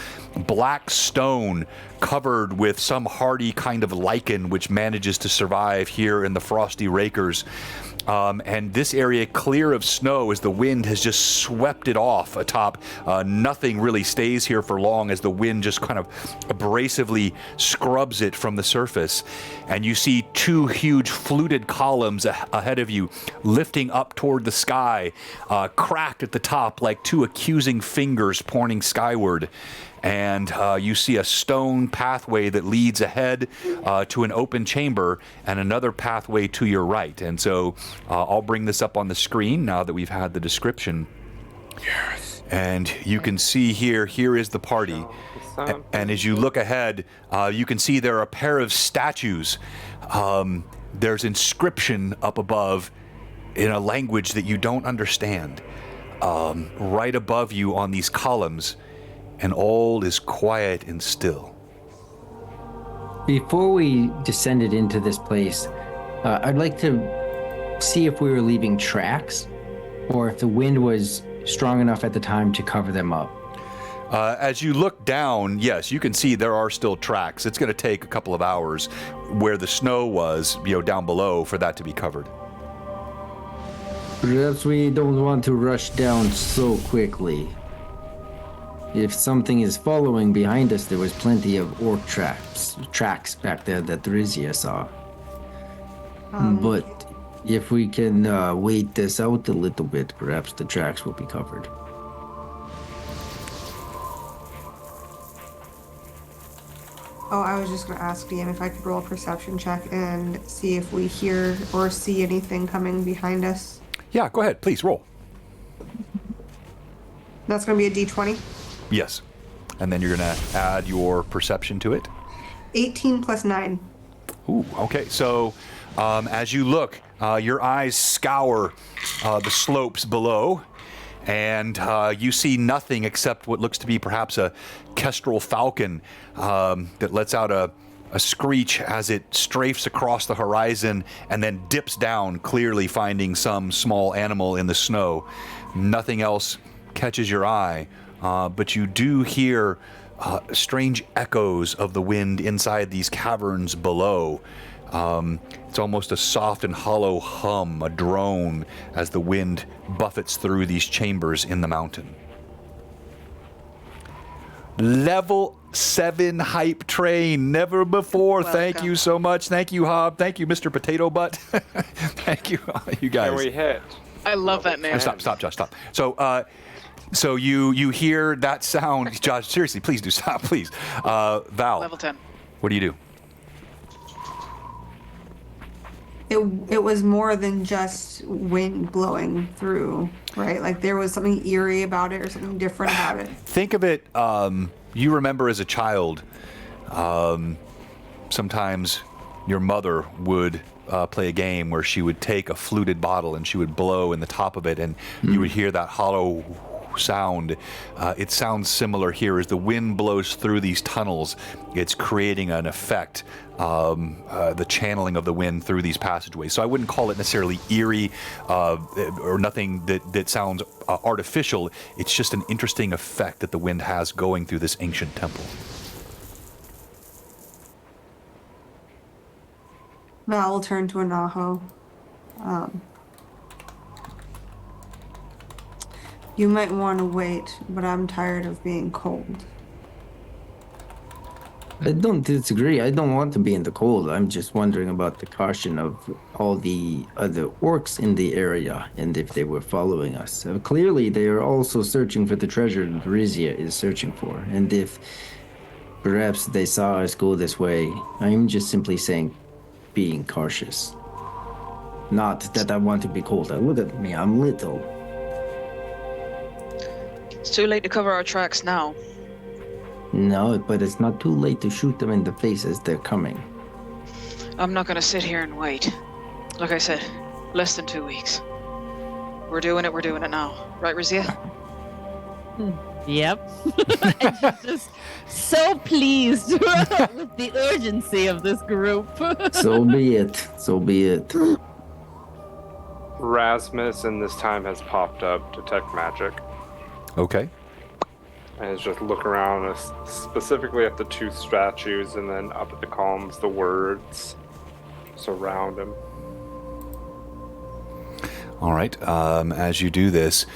Black stone covered with some hardy kind of lichen which manages to survive here in the frosty rakers. And this area clear of snow as the wind has just swept it off atop. Nothing really stays here for long as the wind just kind of abrasively scrubs it from the surface. And you see two huge fluted columns ahead of you lifting up toward the sky, cracked at the top like two accusing fingers pointing skyward. And you see a stone pathway that leads ahead to an open chamber and another pathway to your right. And so I'll bring this up on the screen now that we've had the description. Yes. And you can see here is the party. And as you look ahead, you can see there are a pair of statues. There's inscription up above in a language that you don't understand. Right above you on these columns. And all is quiet and still. Before we descended into this place, I'd like to see if we were leaving tracks or if the wind was strong enough at the time to cover them up. As you look down, yes, you can see there are still tracks. It's going to take a couple of hours where the snow was, down below for that to be covered. Perhaps we don't want to rush down so quickly. If something is following behind us, there was plenty of orc tracks back there that Rhizia saw. But if we can wait this out a little bit, perhaps the tracks will be covered. Oh, I was just going to ask DM if I could roll a perception check and see if we hear or see anything coming behind us. Yeah, go ahead. Please roll. That's going to be a D20. Yes. And then you're going to add your perception to it. 18 plus 9. Ooh, okay. So as you look, your eyes scour the slopes below, and you see nothing except what looks to be perhaps a kestrel falcon that lets out a screech as it strafes across the horizon and then dips down, clearly finding some small animal in the snow. Nothing else catches your eye. But you do hear strange echoes of the wind inside these caverns below. It's almost a soft and hollow hum, a drone, as the wind buffets through these chambers in the mountain. Level 7 hype train, never before. Welcome. Thank you so much. Thank you, Hob. Thank you, Mr. Potato Butt. Thank you, you guys. And we hit. I love that name. Stop, Josh, stop. So you hear that sound, Josh? Seriously, please do stop, please. Val, Level 10. what do you do? It was more than just wind blowing through, right? Like there was something eerie about it or something different about it. Think of it. You remember as a child, sometimes your mother would play a game where she would take a fluted bottle and she would blow in the top of it, and you would hear that hollow sound. It sounds similar here as the wind blows through these tunnels. It's creating an effect, the channeling of the wind through these passageways. So I wouldn't call it necessarily eerie or nothing that sounds artificial. It's just an interesting effect that the wind has going through this ancient temple. Val will turn to Anaho. You might want to wait, but I'm tired of being cold. I don't disagree. I don't want to be in the cold. I'm just wondering about the caution of all the other orcs in the area and if they were following us. Clearly, they are also searching for the treasure Rhizia is searching for. And if perhaps they saw us go this way, I'm just simply saying being cautious. Not that I want to be cold. Look at me, I'm little. It's too late to cover our tracks now. No, but it's not too late to shoot them in the face as they're coming. I'm not gonna sit here and wait. Like I said, less than 2 weeks. We're doing it now. Right, Rhizia? Yep. And she's just so pleased with the urgency of this group. So be it. So be it. Rasmus in this time has popped up, detect magic, Okay. and is just looking around specifically at the two statues and then up at the columns, the words surround him. All right. As you do this,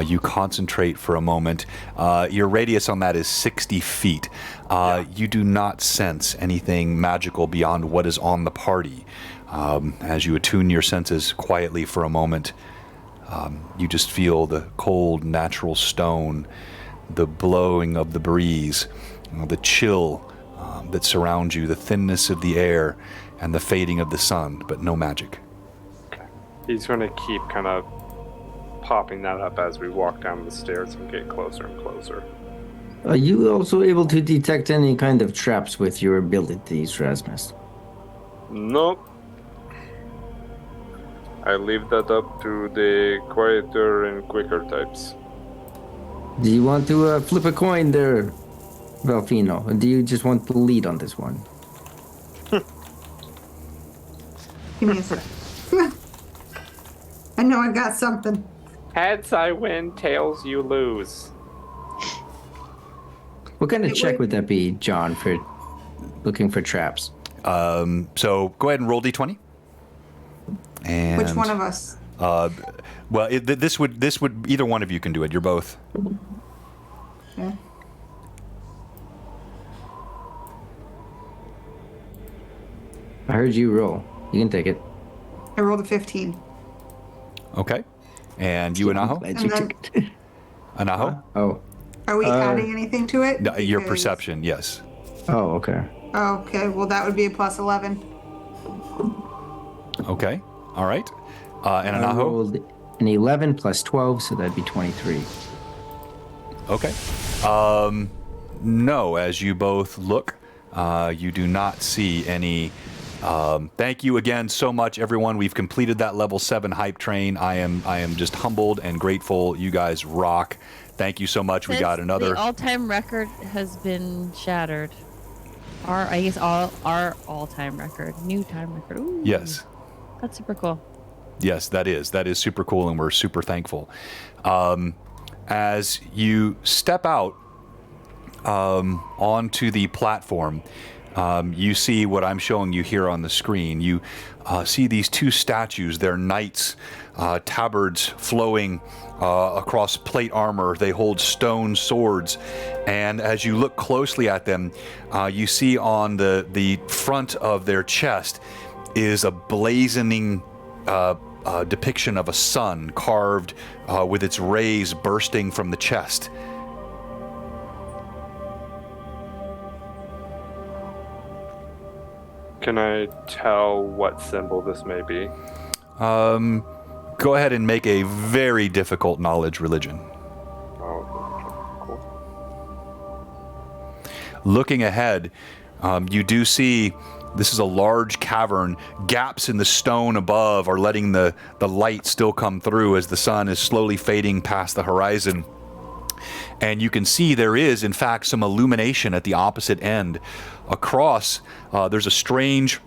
you concentrate for a moment. Your radius on that is 60 feet. You do not sense anything magical beyond what is on the party. As you attune your senses quietly for a moment, you just feel the cold, natural stone, the blowing of the breeze, the chill that surrounds you, the thinness of the air, and the fading of the sun, but no magic. He's going to keep kind of popping that up as we walk down the stairs and get closer and closer. Are you also able to detect any kind of traps with your abilities, Rasmus? Nope. I leave that up to the quieter and quicker types. Do you want to flip a coin there, Valfino? Or do you just want the lead on this one? Give me a sec. I know I got something. Heads I win, tails you lose. What kind of check would that be, John, for looking for traps? So go ahead and roll d20. And Which one of us? well, this would either one of you can do it. You're both. Yeah. I heard you roll. You can take it. I rolled a 15. Okay. And you, Anaho? Glad you And took it. Anaho? Oh. Are we adding anything to it? No, your Because- perception, yes. Oh, okay. Oh, okay, well that would be a plus 11. Okay. All right. And I Anaho? rolled an 11 plus 12, so that'd be 23. Okay. No, as you both look, you do not see any. Thank you again so much, everyone. We've completed that level 7 hype train. I am just humbled and grateful. You guys rock. Thank you so much. We got another. The all-time record has been shattered. Our all-time record, new time record. Ooh, Yes. that's super cool. Yes, that is super cool, and we're super thankful. As you step out onto the platform, you see what I'm showing you here on the screen. You see these two statues. They're knights, tabards flowing across plate armor. They hold stone swords. And as you look closely at them, you see on the front of their chest is a blazoning depiction of a sun carved with its rays bursting from the chest. Can I tell what symbol this may be? Go ahead and make a very difficult knowledge religion. Oh, cool. Looking ahead, you do see this is a large cavern. Gaps in the stone above are letting the light still come through as the sun is slowly fading past the horizon. And you can see there is, in fact, some illumination at the opposite end. Across, there's a strange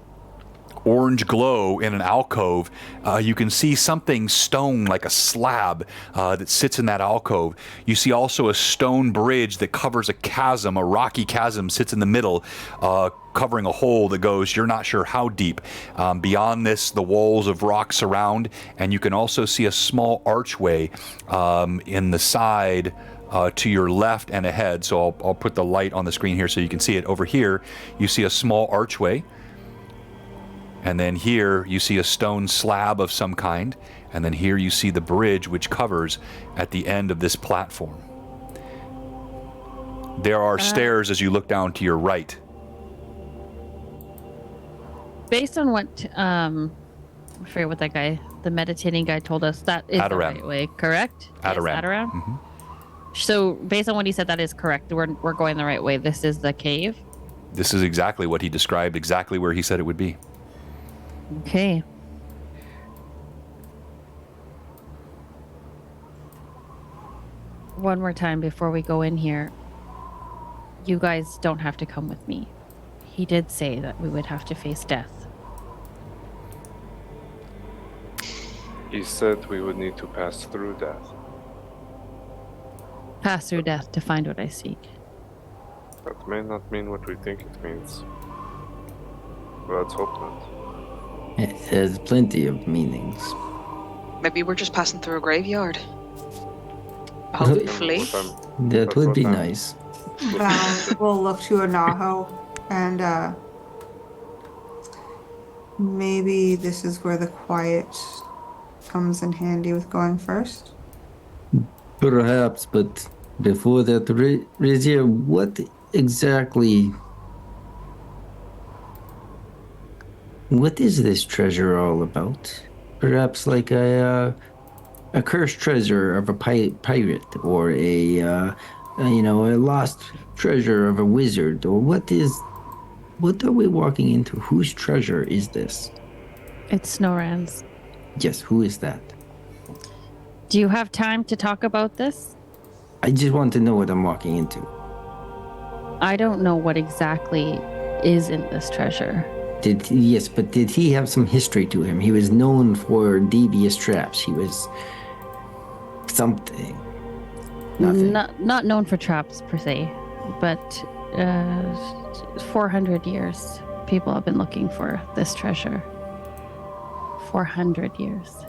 orange glow in an alcove. You can see something stone like a slab that sits in that alcove. You see also a stone bridge that covers a chasm, a rocky chasm sits in the middle, covering a hole that goes, you're not sure how deep. Beyond this, the walls of rock surround, and you can also see a small archway in the side to your left and ahead. So I'll put the light on the screen here so you can see it. Over here, you see a small archway. And then here you see a stone slab of some kind. And then here you see the bridge which covers at the end of this platform. There are stairs as you look down to your right. Based on what I forget what that guy, the meditating guy, told us, that is the Adoram. right way, correct? Yes, Adoram. Adoram? Mhm. So based on what he said, that is correct. We're going the right way. This is the cave. This is exactly what he described, exactly where he said it would be. Okay. one more time before we go in here. You guys don't have to come with me. He did say that we would have to face death. He said we would need to pass through death. Pass through death to find what I seek. That may not mean what we think it means. Let's hope not. It has plenty of meanings. Maybe we're just passing through a graveyard. Hopefully. That would be nice. Val will look to Anaho and maybe this is where the quiet comes in handy with going first. Perhaps, but before that, Rhizia, what exactly... What is this treasure all about? Perhaps like a cursed treasure of a pirate, or a lost treasure of a wizard, or what are we walking into? Whose treasure is this? It's Snoran's. Yes, who is that? Do you have time to talk about this? I just want to know what I'm walking into. I don't know what exactly is in this treasure. Yes, but did he have some history to him? He was known for devious traps. He was something. Nothing. Not known for traps per se, but 400 years people have been looking for this treasure. 400 years.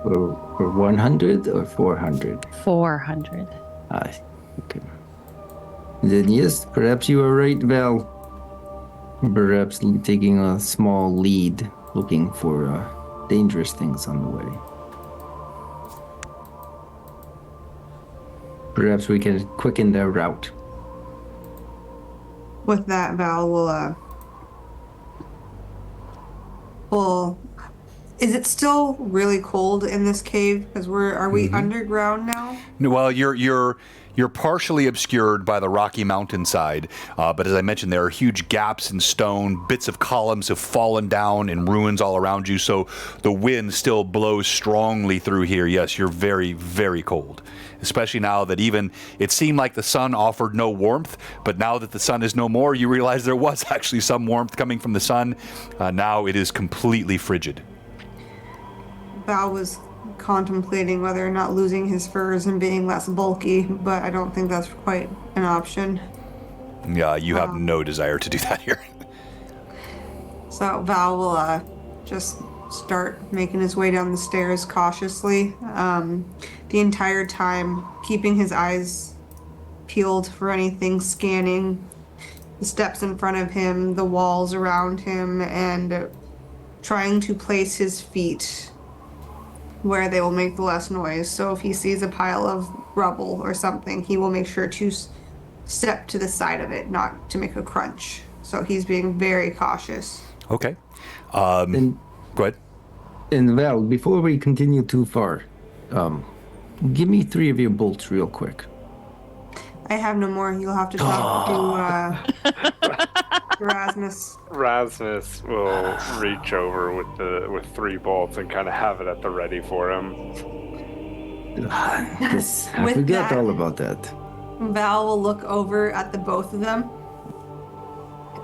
For 100 or 400? 400. Okay. Then yes, perhaps you are right, Val. Perhaps taking a small lead, looking for dangerous things on the way. Perhaps we can quicken their route. With that, Val will. Is it still really cold in this cave? Because are we underground now? Well, you're partially obscured by the rocky mountainside, but as I mentioned, there are huge gaps in stone. Bits of columns have fallen down in ruins all around you, so the wind still blows strongly through here. Yes, you're very, very cold, especially now that it seemed like the sun offered no warmth, but now that the sun is no more, you realize there was actually some warmth coming from the sun. Now it is completely frigid. Val was contemplating whether or not losing his furs and being less bulky, but I don't think that's quite an option. Yeah, you have no desire to do that here. So Val will just start making his way down the stairs cautiously, the entire time keeping his eyes peeled for anything, scanning the steps in front of him, the walls around him, and trying to place his feet where they will make the less noise. So if he sees a pile of rubble or something, he will make sure to step to the side of it, not to make a crunch. So he's being very cautious. Okay. Go ahead. And Val, before we continue too far, give me 3 of your bolts real quick. I have no more. You'll have to talk to Rasmus. Rasmus will reach over with 3 bolts and kind of have it at the ready for him. I forgot all about that. Val will look over at the both of them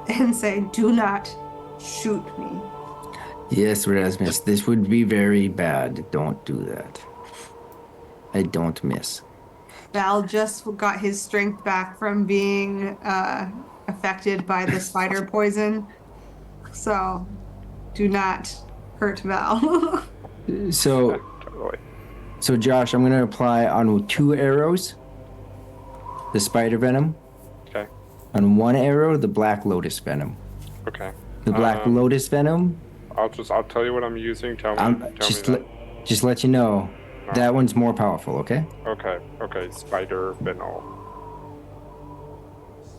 and say, "Do not shoot me." Yes, Rasmus, this would be very bad. Don't do that. I don't miss. Val just got his strength back from being affected by the spider poison. So, do not hurt Val. So, Totally. so Josh, I'm going to apply on 2 arrows the spider venom. Okay. On 1 arrow, the black lotus venom. Okay. The black lotus venom. I'll tell you what I'm using. Tell me. Just let you know. That one's more powerful, okay? Okay. Spider venom.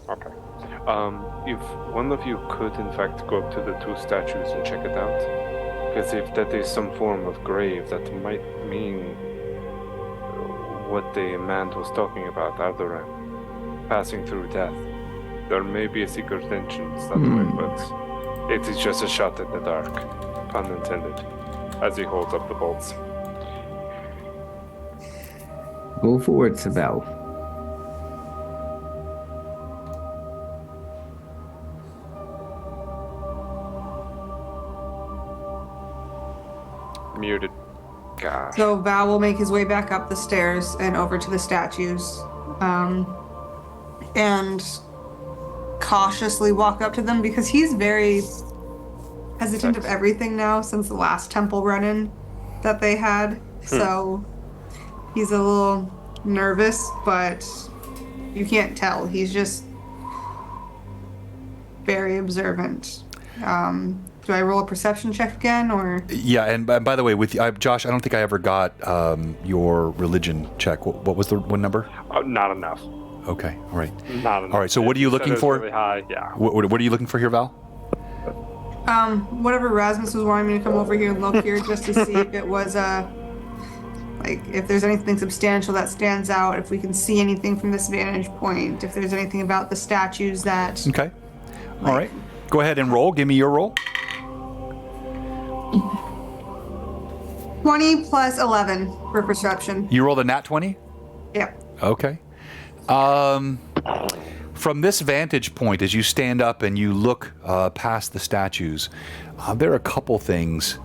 Okay. If one of you could, in fact, go up to the 2 statues and check it out, because if that is some form of grave, that might mean what the man was talking about, Aldoran, passing through death. There may be a secret entrance that way, but it is just a shot in the dark, pun intended, as he holds up the bolts. Go for it, Sabelle. Muted. Gosh. So Val will make his way back up the stairs and over to the statues, and cautiously walk up to them because he's very hesitant of everything now since the last temple run-in that they had. So he's a little nervous, but you can't tell. He's just very observant. Do I roll a perception check again, or? Yeah, and by the way, with Josh, I don't think I ever got your religion check. What was the one number? Not enough. Okay, all right. Not enough. All right, so what are you looking for? Really high, yeah. What are you looking for here, Val? Whatever Rasmus was wanting me to come over here and look here just to see if it was like if there's anything substantial that stands out, if we can see anything from this vantage point, if there's anything about the statues that. Okay. All right. Go ahead and roll. Give me your roll. 20 plus 11 for perception. You rolled a nat 20? Yep. Okay. From this vantage point, as you stand up and you look past the statues, there are a couple things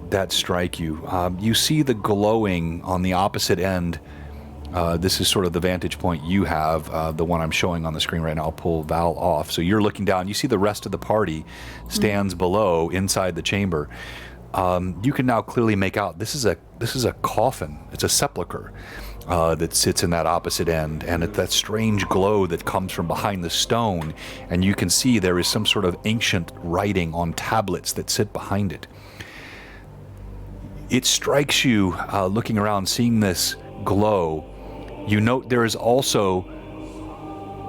that strike you. You see the glowing on the opposite end. This is sort of the vantage point you have, the one I'm showing on the screen right now. I'll pull Val off. So you're looking down. You see the rest of the party stands below inside the chamber. You can now clearly make out this is a coffin. It's a sepulcher that sits in that opposite end, and it's that strange glow that comes from behind the stone, and you can see there is some sort of ancient writing on tablets that sit behind it. It strikes you, looking around, seeing this glow. You note there is also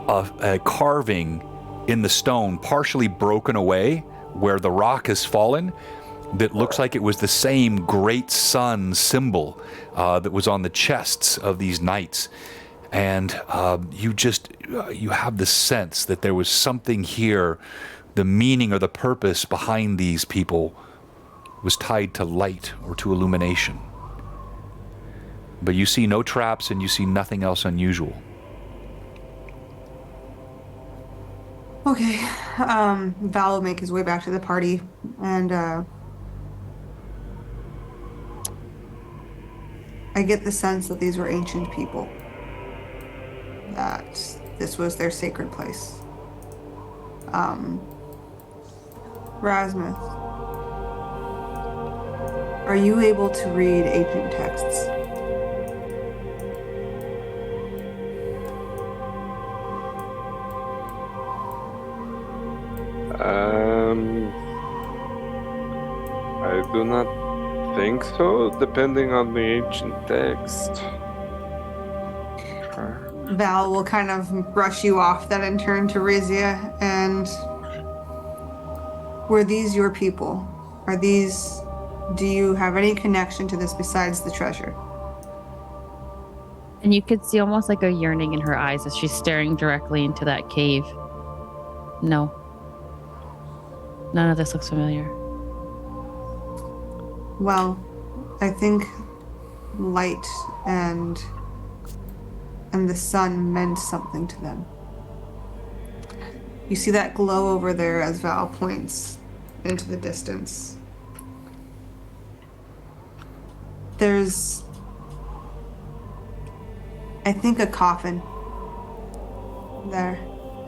a carving in the stone, partially broken away, where the rock has fallen, that looks like it was the same great sun symbol that was on the chests of these knights. And you have the sense that there was something here, the meaning or the purpose behind these people was tied to light or to illumination. But you see no traps and you see nothing else unusual. Okay. Val will make his way back to the party, and I get the sense that these were ancient people, that this was their sacred place. Rasmus, are you able to read ancient texts? I do not think so, depending on the ancient text. Val will kind of brush you off then and turn to Rhizia, and were these your people? Do you have any connection to this besides the treasure? And you could see almost like a yearning in her eyes as she's staring directly into that cave. No. None of this looks familiar. Well, I think light and the sun meant something to them. You see that glow over there as Val points into the distance. There's, I think, a coffin there,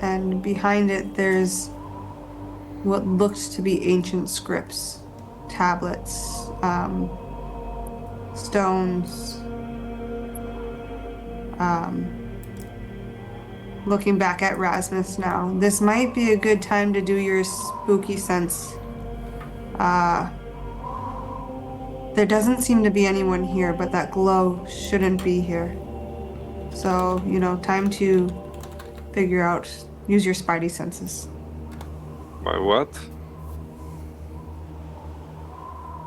and behind it there's what looked to be ancient scripts, tablets, stones. Looking back at Rasmus now, this might be a good time to do your spooky sense. There doesn't seem to be anyone here, but that glow shouldn't be here. So, time to figure out, use your spidey senses. My what?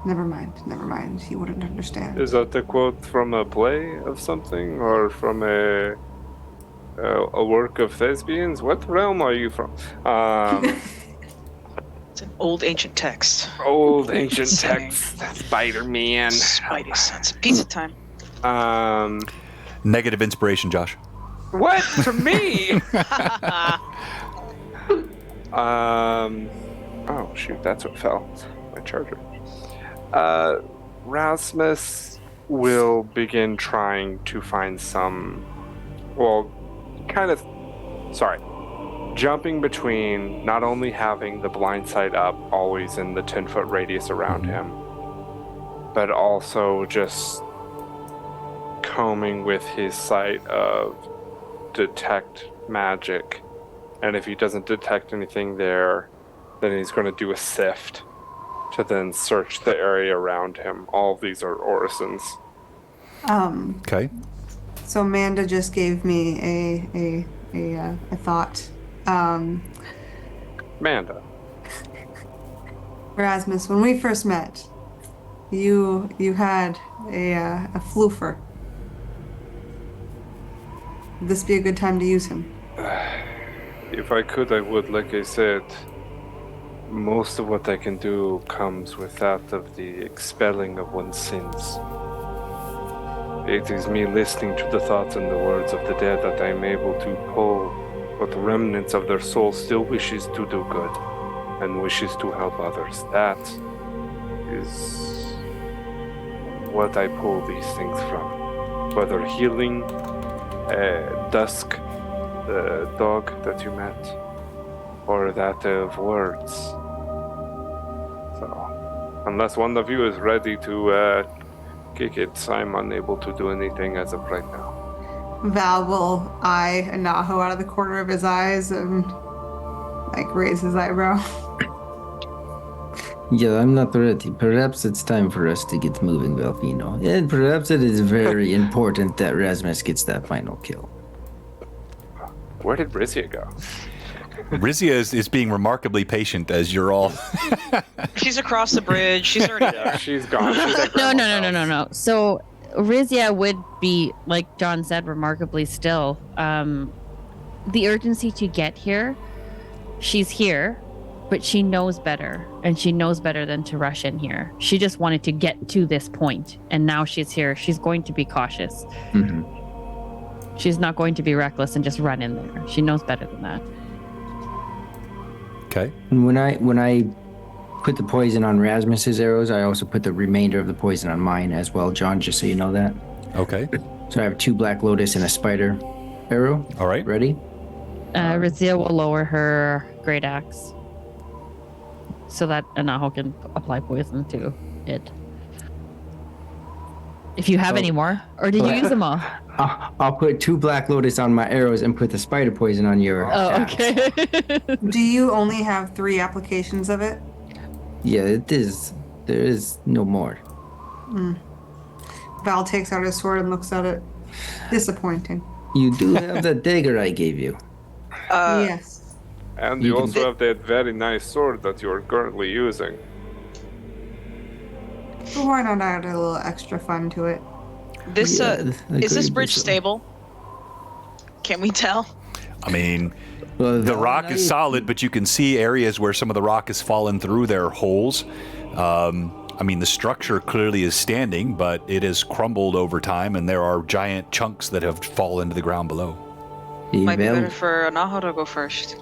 Never mind. He wouldn't understand. Is that a quote from a play of something, or from a work of thespians? What realm are you from? It's an old ancient text. Old ancient text. Spider-Man. Spidey sense. Pizza time. Negative inspiration, Josh. What? From me? Oh, shoot, that's what fell. My charger. Rasmus will begin trying to find some... Well, jumping between not only having the blind sight up always in the 10-foot radius around him, but also just combing with his sight of detect magic. And if he doesn't detect anything there, then he's going to do a sift to then search the area around him. All of these are orisons. Okay. So Amanda just gave me a thought. Amanda. Erasmus, when we first met, you had a floofer. Would this be a good time to use him? If I could, I would. Like I said, most of what I can do comes with that of the expelling of one's sins. It is me listening to the thoughts and the words of the dead that I am able to pull what remnants of their soul still wishes to do good and wishes to help others. That is what I pull these things from. Whether healing, Dusk, the dog that you met, or that of words. So, unless one of you is ready to kick it, I'm unable to do anything as of right now. Val will eye Anaho out of the corner of his eyes and raise his eyebrow. Yeah, I'm not ready. Perhaps it's time for us to get moving, Valfino. And perhaps it is very important that Rasmus gets that final kill. Where did Rhizia go? Rhizia is being remarkably patient as you're all... She's across the bridge. She's already there. Yeah, she's gone. She's at No. Grandma's house. So Rhizia would be, like John said, remarkably still. The urgency to get here, she's here, but she knows better, and she knows better than to rush in here. She just wanted to get to this point, and now she's here. She's going to be cautious. Mm-hmm. She's not going to be reckless and just run in there. She knows better than that. Okay. And when I put the poison on Rasmus's arrows, I also put the remainder of the poison on mine as well, John, just so you know that. Okay. So I have 2 Black Lotus and a spider arrow. All right. Ready? Rhizia will lower her great axe so that Anaho can apply poison to it. If you have any more, or did you use them all? I'll put 2 Black Lotus on my arrows and put the spider poison on your axe. Okay. Do you only have 3 applications of it? Yeah, it is. There is no more. Val takes out his sword and looks at it. Disappointing. You do have the dagger I gave you. Yes. And you also have that very nice sword that you are currently using. But why not add a little extra fun to it? This Yeah, is this agreed, bridge so. stable? Can we tell? I mean, Well, the rock is solid, but you can see areas where some of the rock has fallen through their holes. I mean, the structure clearly is standing, but it has crumbled over time, and there are giant chunks that have fallen to the ground below. Might be Well, better for Anaho to go first.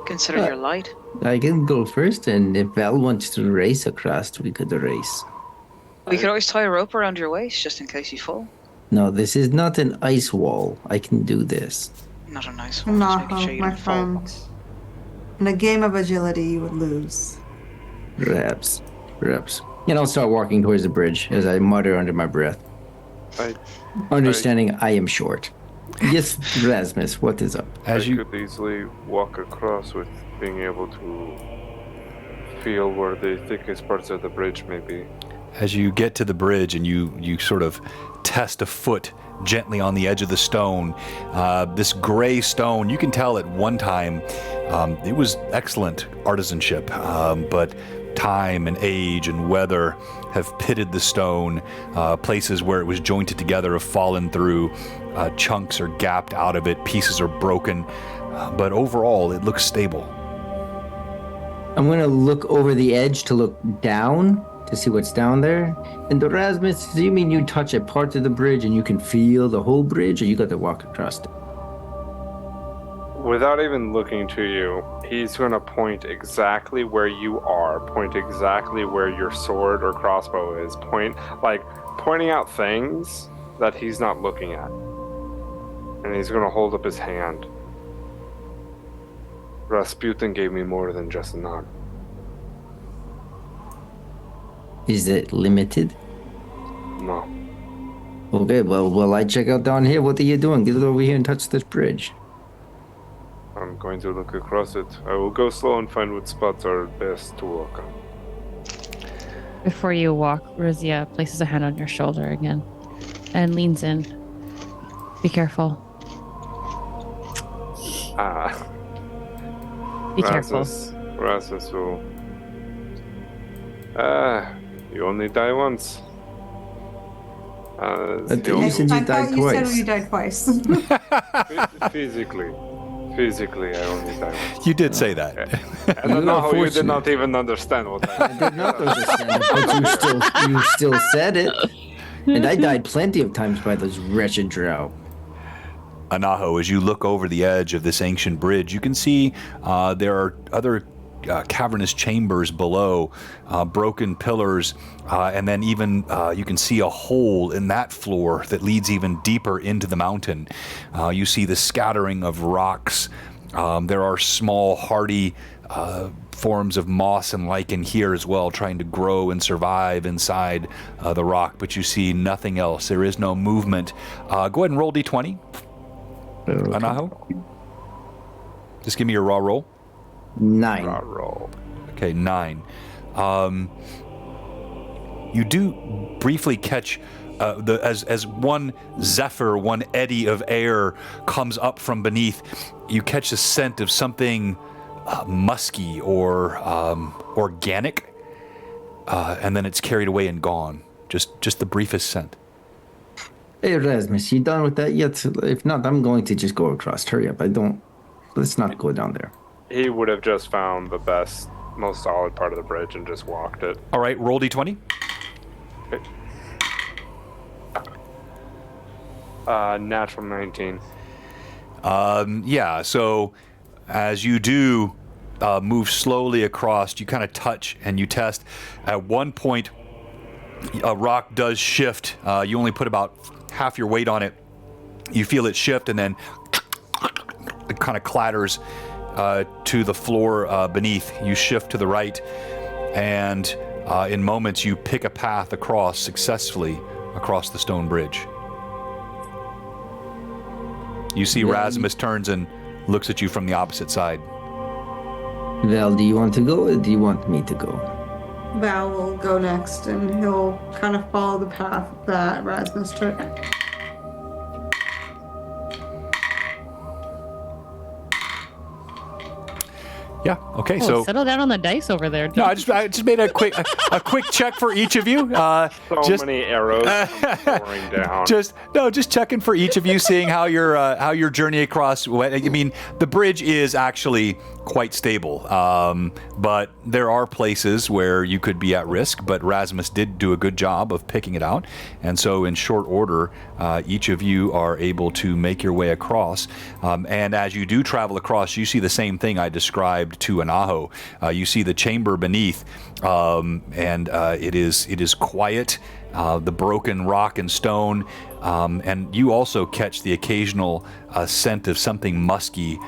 Consider your light. I can go first, and if Val wants to race across, we could race. We could always tie a rope around your waist just in case you fall. No, this is not an ice wall. I can do this. Not a nice one. Just making sure Anaho, you my don't fall. friend. In a game of agility, you would lose. Perhaps. And I'll start walking towards the bridge as I mutter under my breath. Understanding I am short. Yes, Rasmus, what is up? I could easily walk across with being able to feel where the thickest parts of the bridge may be. As you get to the bridge and you sort of test a foot gently on the edge of the stone, this gray stone, you can tell at one time it was excellent artisanship, but time and age and weather have pitted the stone. Places where it was jointed together have fallen through. Chunks are gapped out of it. Pieces are broken. But overall, it looks stable. I'm going to look over the edge to look down to see what's down there. And Erasmus, do you mean you touch a part of the bridge and you can feel the whole bridge, or you got to walk across it? Without even looking to you, he's going to point exactly where you are, point exactly where your sword or crossbow is, pointing out things that he's not looking at. And he's going to hold up his hand. Rasputin gave me more than just a nod. Is it limited? No. Okay, well, I check out down here. What are you doing? Get over here and touch this bridge. I'm going to look across it. I will go slow and find what spots are best to walk on. Before you walk, Rhizia places a hand on your shoulder again and leans in. Be careful. Be careful. Rasmus will... you only die once. I thought you said you died you said twice. you died twice. Physically, I only die once. You did say that. I don't know how you did Unfortunate. not even understand what I I did not understand it, but you still said it. And I died plenty of times by those wretched drow. Anaho, as you look over the edge of this ancient bridge, you can see there are other cavernous chambers below, broken pillars, and then even you can see a hole in that floor that leads even deeper into the mountain. You see the scattering of rocks. There are small, hardy forms of moss and lichen here as well, trying to grow and survive inside the rock, but you see nothing else. There is no movement. Go ahead and roll d20. Anaho? Just give me your raw roll. 9. roll. Okay, 9. You do briefly catch as one zephyr, one eddy of air comes up from beneath. You catch the scent of something musky or organic, and then it's carried away and gone. Just the briefest scent. Hey, Erasmus, you done with that yet? If not, I'm going to just go across. Hurry up. Let's not go down there. He would have just found the best, most solid part of the bridge and just walked it. All right, roll d20. Natural 19. Yeah, so as you do move slowly across, you kind of touch and you test. At one point, a rock does shift. You only put about half your weight on it. You feel it shift, and then it kind of clatters to the floor beneath. You shift to the right, and in moments you pick a path across successfully across the stone bridge. You see Rasmus turns and looks at you from the opposite side. Val, do you want to go or do you want me to go? Val will go next, and he'll kind of follow the path that Rasmus took. Yeah. Okay. Oh, So settle down on the dice over there. no, I just made a quick check for each of you. So many arrows pouring down. Just checking for each of you, seeing how your journey across went. I mean, the bridge is actually quite stable, but there are places where you could be at risk. But Rasmus did do a good job of picking it out, and so in short order, each of you are able to make your way across. And as you do travel across, you see the same thing I described to Anaho. You see the chamber beneath, and it is quiet. The broken rock and stone, and you also catch the occasional scent of something musky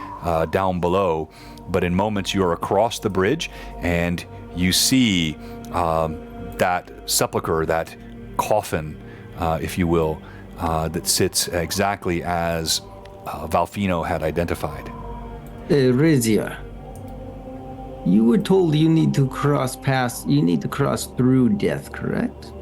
down below. But in moments you are across the bridge and you see that sepulcher, that coffin, if you will, that sits exactly as Valfino had identified. Rhizia, you were told you need to cross through death, correct?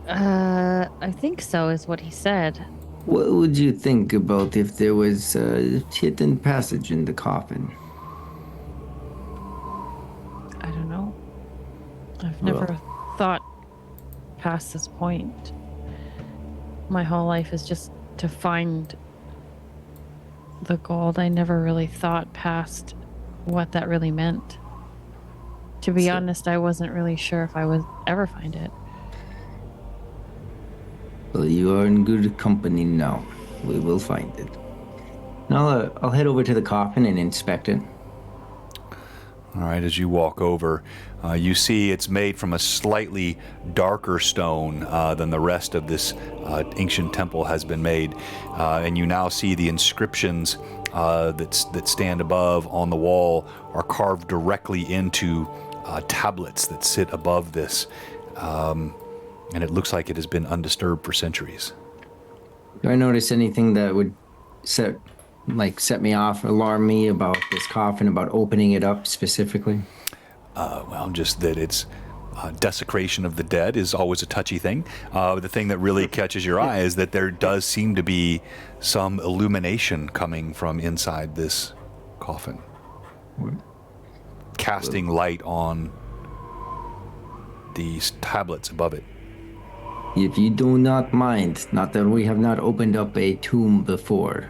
I think so is what he said. What would you think about if there was a hidden passage in the coffin? I don't know. I've never thought past this point. My whole life is just to find the gold. I never really thought past what that really meant To be honest, I wasn't really sure if I would ever find it. Well, you are in good company now. We will find it. Now I'll head over to the coffin and inspect it. All right, as you walk over, you see it's made from a slightly darker stone than the rest of this ancient temple has been made. And you now see the inscriptions that stand above on the wall are carved directly into tablets that sit above this. And it looks like it has been undisturbed for centuries. Do I notice anything that would set me off, alarm me about this coffin, about opening it up specifically? Well, just that it's desecration of the dead is always a touchy thing. The thing that really catches your eye is that there does seem to be some illumination coming from inside this coffin, casting light on these tablets above it. If you do not mind, not that we have not opened up a tomb before,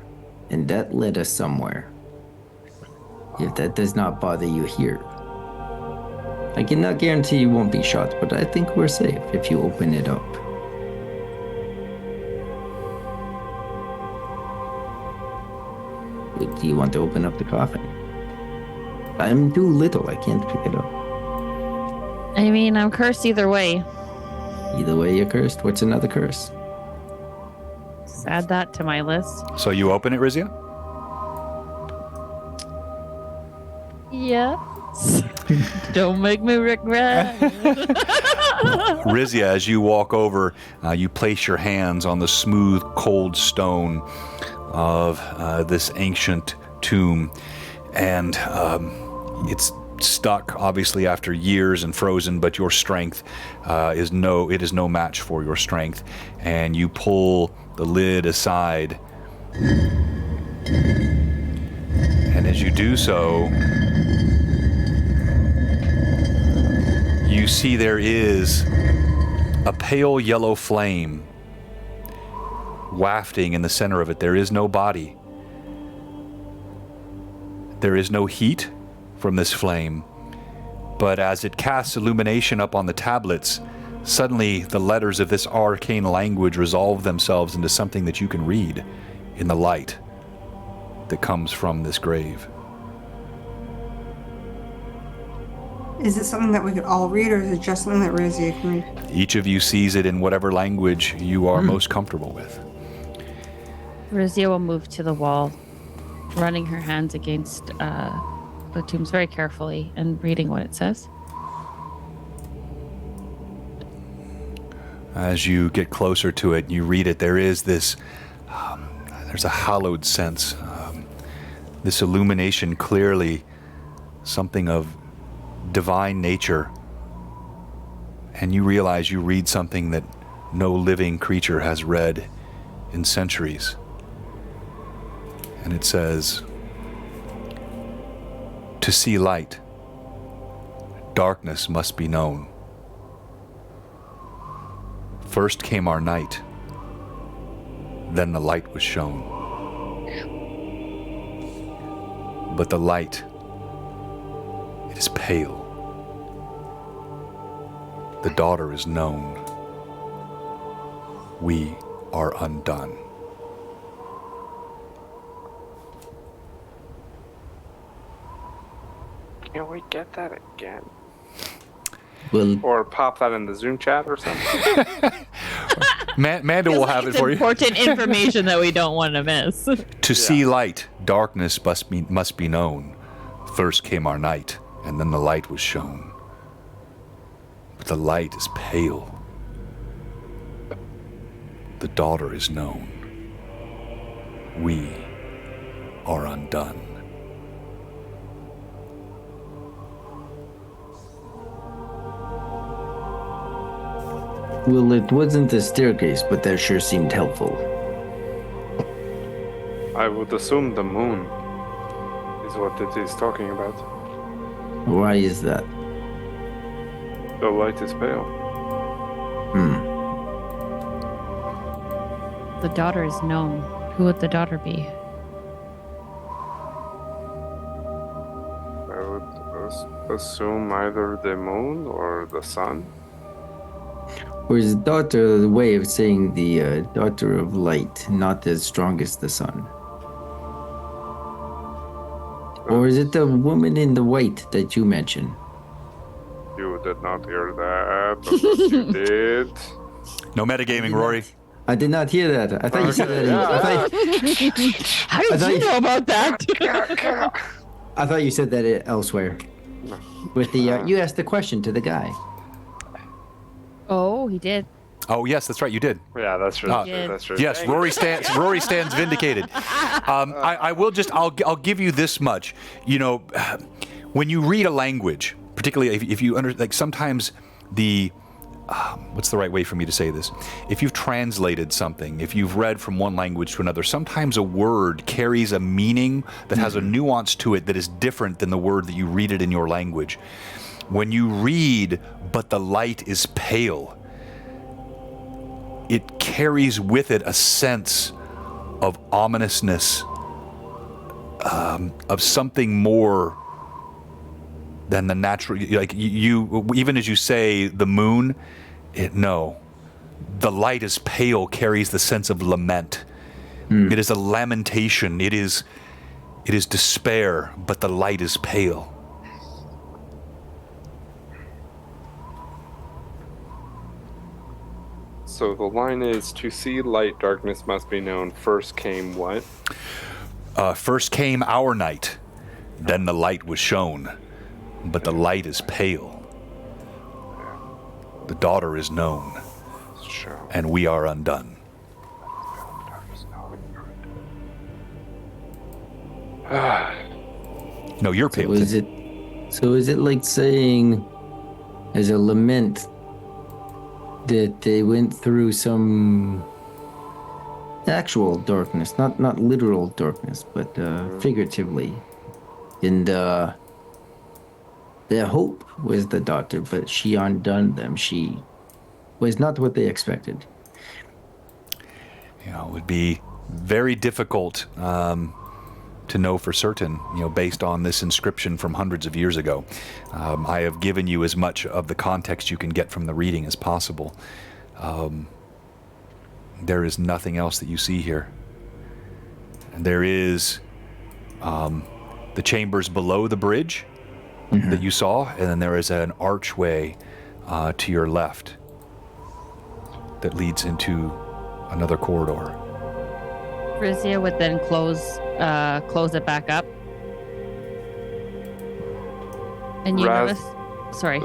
and that led us somewhere. If that does not bother you here. I cannot guarantee you won't be shot, but I think we're safe if you open it up. Do you want to open up the coffin? I'm too little, I can't pick it up. I mean, I'm cursed either way. Either way, you're cursed. What's another curse? Just add that to my list. So you open it, Rhizia? Yes. Don't make me regret. Rhizia, as you walk over, you place your hands on the smooth, cold stone of this ancient tomb, and it's stuck, obviously, after years and frozen, but your strength is no match for your strength, and you pull the lid aside, and as you do so, you see there is a pale yellow flame wafting in the center of it. There is no body. There is no heat from this flame, but as it casts illumination up on the tablets, suddenly the letters of this arcane language resolve themselves into something that you can read in the light that comes from this grave. Is it something that we could all read, or is it just something that Rhizia can read? Each of you sees it in whatever language you are most comfortable with. Rhizia will move to the wall, running her hands against the tombs very carefully and reading what it says. As you get closer to it, you read it, there is this, there's a hallowed sense. This illumination, clearly something of divine nature. And you realize you read something that no living creature has read in centuries. And it says, "To see light, darkness must be known. First came our night, then the light was shown. But the light, it is pale. The daughter is known. We are undone." Can we get that again? Well, Or pop that in the Zoom chat or something? Manda will have it for you. Important information that we don't want to miss. To see light, darkness must be known. First came our night, and then the light was shown. But the light is pale. The daughter is known. We are undone. well, it wasn't the staircase, but that sure seemed helpful. I would assume the moon is what it is talking about. Why is that? The light is pale. The daughter is known. Who would the daughter be? I would assume either the moon or the sun. Or is daughter the way of saying the daughter of light, not as strong as the sun? Or is it the woman in the white that you mentioned? You did not hear that, unless you did. No metagaming, Rory. I did not hear that. I thought you said that. How did you know about that? I thought you said that elsewhere. With the you asked the question to the guy. Oh, he did. Oh yes, that's right. You did. Yeah, that's true. Yeah. That's true. Yes, Rory stands vindicated. I will just I'll give you this much. You know, when you read a language, particularly if you sometimes the what's the right way for me to say this? If you've translated something, if you've read from one language to another, sometimes a word carries a meaning that has a nuance to it that is different than the word that you read it in your language. When you read, but the light is pale, it carries with it a sense of ominousness, of something more than the natural. Like you, even as you say the moon, the light is pale carries the sense of lament. It is a lamentation. It is despair, but the light is pale. So the line is, to see light, darkness must be known. First came what? First came our night, then the light was shown, but the light is pale. The daughter is known, and we are undone. No, you're pale. So is it like saying, as a lament, that they went through some actual darkness, not literal darkness, but figuratively, and their hope was the daughter, but she undone them. She was not what they expected. It would be very difficult to know for certain, based on this inscription from hundreds of years ago. I have given you as much of the context you can get from the reading as possible. There is nothing else that you see here. And there is the chambers below the bridge that you saw, and then there is an archway to your left that leads into another corridor. Rhizia would then close it back up. And you notice... Sorry.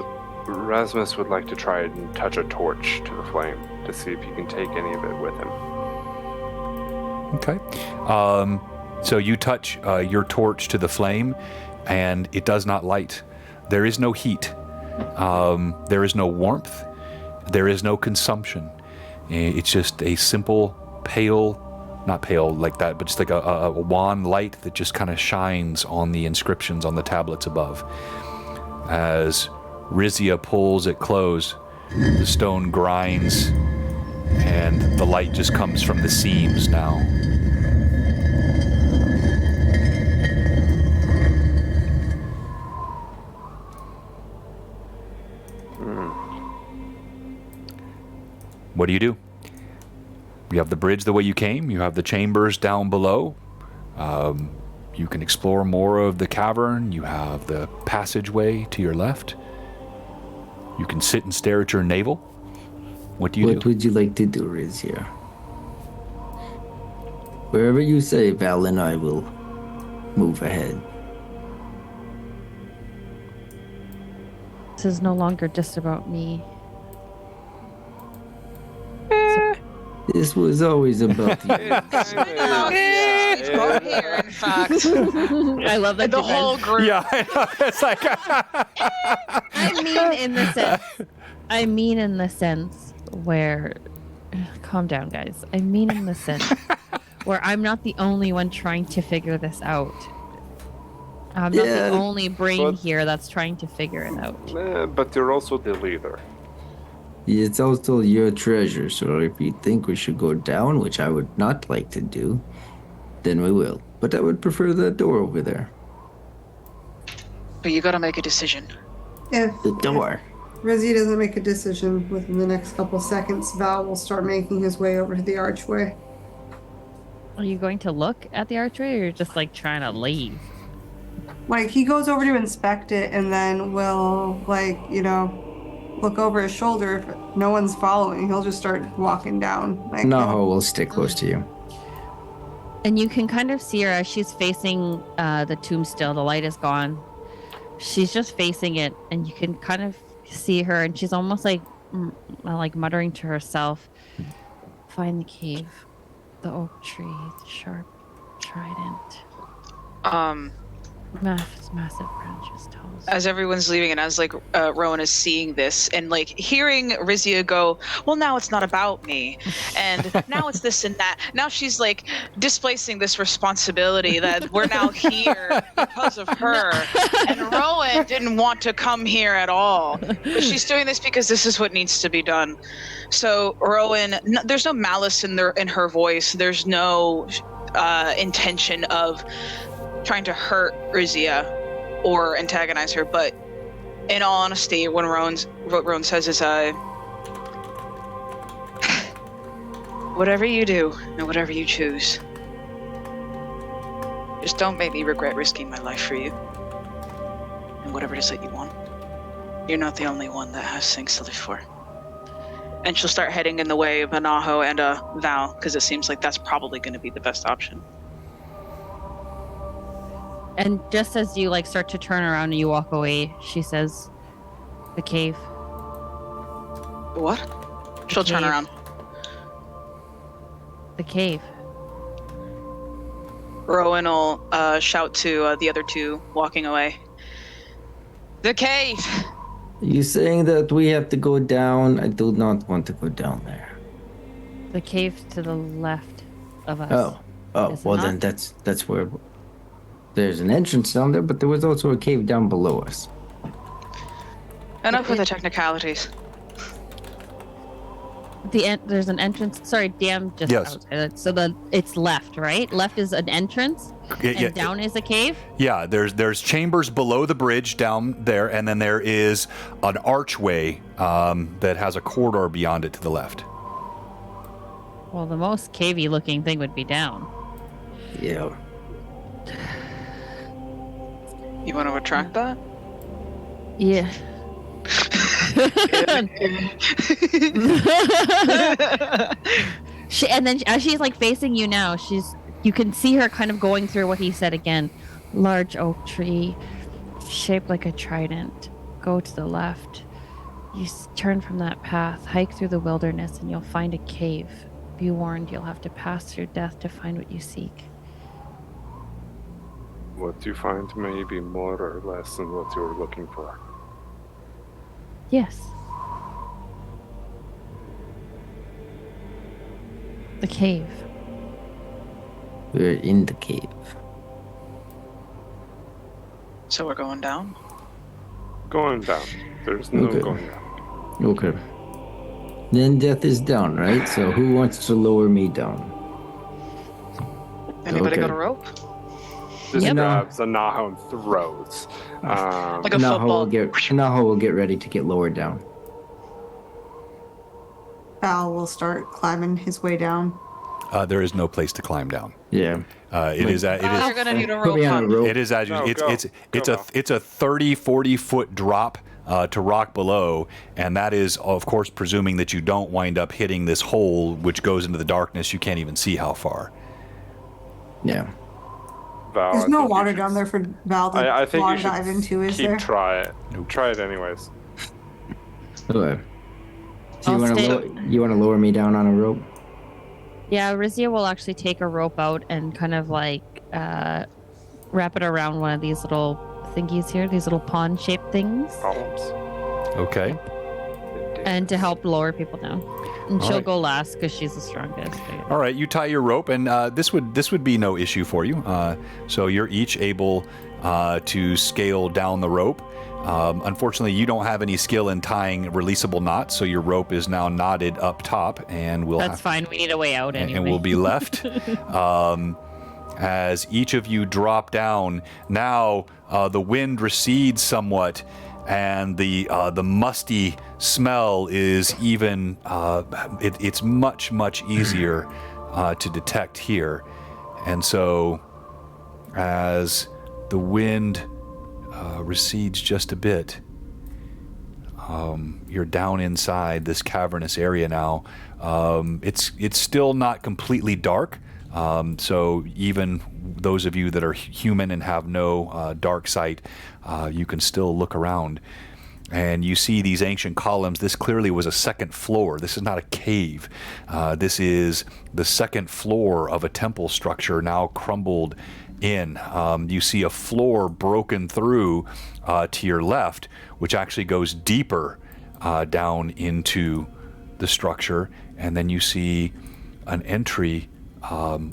Rasmus would like to try and touch a torch to the flame to see if he can take any of it with him. Okay. So you touch your torch to the flame, and it does not light. There is no heat. There is no warmth. There is no consumption. It's just a simple, pale, not pale like that, but just like a wan light that just kind of shines on the inscriptions on the tablets above. As Rhizia pulls it closed, the stone grinds, and the light just comes from the seams now. What do you do? You have the bridge the way you came. You have the chambers down below. You can explore more of the cavern. You have the passageway to your left. You can sit and stare at your navel. What do you do? What would you like to do, Rhizia? Wherever you say, Val and I will move ahead. This is no longer just about me. This was always about you. It's both here, in fact. I love that The you whole guys- group. Yeah, I know. It's like I mean in the sense where calm down, guys. I mean in the sense where I'm not the only one trying to figure this out. I'm not the only brain here that's trying to figure it out. But you're also the leader. It's also your treasure, so if you think we should go down, which I would not like to do, then we will. But I would prefer that door over there. But you gotta make a decision. If The door. Rhizia doesn't make a decision within the next couple seconds, Val will start making his way over to the archway. Are you going to look at the archway, or you're just like trying to leave? Like, he goes over to inspect it and then will, like, look over his shoulder. If no one's following, he'll just start walking down. Like, Naho will stick close to you. And you can kind of see her as she's facing the tomb still. The light is gone. She's just facing it, and you can kind of see her, and she's almost like muttering to herself, "Find the cave, the oak tree, the sharp trident. Massive branches, towers." As everyone's leaving and as like Rowan is seeing this and like hearing Rhizia go, well, now it's not about me, and now it's this and that. Now she's like displacing this responsibility that we're now here because of her. And Rowan didn't want to come here at all, but she's doing this because this is what needs to be done. So Rowan, there's no malice in her voice. There's no intention of trying to hurt Rhizia or antagonize her, but in all honesty, what Rowan says is, whatever you do and whatever you choose, just don't make me regret risking my life for you. And whatever it is that you want, you're not the only one that has things to live for. And she'll start heading in the way of Anaho and Val, because it seems like that's probably going to be the best option. And just as you like start to turn around and you walk away, she says, "The cave." What? She'll turn around. The cave. Rowan will shout to the other two walking away. The cave! Are you saying that we have to go down? I do not want to go down there. The cave to the left of us. Oh, Is it well not? then that's where there's an entrance down there, but there was also a cave down below us. Enough with the technicalities. There's an entrance. Sorry, DM just Yes. outside. So it's left, right? Left is an entrance, and down is a cave. Yeah, there's chambers below the bridge down there, and then there is an archway that has a corridor beyond it to the left. Well, the most cavey looking thing would be down. Yeah. You want to attract that? Yeah. And then as she's like facing you now, you can see her kind of going through what he said again. Large oak tree, shaped like a trident. Go to the left. You turn from that path, hike through the wilderness, and you'll find a cave. Be warned, you'll have to pass through death to find what you seek. What you find may be more or less than what you were looking for. Yes. The cave. We're in the cave. So we're going down? Going down. There's no Okay. going down. Okay. Then death is down, right? So who wants to lower me down? Anybody Okay. got a rope? Just Yep. grabs a Naho and throws. Like a Naho will get ready to get lowered down. Val will start climbing his way down. There is no place to climb down. Yeah. It is You're gonna need a Put rope. me on a rope. It is as you. No, go. It's a 30-40 foot drop to rock below, and that is of course presuming that you don't wind up hitting this hole which goes into the darkness. You can't even see how far. Yeah. Val, There's I no think you water should- down there for Val to I think you water should dive into, is keep there? try it. Try it anyways. Okay. So I'll you want to lower me down on a rope? Yeah, Rhizia will actually take a rope out and kind of like wrap it around one of these little thingies here, these little pond-shaped things, Problems. Okay. and to help lower people down. And All she'll right. go last because she's the strongest. All right, you tie your rope, and this would be no issue for you. So you're each able to scale down the rope. Unfortunately, you don't have any skill in tying releasable knots, so your rope is now knotted up top, and That's fine. We need a way out anyway. and will be left. as each of you drop down. Now the wind recedes somewhat, and the musty smell is even it's much easier to detect here. And so as the wind recedes just a bit, you're down inside this cavernous area now. It's still not completely dark, so even those of you that are human and have no dark sight, you can still look around. And you see these ancient columns. This clearly was a second floor. This is not a cave. This is the second floor of a temple structure now crumbled in. You see a floor broken through to your left, which actually goes deeper down into the structure. And then you see an entry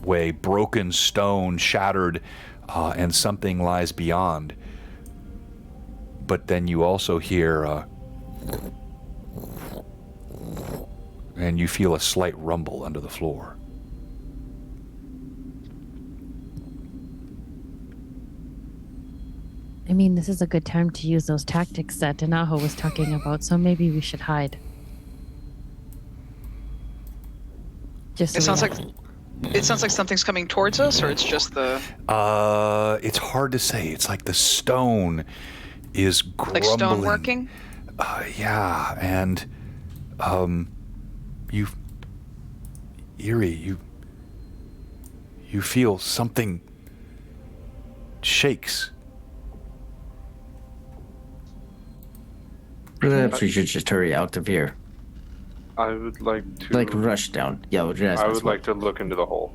way, broken stone, shattered, and something lies beyond. But then you also hear, and you feel a slight rumble under the floor. I mean, this is a good time to use those tactics that Danaho was talking about, so maybe we should hide. Just It sounds like something's coming towards us, or it's just the... It's hard to say. It's like the stone is grumbling. Like stone working? Yeah, and you feel something shakes. Perhaps we should just hurry out of here. I would like to... Like rush down. Yeah, I would like to look into the hole.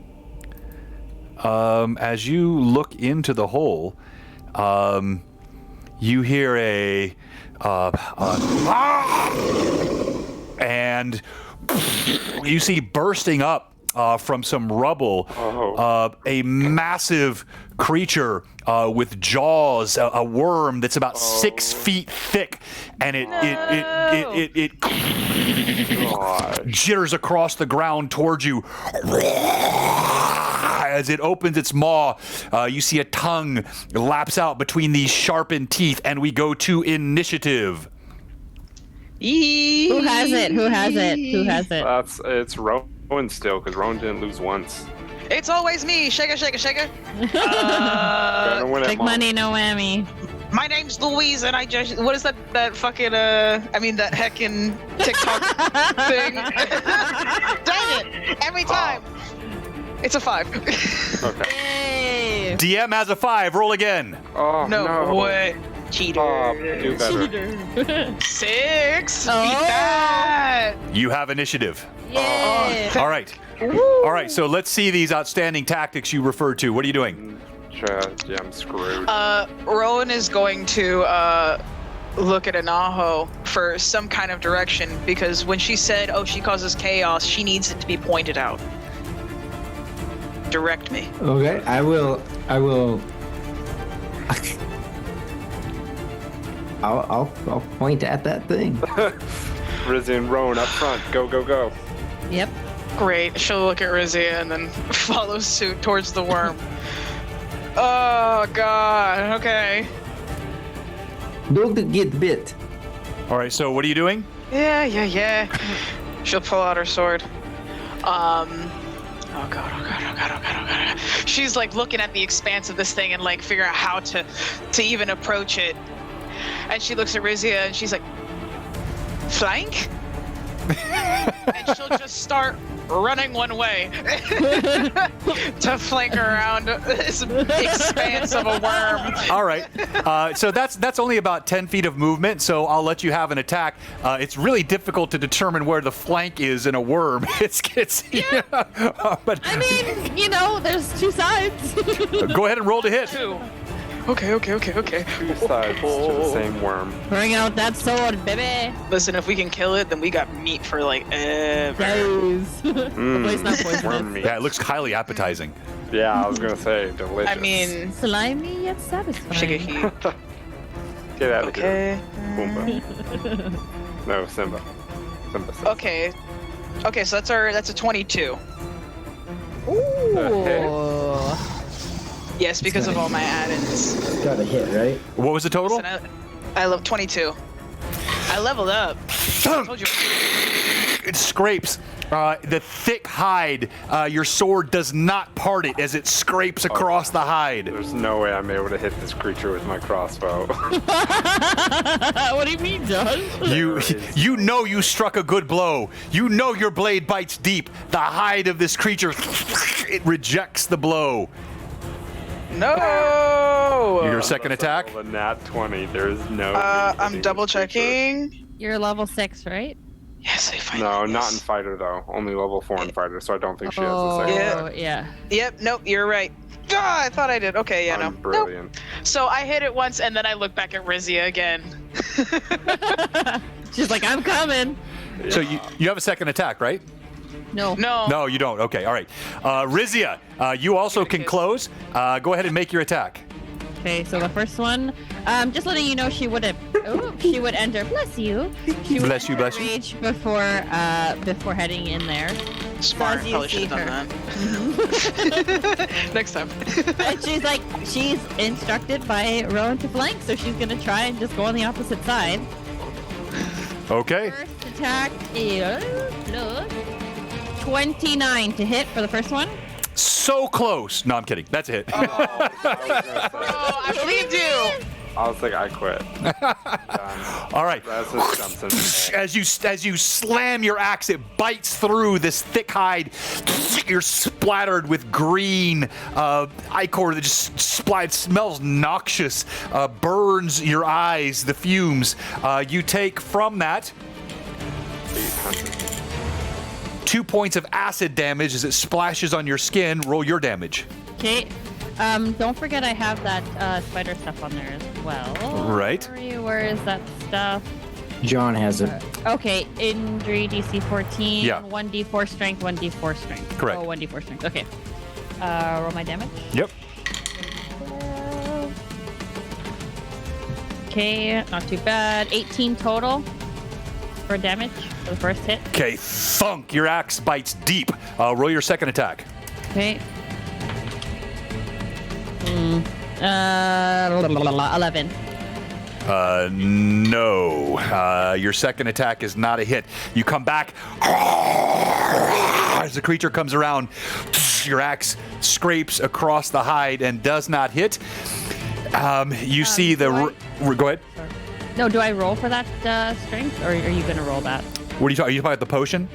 As you look into the hole, you hear and you see bursting up from some rubble a massive creature with jaws, a worm that's about 6 feet thick, and it jitters across the ground towards you. As it opens its maw, you see a tongue laps out between these sharpened teeth, and we go to initiative. Who has it? Who has it? Who has it? It's Rowan still, because Rowan didn't lose once. It's always me. Shake it. Big money, no whammy. My name's Louise, and I just... What is that fucking, that heckin' TikTok thing? Dang it! Every time! It's a 5. Okay. Yay. DM has a 5. Roll again. Oh, no way. Cheater. Do better. 6. Oh. Beat that. You have initiative. Yay. All right. All right, so let's see these outstanding tactics you referred to. What are you doing? Yeah, I'm screwed. Rowan is going to look at Anaho for some kind of direction, because when she said, "Oh, she causes chaos," she needs it to be pointed out. Direct me. Okay, I will. I'll point at that thing. Rhizia and Rowan up front. Go. Yep. Great. She'll look at Rhizia and then follow suit towards the worm. Oh God. Okay. Don't get bit. All right, so what are you doing? Yeah. She'll pull out her sword. Oh God. She's like looking at the expanse of this thing and like figuring out how to even approach it. And she looks at Rhizia and she's like, flank? And she'll just start running one way to flank around this expanse of a worm. All right, so that's only about 10 feet of movement, so I'll let you have an attack. It's really difficult to determine where the flank is in a worm. Yeah. But I mean, there's two sides. go ahead and roll to hit. 2. Okay. 2 sides to the same worm. Bring out that sword, baby. Listen, if we can kill it, then we got meat for like ever. Guys. The place not poisonous. Worm meat. Yeah, it looks highly appetizing. Yeah, I was gonna say delicious. I mean, Slimy yet satisfying. Shigehi. Get out of Okay. here, Pumbaa. No, Simba. Okay, so that's a 22. Ooh. Yes, because of all my add-ins. Got a hit, right? What was the total? I love 22. I leveled up. I told you. It scrapes the thick hide. Your sword does not part it as it scrapes across the hide. There's no way I'm able to hit this creature with my crossbow. What do you mean, Josh? You know you struck a good blow. You know your blade bites deep. The hide of this creature, it rejects the blow. No! Your second attack? A nat 20. There's no. I'm double checking. You're level 6, right? Yes, I find No, not in fighter though. Only level 4 in fighter, so I don't think she has a second. Yeah. Yeah. Yep, nope, you're right. Ah, I thought I did. Okay, yeah, no. Brilliant. Nope. So I hit it once, and then I look back at Rhizia again. She's like, I'm coming. So you have a second attack, right? No. No, you don't. Okay, all right. Rizia, you also can close. Go ahead and make your attack. Okay, so the first one, just letting you know, she would enter. Bless you. She would Bless you, enter bless you. rage before heading in there. Smart, So as you probably see should have done that. Next time. And she's instructed by Rowan to flank, so she's gonna try and just go on the opposite side. Okay. First attack is plus 29 to hit for the first one. So close. No, I'm kidding. That's a hit. Oh, I believed you. I was like, I quit. All right. Rasmus jumps in there. As you slam your axe, it bites through this thick hide. You're splattered with green ichor that just smells noxious, burns your eyes, the fumes. You take from that 2 points of acid damage as it splashes on your skin. Roll your damage. Okay. Don't forget I have that spider stuff on there as well. Right. Where is that stuff? John has it. Okay, injury DC 14. Yeah. 1d4 strength, 1d4 strength. Correct. Oh, 1d4 strength. Okay. Roll my damage. Yep. Okay, not too bad. 18 total for damage for the first hit. Okay, thunk. Your axe bites deep. Roll your second attack. Okay. 11. No. Your second attack is not a hit. You come back as the creature comes around. Your axe scrapes across the hide and does not hit. You see the. Go ahead. No, do I roll for that strength, or are you going to roll that? What are you talking? Are you talking about the potion?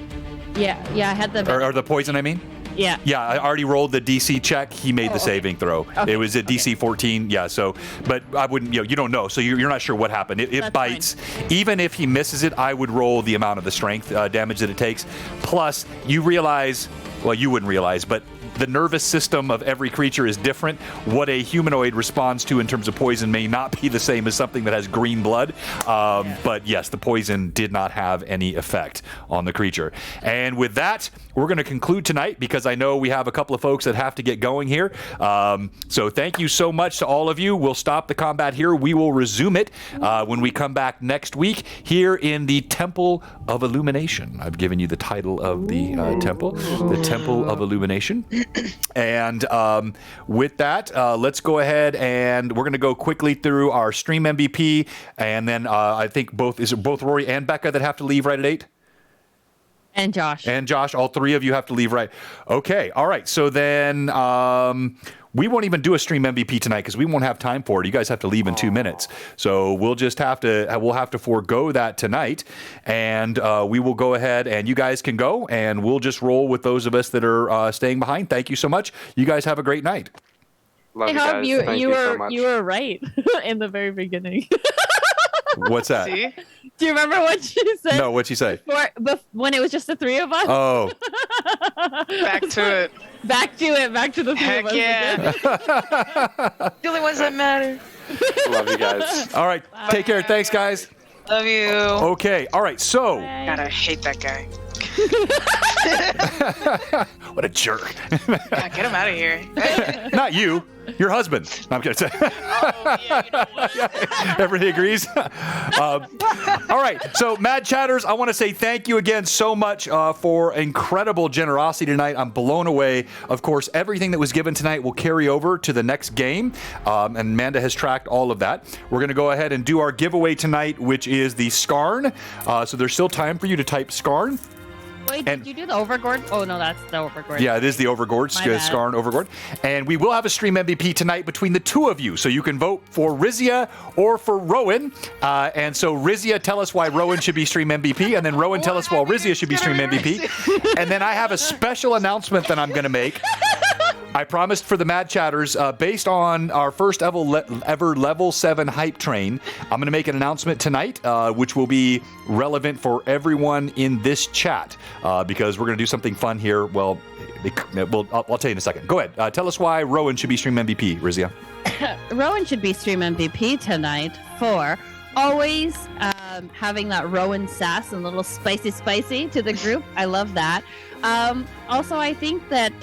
Yeah, I had the. Or the poison, I mean? Yeah. Yeah, I already rolled the DC check. He made the saving throw. Okay. It was at DC 14. Yeah, so, but I wouldn't, you don't know. So you're not sure what happened. It That's bites. Even if he misses it, I would roll the amount of the strength damage that it takes. Plus, you realize, well, you wouldn't realize, but the nervous system of every creature is different. What a humanoid responds to in terms of poison may not be the same as something that has green blood. But yes, the poison did not have any effect on the creature. And with that, we're going to conclude tonight because I know we have a couple of folks that have to get going here. So thank you so much to all of you. We'll stop the combat here. We will resume it when we come back next week here in the Temple of Illumination. I've given you the title of the temple, the Temple of Illumination. And with that, let's go ahead and we're going to go quickly through our stream MVP. And then I think both Rory and Becca that have to leave right at 8? And Josh. And Josh, all three of you have to leave right. Okay, all right. So then we won't even do a stream MVP tonight because we won't have time for it. You guys have to leave in 2 minutes. So we'll have to forego that tonight. And we will go ahead and you guys can go and we'll just roll with those of us that are staying behind. Thank you so much. You guys have a great night. Love Hey, you Hob, guys. you Thank you so much. were right in the very beginning. What's that? See? Do you remember what she said? No, what'd she say? When it was just the three of us? Oh. Back to it. Back to the three Heck of us. yeah. The only ones that matter. Love you guys. All right. Take care. Thanks, guys. Love you. Okay. All right. So. God, I hate that guy. What a jerk. Yeah, get him out of here. Not you. Your husband. No, I'm kidding. Oh, yeah, you know what? Everybody agrees? All right. So, Mad Chatters, I want to say thank you again so much for incredible generosity tonight. I'm blown away. Of course, everything that was given tonight will carry over to the next game. And Amanda has tracked all of that. We're going to go ahead and do our giveaway tonight, which is the Skarn. So, there's still time for you to type Skarn. Wait, did you do the Overgord? Oh, no, that's the Overgord. Yeah, it is the Overgord, Skarn Overgord. And we will have a stream MVP tonight between the two of you. So you can vote for Rhizia or for Rowan. And so Rhizia, tell us why Rowan should be stream MVP. And then Rowan, tell us why Rhizia should be stream MVP. And then I have a special announcement that I'm going to make. I promised for the Mad Chatters, based on our first ever level 7 hype train, I'm going to make an announcement tonight, which will be relevant for everyone in this chat, because we're going to do something fun here. Well, I'll tell you in a second. Go ahead. Tell us why Rowan should be stream MVP, Rhizia. Rowan should be stream MVP tonight for always having that Rowan sass and a little spicy to the group. I love that. Also, I think that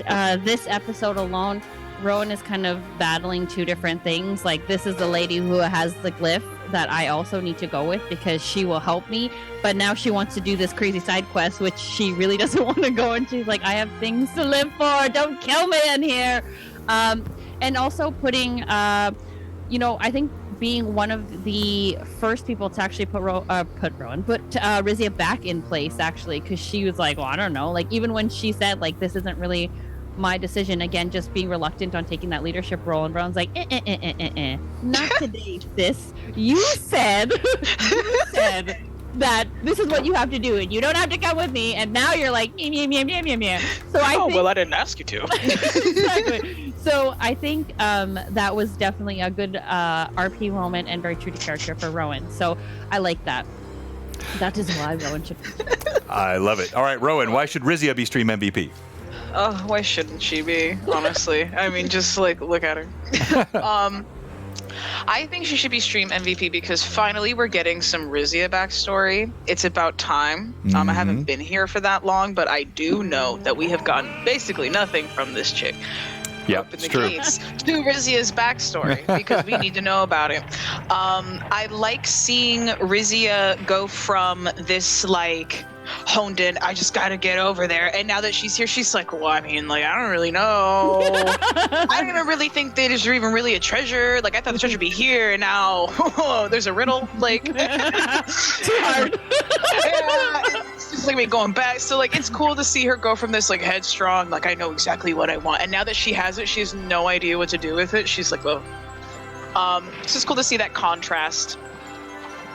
this episode alone, Rowan is kind of battling two different things. Like, this is the lady who has the glyph that I also need to go with because she will help me. But now she wants to do this crazy side quest, which she really doesn't want to go. And she's like, I have things to live for. Don't kill me in here. And also putting, I think being one of the first people to actually put Rhizia back in place, actually, because she was like, well, I don't know. Like, even when she said, like, this isn't really my decision, again, just being reluctant on taking that leadership role, and Brown's like, not today, sis. You said that this is what you have to do, and you don't have to come with me, and now you're like, meh. So I think, well, I didn't ask you to. Exactly. So I think that was definitely a good RP moment and very true to character for Rowan. So I like that. That is why Rowan should be. I love it. All right, Rowan, why should Rhizia be stream MVP? Oh, why shouldn't she be, honestly? I mean, just, like, look at her. I think she should be stream MVP because finally we're getting some Rhizia backstory. It's about time. I haven't been here for that long, but I do know that we have gotten basically nothing from this chick. Yep, it's true. To Rhizia's backstory because we need to know about it. I like seeing Rhizia go from this, like, honed in, I just gotta get over there, and now that she's here, she's like, well, I mean, like, I don't really know. I don't even really think that there's even really a treasure. Like, I thought the treasure would be here, and now there's a riddle. Like, too hard. Yeah, it's just like me going back. So, like, it's cool to see her go from this, like, headstrong, like, I know exactly what I want, and now that she has it, she has no idea what to do with it. She's like, well, it's just cool to see that contrast.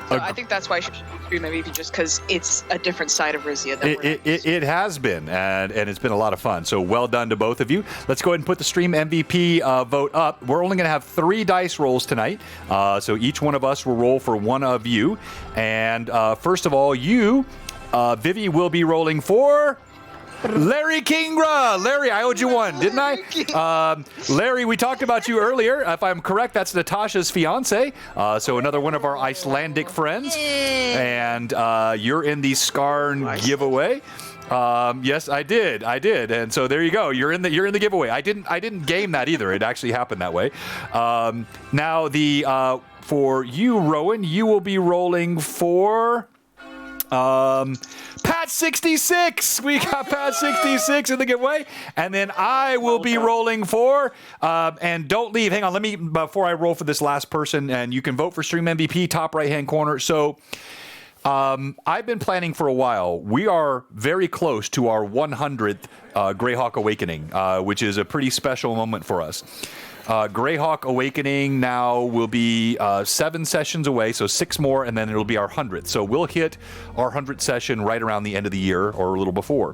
So I think that's why she should be stream MVP, just because it's a different side of Rhizia. It has been, and it's been a lot of fun. So well done to both of you. Let's go ahead and put the stream MVP vote up. We're only going to have 3 dice rolls tonight, so each one of us will roll for one of you. And first of all, you, Vivi, will be rolling for Larry Kingra. Larry, I owed you one, didn't I? Larry, we talked about you earlier. If I'm correct, that's Natasha's fiance. So another one of our Icelandic friends. And you're in the Skarn giveaway. Yes, I did. And so there you go. You're in the giveaway. I didn't game that either. It actually happened that way. Now for you, Rowan, you will be rolling for Pat 66. We got Pat 66 in the giveaway, and then I will be rolling for. And don't leave. Hang on. Let me before I roll for this last person, and you can vote for stream MVP top right hand corner. So. I've been planning for a while. We are very close to our 100th Greyhawk Awakening, which is a pretty special moment for us. Greyhawk Awakening now will be 7 sessions away, so 6 more, and then it'll be our 100th. So we'll hit our 100th session right around the end of the year or a little before.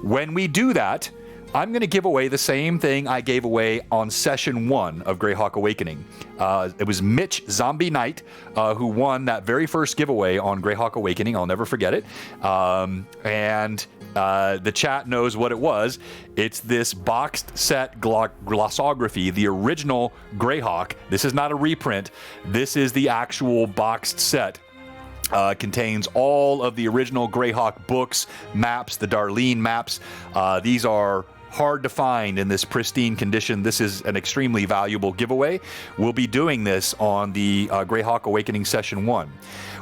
When we do that, I'm going to give away the same thing I gave away on session 1 of Greyhawk Awakening. It was Mitch Zombie Knight who won that very first giveaway on Greyhawk Awakening. I'll never forget it. And the chat knows what it was. It's this boxed set glossography, the original Greyhawk. This is not a reprint. This is the actual boxed set. Contains all of the original Greyhawk books, maps, the Darlene maps. These are hard to find in this pristine condition. This is an extremely valuable giveaway. We'll be doing this on the Greyhawk Awakening Session 1.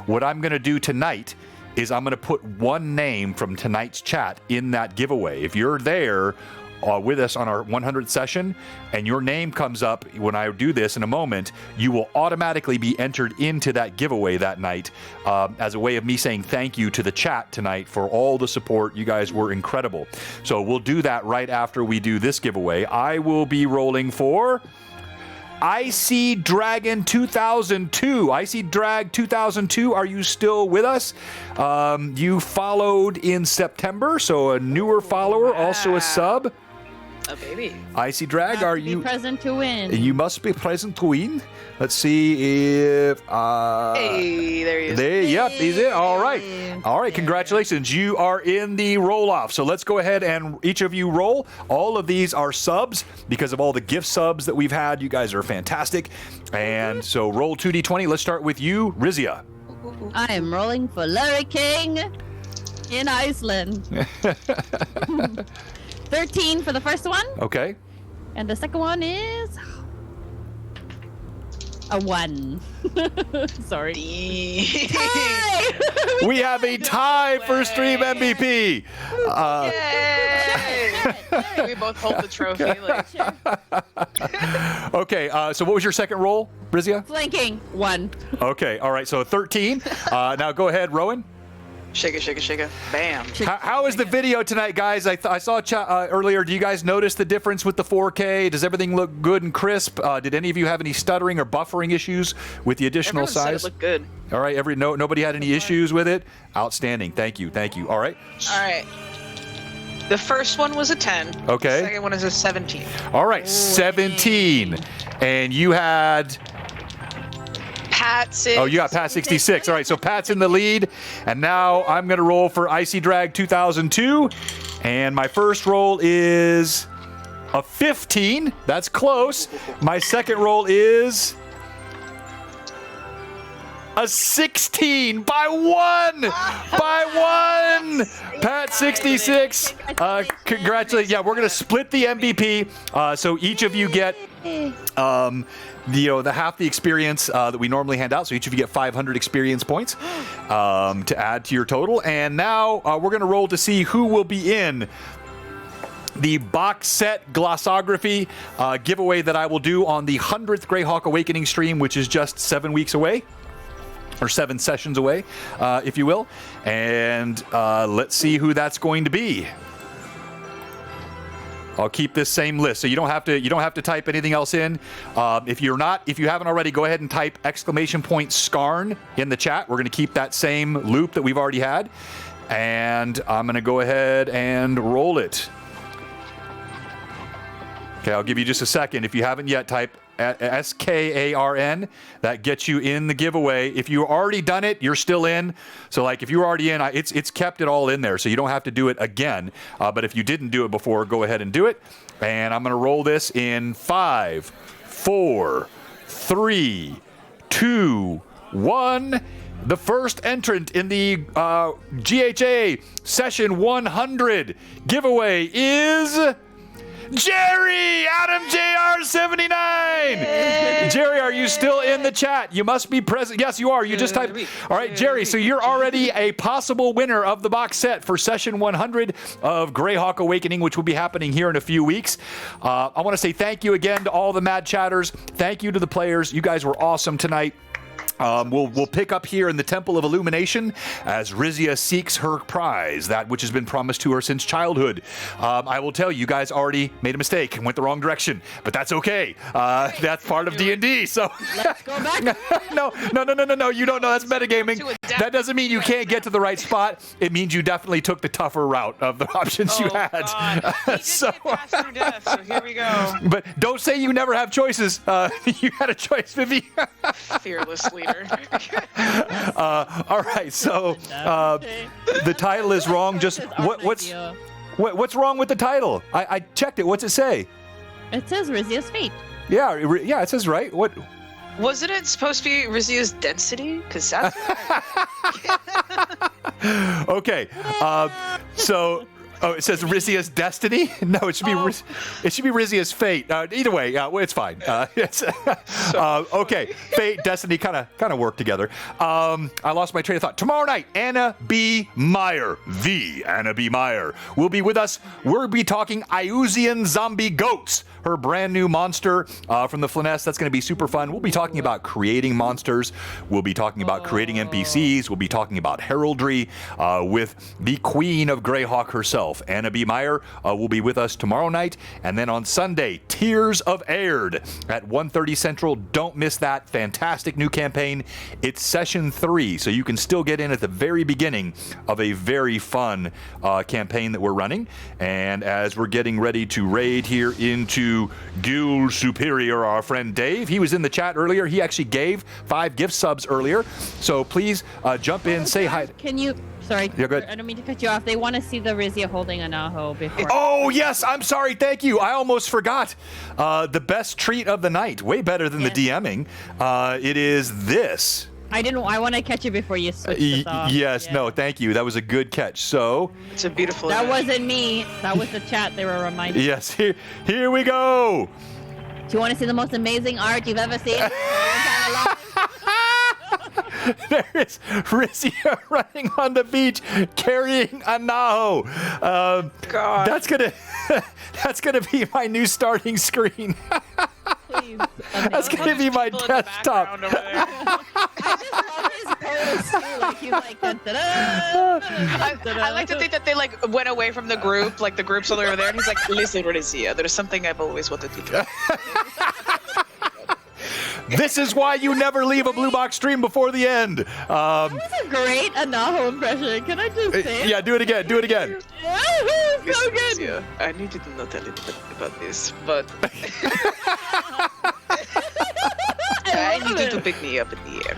What I'm going to do tonight is I'm going to put one name from tonight's chat in that giveaway. If you're there with us on our 100th session and your name comes up when I do this in a moment, you will automatically be entered into that giveaway that night as a way of me saying thank you to the chat tonight for all the support. You guys were incredible. So we'll do that right after we do this giveaway. I will be rolling for Icy Dragon 2002. Icy Drag 2002, are you still with us? You followed in September, so a newer follower, also a sub. A baby. Icy Drag, are you present to win? You must be present to win. Let's see if hey, there he is. Yep, he's in. All right, congratulations. You are in the roll-off. So let's go ahead and each of you roll. All of these are subs because of all the gift subs that we've had. You guys are fantastic. And so roll 2d20. Let's start with you, Rhizia. I am rolling for Larry King in Iceland. 13 for the first one. Okay. And the second one is a 1. Sorry. Tie! We have a tie for Stream MVP. Yay! We both hold the trophy. Okay, so what was your second roll, Rhizia? Flanking 1. Okay, all right, so 13. Now go ahead, Rowan. Shake it, shake it, shake it. Bam. How is the video tonight, guys? I saw earlier. Do you guys notice the difference with the 4K? Does everything look good and crisp? Did any of you have any stuttering or buffering issues with the additional Everyone size? said it looked good. All right. Nobody had any issues with it? Outstanding. Thank you. All right. All right. The first one was a 10. Okay. The second one is a 17. All right. 17. And you had... Pat 6. Oh, you got Pat 66. All right, so Pat's in the lead. And now I'm going to roll for Icy Drag 2002. And my first roll is a 15. That's close. My second roll is a 16 by 1. By 1. Pat 66. Congratulations. Yeah, we're going to split the MVP. So each of you get... the half the experience that we normally hand out. So each of you get 500 experience points to add to your total. And now we're going to roll to see who will be in the box set glossography giveaway that I will do on the 100th Greyhawk Awakening stream, which is just 7 weeks away. Or 7 sessions away, if you will. And let's see who that's going to be. I'll keep this same list, so you don't have to type anything else in. If you haven't already, go ahead and type !Skarn in the chat. We're going to keep that same loop that we've already had, and I'm going to go ahead and roll it. Okay, I'll give you just a second. If you haven't yet, type SKARN. That gets you in the giveaway. If you've already done it, you're still in. So like if you were already in, it's kept it all in there, so you don't have to do it again. But if you didn't do it before, go ahead and do it. And I'm going to roll this in 5, 4, 3, 2, 1. The first entrant in the GHA Session 100 giveaway is... Jerry! Adam JR79! Jerry, are you still in the chat? You must be present. Yes, you are. You just typed. All right, Jerry, so you're already a possible winner of the box set for Session 100 of Greyhawk Awakening, which will be happening here in a few weeks. I want to say thank you again to all the Mad Chatters. Thank you to the players. You guys were awesome tonight. We'll pick up here in the Temple of Illumination as Rhizia seeks her prize, that which has been promised to her since childhood. I will tell you, you guys already made a mistake and went the wrong direction, but that's okay. That's part of D&D. So let's go back. No. You don't know. That's metagaming. That doesn't mean you can't get to the right spot. It means you definitely took the tougher route of the options you had. God. So death, so here we go. But don't say you never have choices. You had a choice, Vivi. Fearless leader. All right, so the title is wrong. Just what's wrong with the title? I checked it. What's it say? It says Rhizia's fate. Yeah, it says right. What? Wasn't it supposed to be Rhizia's density? Because that's Okay. So. Oh, it says Rhizia's destiny? No, it should be it should be Rhizia's fate. Either way, it's fine. Okay, fate, destiny, kind of work together. I lost my train of thought. Tomorrow night, Anna B. Meyer, the Anna B. Meyer, will be with us. We'll be talking Iuzian zombie goats, her brand new monster from the Flyness. That's going to be super fun. We'll be talking about creating monsters. We'll be talking about creating NPCs. We'll be talking about heraldry with the queen of Greyhawk herself. Anna B. Meyer will be with us tomorrow night. And then on Sunday, Tears of Aird at 1:30 Central. Don't miss that. Fantastic new campaign. It's session 3, so you can still get in at the very beginning of a very fun campaign that we're running. And as we're getting ready to raid here into Guild Superior, our friend Dave, he was in the chat earlier. He actually gave 5 gift subs earlier. So please jump in, say hi. Can you... Sorry, You're good. I don't mean to cut you off. They want to see the Rhizia holding a Naho before. Oh, yes. I'm sorry. Thank you. I almost forgot. The best treat of the night. Way better than the DMing. It is this. I want to catch it before you switch this off. Yes. Yeah. No, thank you. That was a good catch. So. It's a beautiful That image. wasn't me. That was the chat they were reminding. Yes. Here we go. Do you want to see the most amazing art you've ever seen? There is Rhizia running on the beach carrying a Naho. God. That's gonna be my new starting screen. Please. That's gonna be my desktop. I just love his pose too. Like he's like, I like to think that they like went away from the group, like the group's all over there, and he's like, "Listen, Rhizia, there's something I've always wanted to do." This is why you never leave a blue box stream before the end. that was a great Anaho impression. Can I just say? Yeah, do it again. Do it again. Yeah, it was so good. Rhizia, I need you to know a little bit about this, but I need you to pick me up in the air.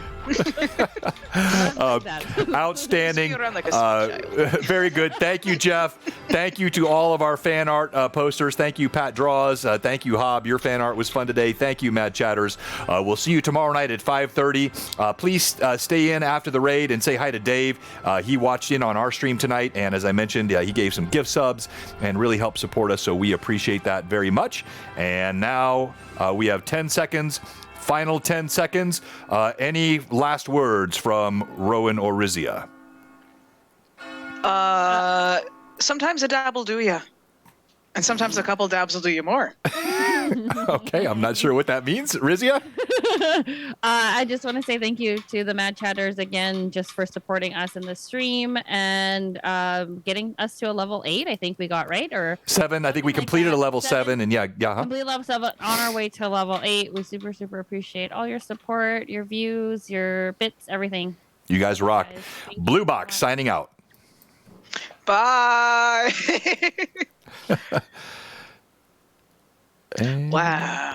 Outstanding. Spin around like a sweet Very good. Thank you, Jeff. Thank you to all of our fan art posters. Thank you, Pat Draws. Thank you, Hob. Your fan art was fun today. Thank you, Mad Chatters. We'll see you tomorrow night at 5:30. Please stay in after the raid and say hi to Dave. He watched in on our stream tonight, and as I mentioned, he gave some gift subs and really helped support us, so we appreciate that very much. And now we have 10 seconds. Final 10 seconds. Any last words from Rowan or Rhizia? Sometimes a dab will do ya, and sometimes a couple dabs will do you more. Okay, I'm not sure what that means. Rhizia? I just want to say thank you to the Mad Chatters again, just for supporting us in the stream and getting us to a level 8. I think we got right, or 7. I think we completed a level 7, and yeah. Complete level 7 on our way to level 8. We super appreciate all your support, your views, your bits, everything. You guys rock. Guys, Blue Box signing out. Bye. Wow.